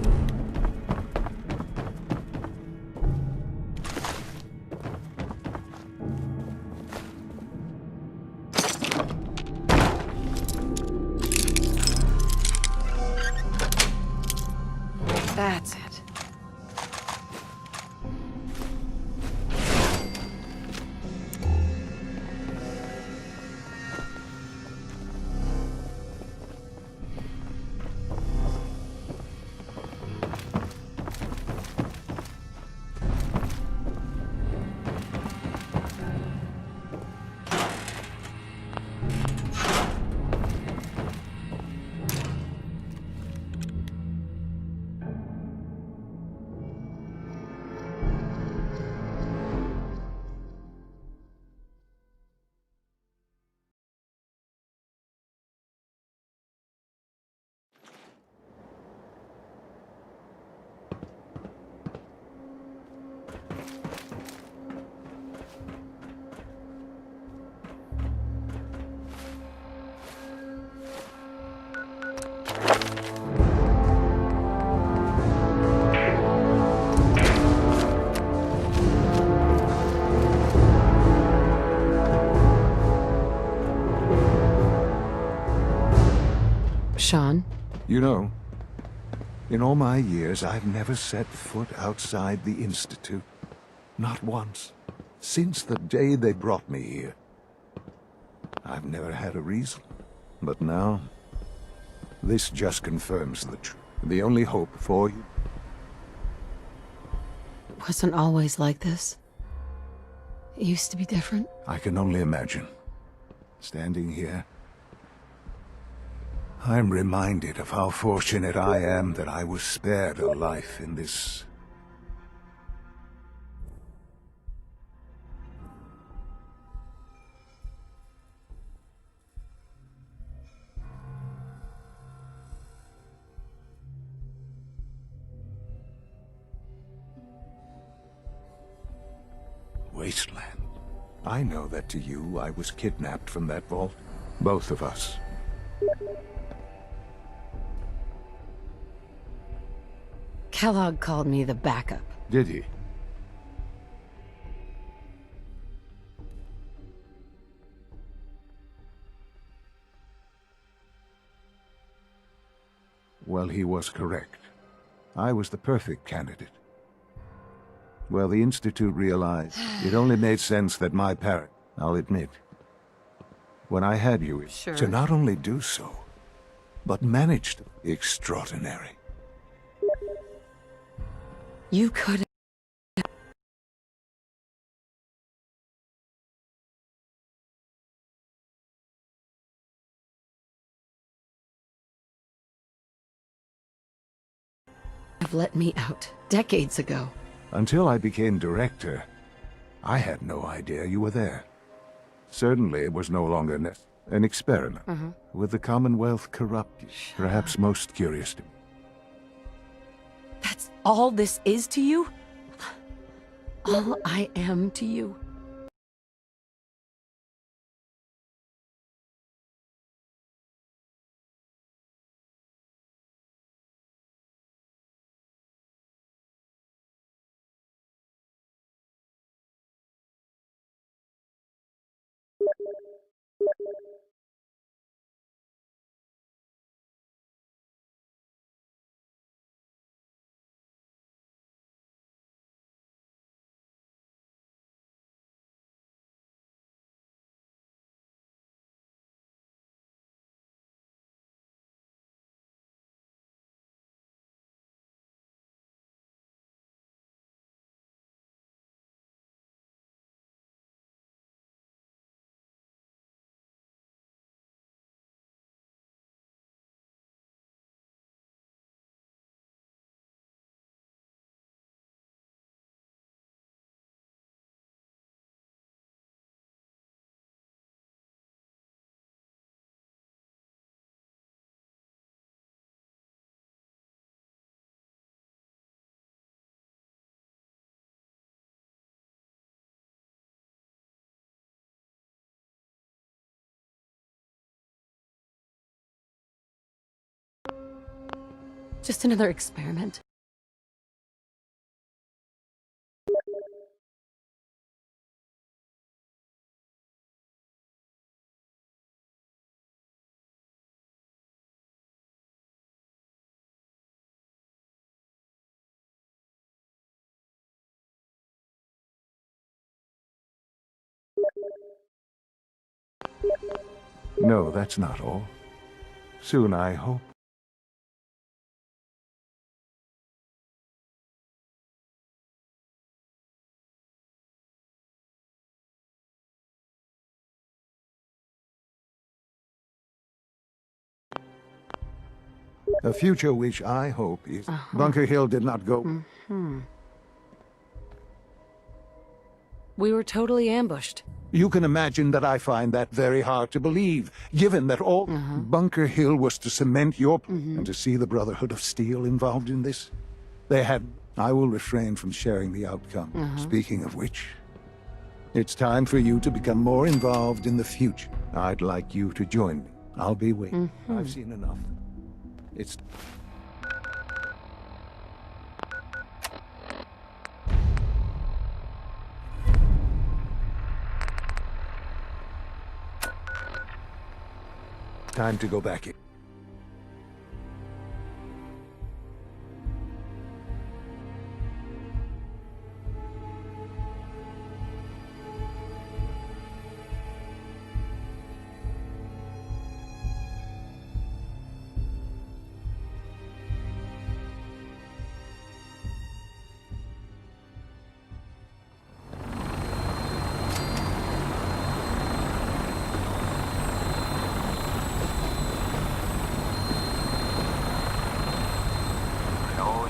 That's it. You know, in all my years, I've never set foot outside the Institute. Not once. Since the day they brought me here. I've never had a reason. But now, this just confirms the truth. The only hope for you. It wasn't always like this. It used to be different. I can only imagine. Standing here, I'm reminded of how fortunate I am that I was spared a life in this wasteland. I know that to you, I was kidnapped from that vault. Both of us. Kellogg called me the backup. Did he? Well, he was correct. I was the perfect candidate. Well, the Institute realized it only made sense that my parent, I'll admit, when I had you, to not only do so, but manage to be extraordinary. You could have let me out decades ago. Until I became director, I had no idea you were there. Certainly it was no longer an experiment, with the Commonwealth corrupted, perhaps most curious to me. That's all this is to you? All I am to you? Just another experiment. No, that's not all. Soon, I hope. A future which I hope is... Bunker Hill did not go... We were totally ambushed. You can imagine that I find that very hard to believe, given that all Bunker Hill was to cement your... and to see the Brotherhood of Steel involved in this. They had... I will refrain from sharing the outcome. Speaking of which, it's time for you to become more involved in the future. I'd like you to join me. I'll be waiting. I've seen enough. It's... time to go back in.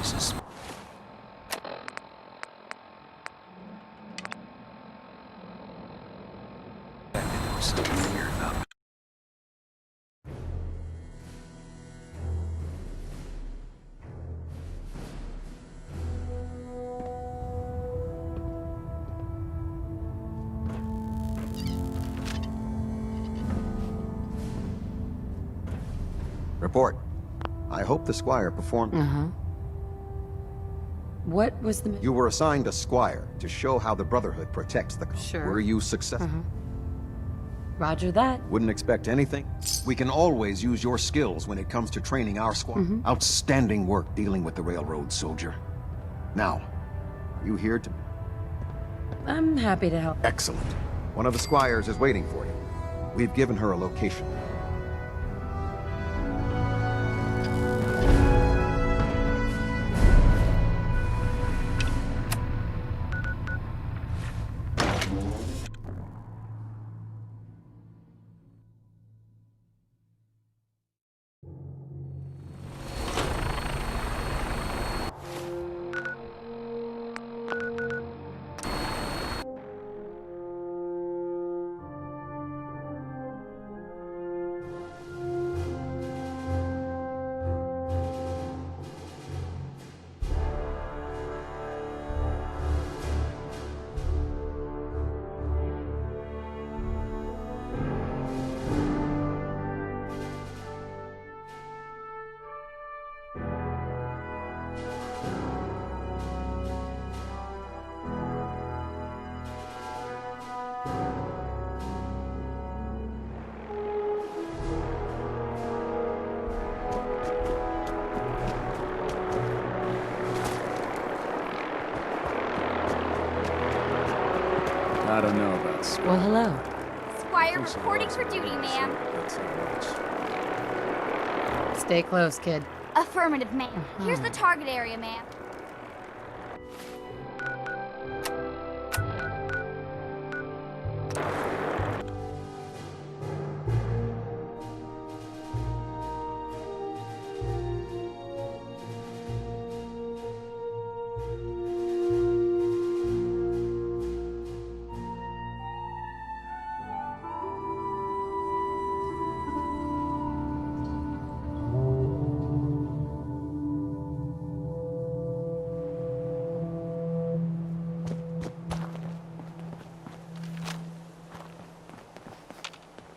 Jesus. There was something weird about it. Report. I hope the Squire performed. What was the... You were assigned a Squire to show how the Brotherhood protects the... Sure. Were you successful? Roger that. Wouldn't expect anything. We can always use your skills when it comes to training our squad. Outstanding work dealing with the railroad, soldier. Now, are you here to... I'm happy to help. Excellent. One of the Squires is waiting for you. We've given her a location. I don't know about Well, hello. Squire reporting for duty, ma'am. Stay close, kid. Affirmative, ma'am. Here's the target area, ma'am.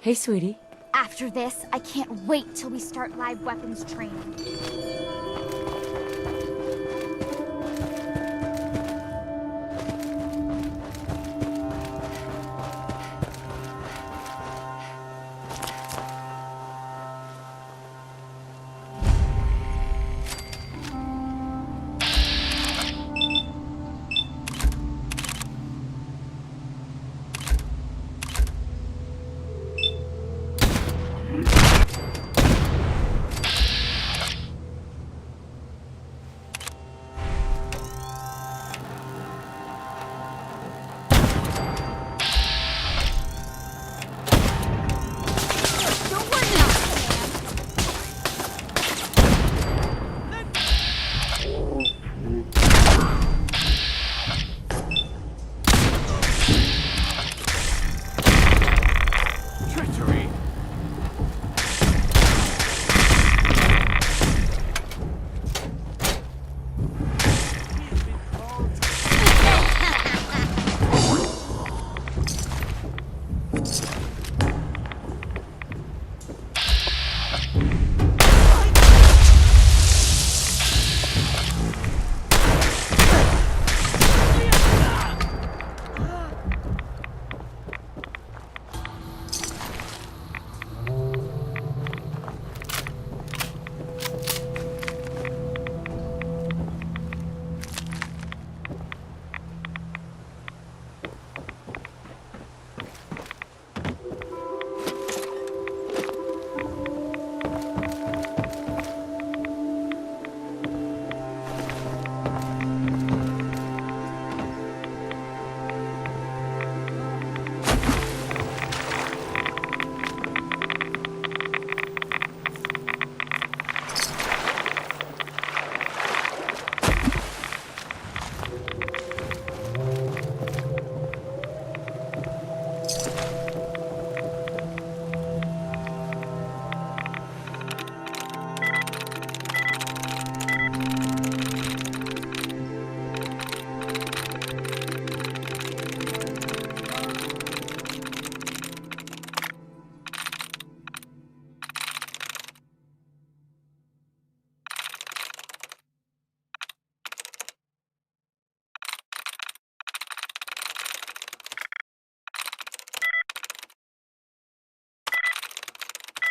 Hey, sweetie. After this, I can't wait till we start live weapons training.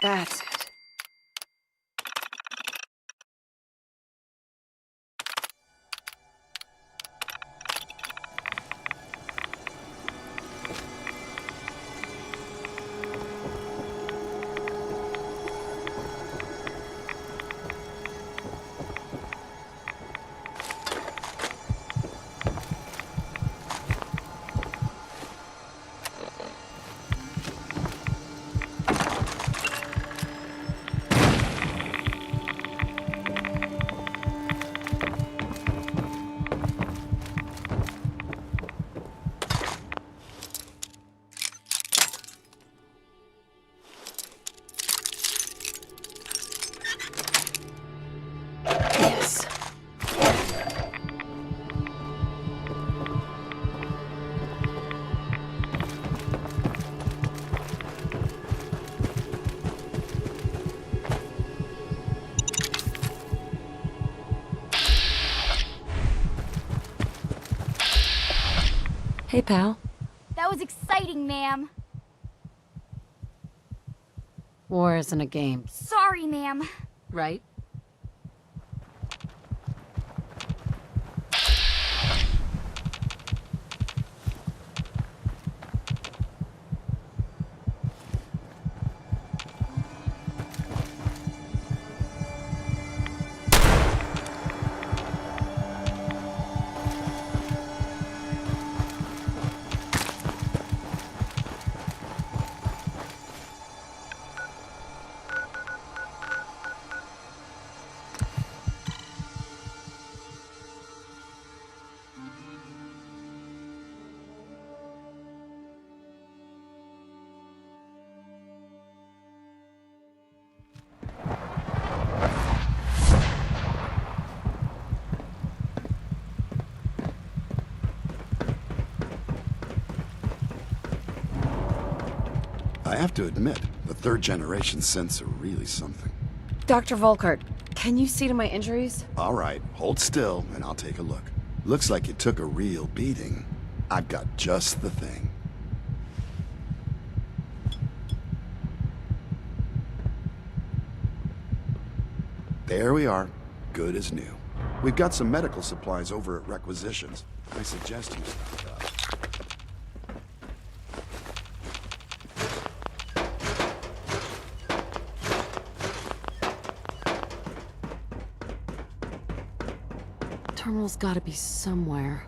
That's it. Yes. Hey, pal. That was exciting, ma'am. War isn't a game, Sorry, ma'am. right? I have to admit, the third-generation synths are really something. Dr. Volkart, can you see to my injuries? All right, hold still, and I'll take a look. Looks like you took a real beating. I've got just the thing. There we are. Good as new. We've got some medical supplies over at Requisitions. I suggest you stock up. Terminal's gotta be somewhere.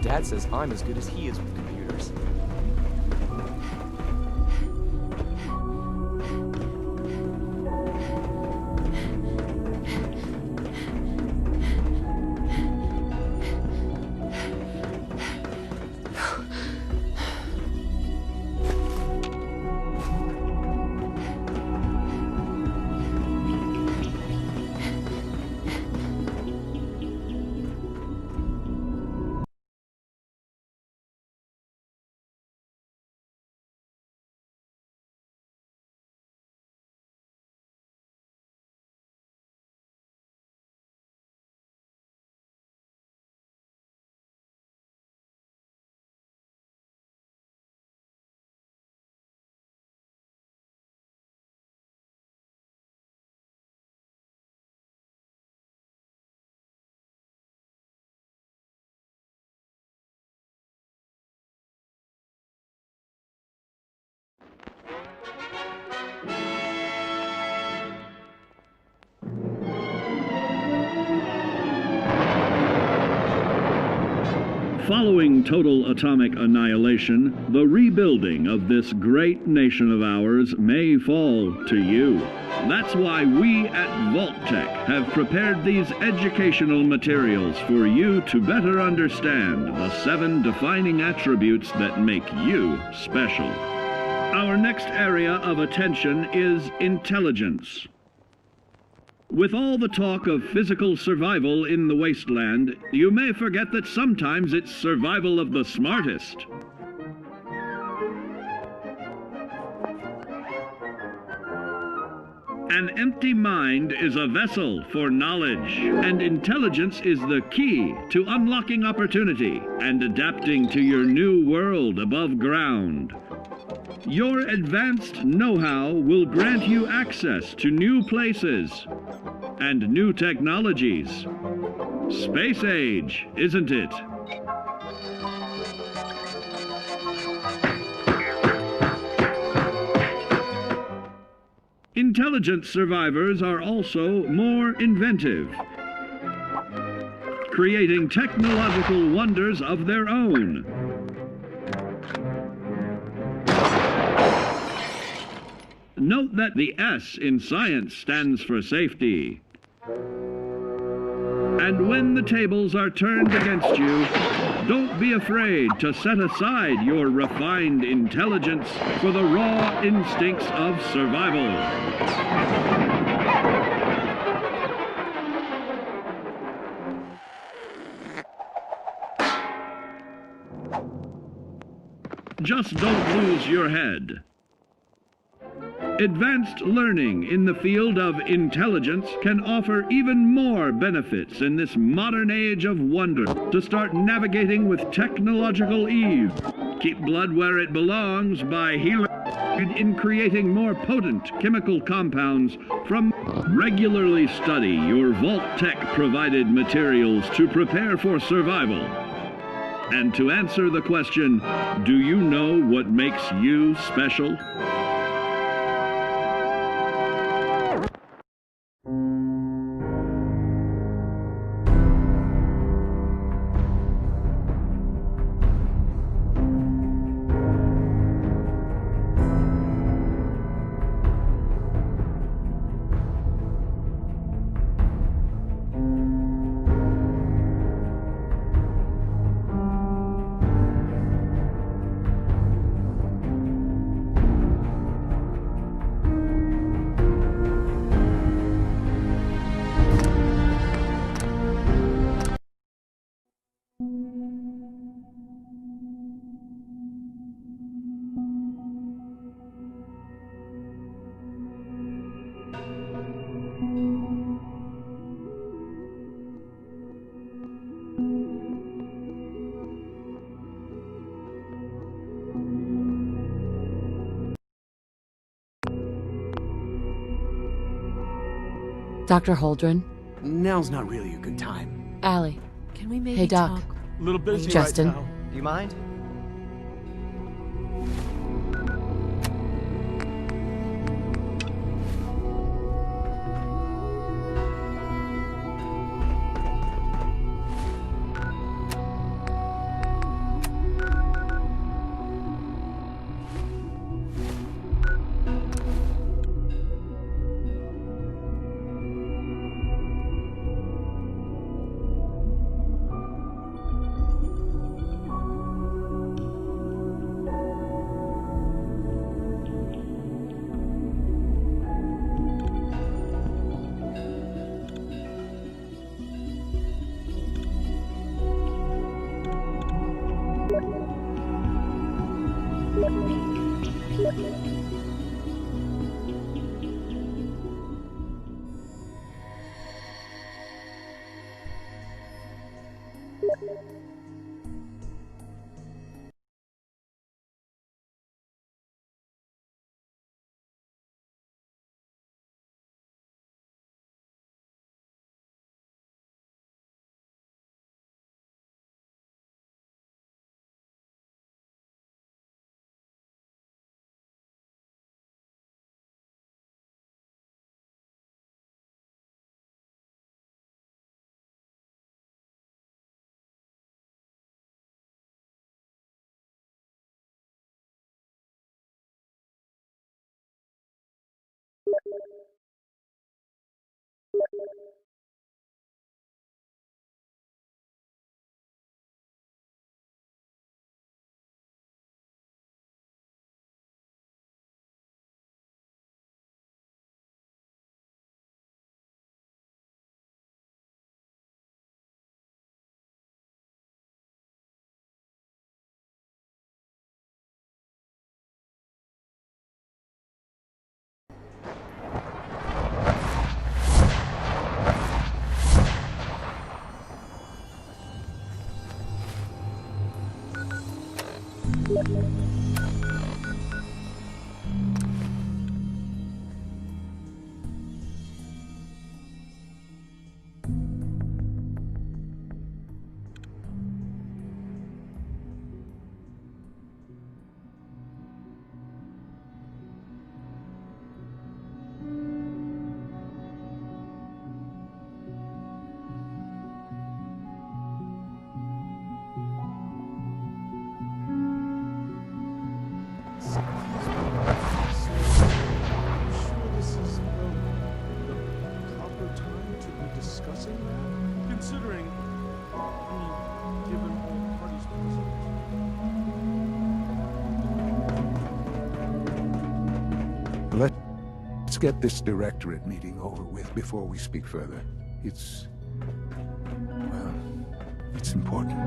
Dad says I'm as good as he is with computers. Following total atomic annihilation, the rebuilding of this great nation of ours may fall to you. That's why we at Vault-Tec have prepared these educational materials for you to better understand the 7 defining attributes that make you special. Our next area of attention is intelligence. With all the talk of physical survival in the wasteland, you may forget that sometimes it's survival of the smartest. An empty mind is a vessel for knowledge, and intelligence is the key to unlocking opportunity and adapting to your new world above ground. Your advanced know-how will grant you access to new places and new technologies. Space age, isn't it? Intelligent survivors are also more inventive, creating technological wonders of their own. Note that the S in science stands for safety. And when the tables are turned against you, don't be afraid to set aside your refined intelligence for the raw instincts of survival. Just don't lose your head. Advanced learning in the field of intelligence can offer even more benefits in this modern age of wonder to start navigating with technological ease. Keep blood where it belongs by healing in creating more potent chemical compounds from. Regularly study your Vault-Tec provided materials to prepare for survival. And to answer the question, do you know what makes you special? Dr. Holdren? Now's not really a good time. Allie. Can we maybe Hey, Doc. talk? A little busy Justin. right now. Do you mind? Let's get this directorate meeting over with before we speak further. It's important.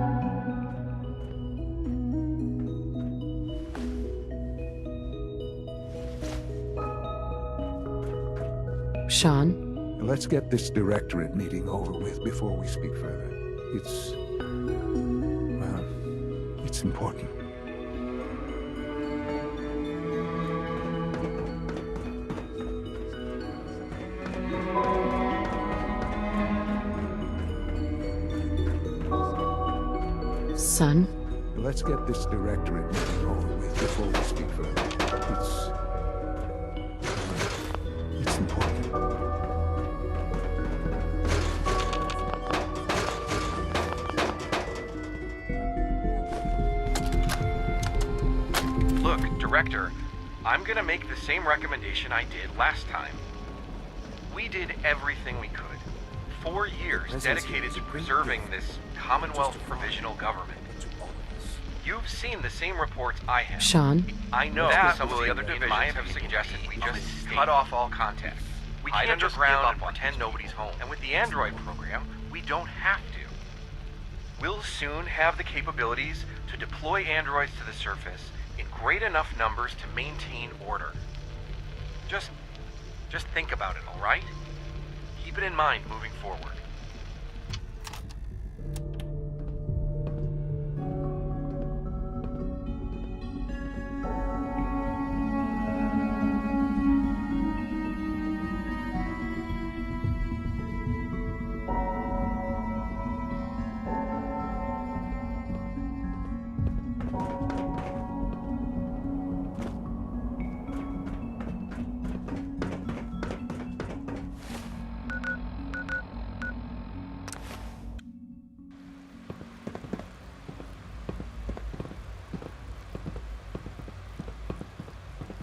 Sean? Let's get this directorate meeting over with before we speak further. It's important. Son? Let's get this directorate meeting over with before we speak further. It's important. Look, Director, I'm gonna make the same recommendation I did last time. We did everything we could. 4 years dedicated to preserving this Commonwealth provisional government. You've seen the same reports I have. Sean? I know that some of the other divisions have suggested we just cut off all contact. We can't just ground and pretend nobody's home. And with the Android program, we don't have to. We'll soon have the capabilities to deploy androids to the surface in great enough numbers to maintain order. Just think about it, all right? Keep it in mind moving forward.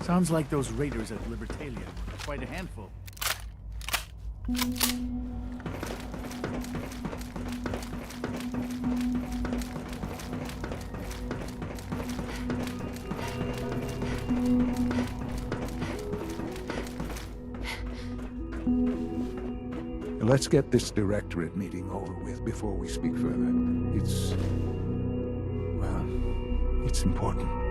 Sounds like those raiders at Libertalia were quite a handful. Let's get this directorate meeting over with before we speak further. It's important.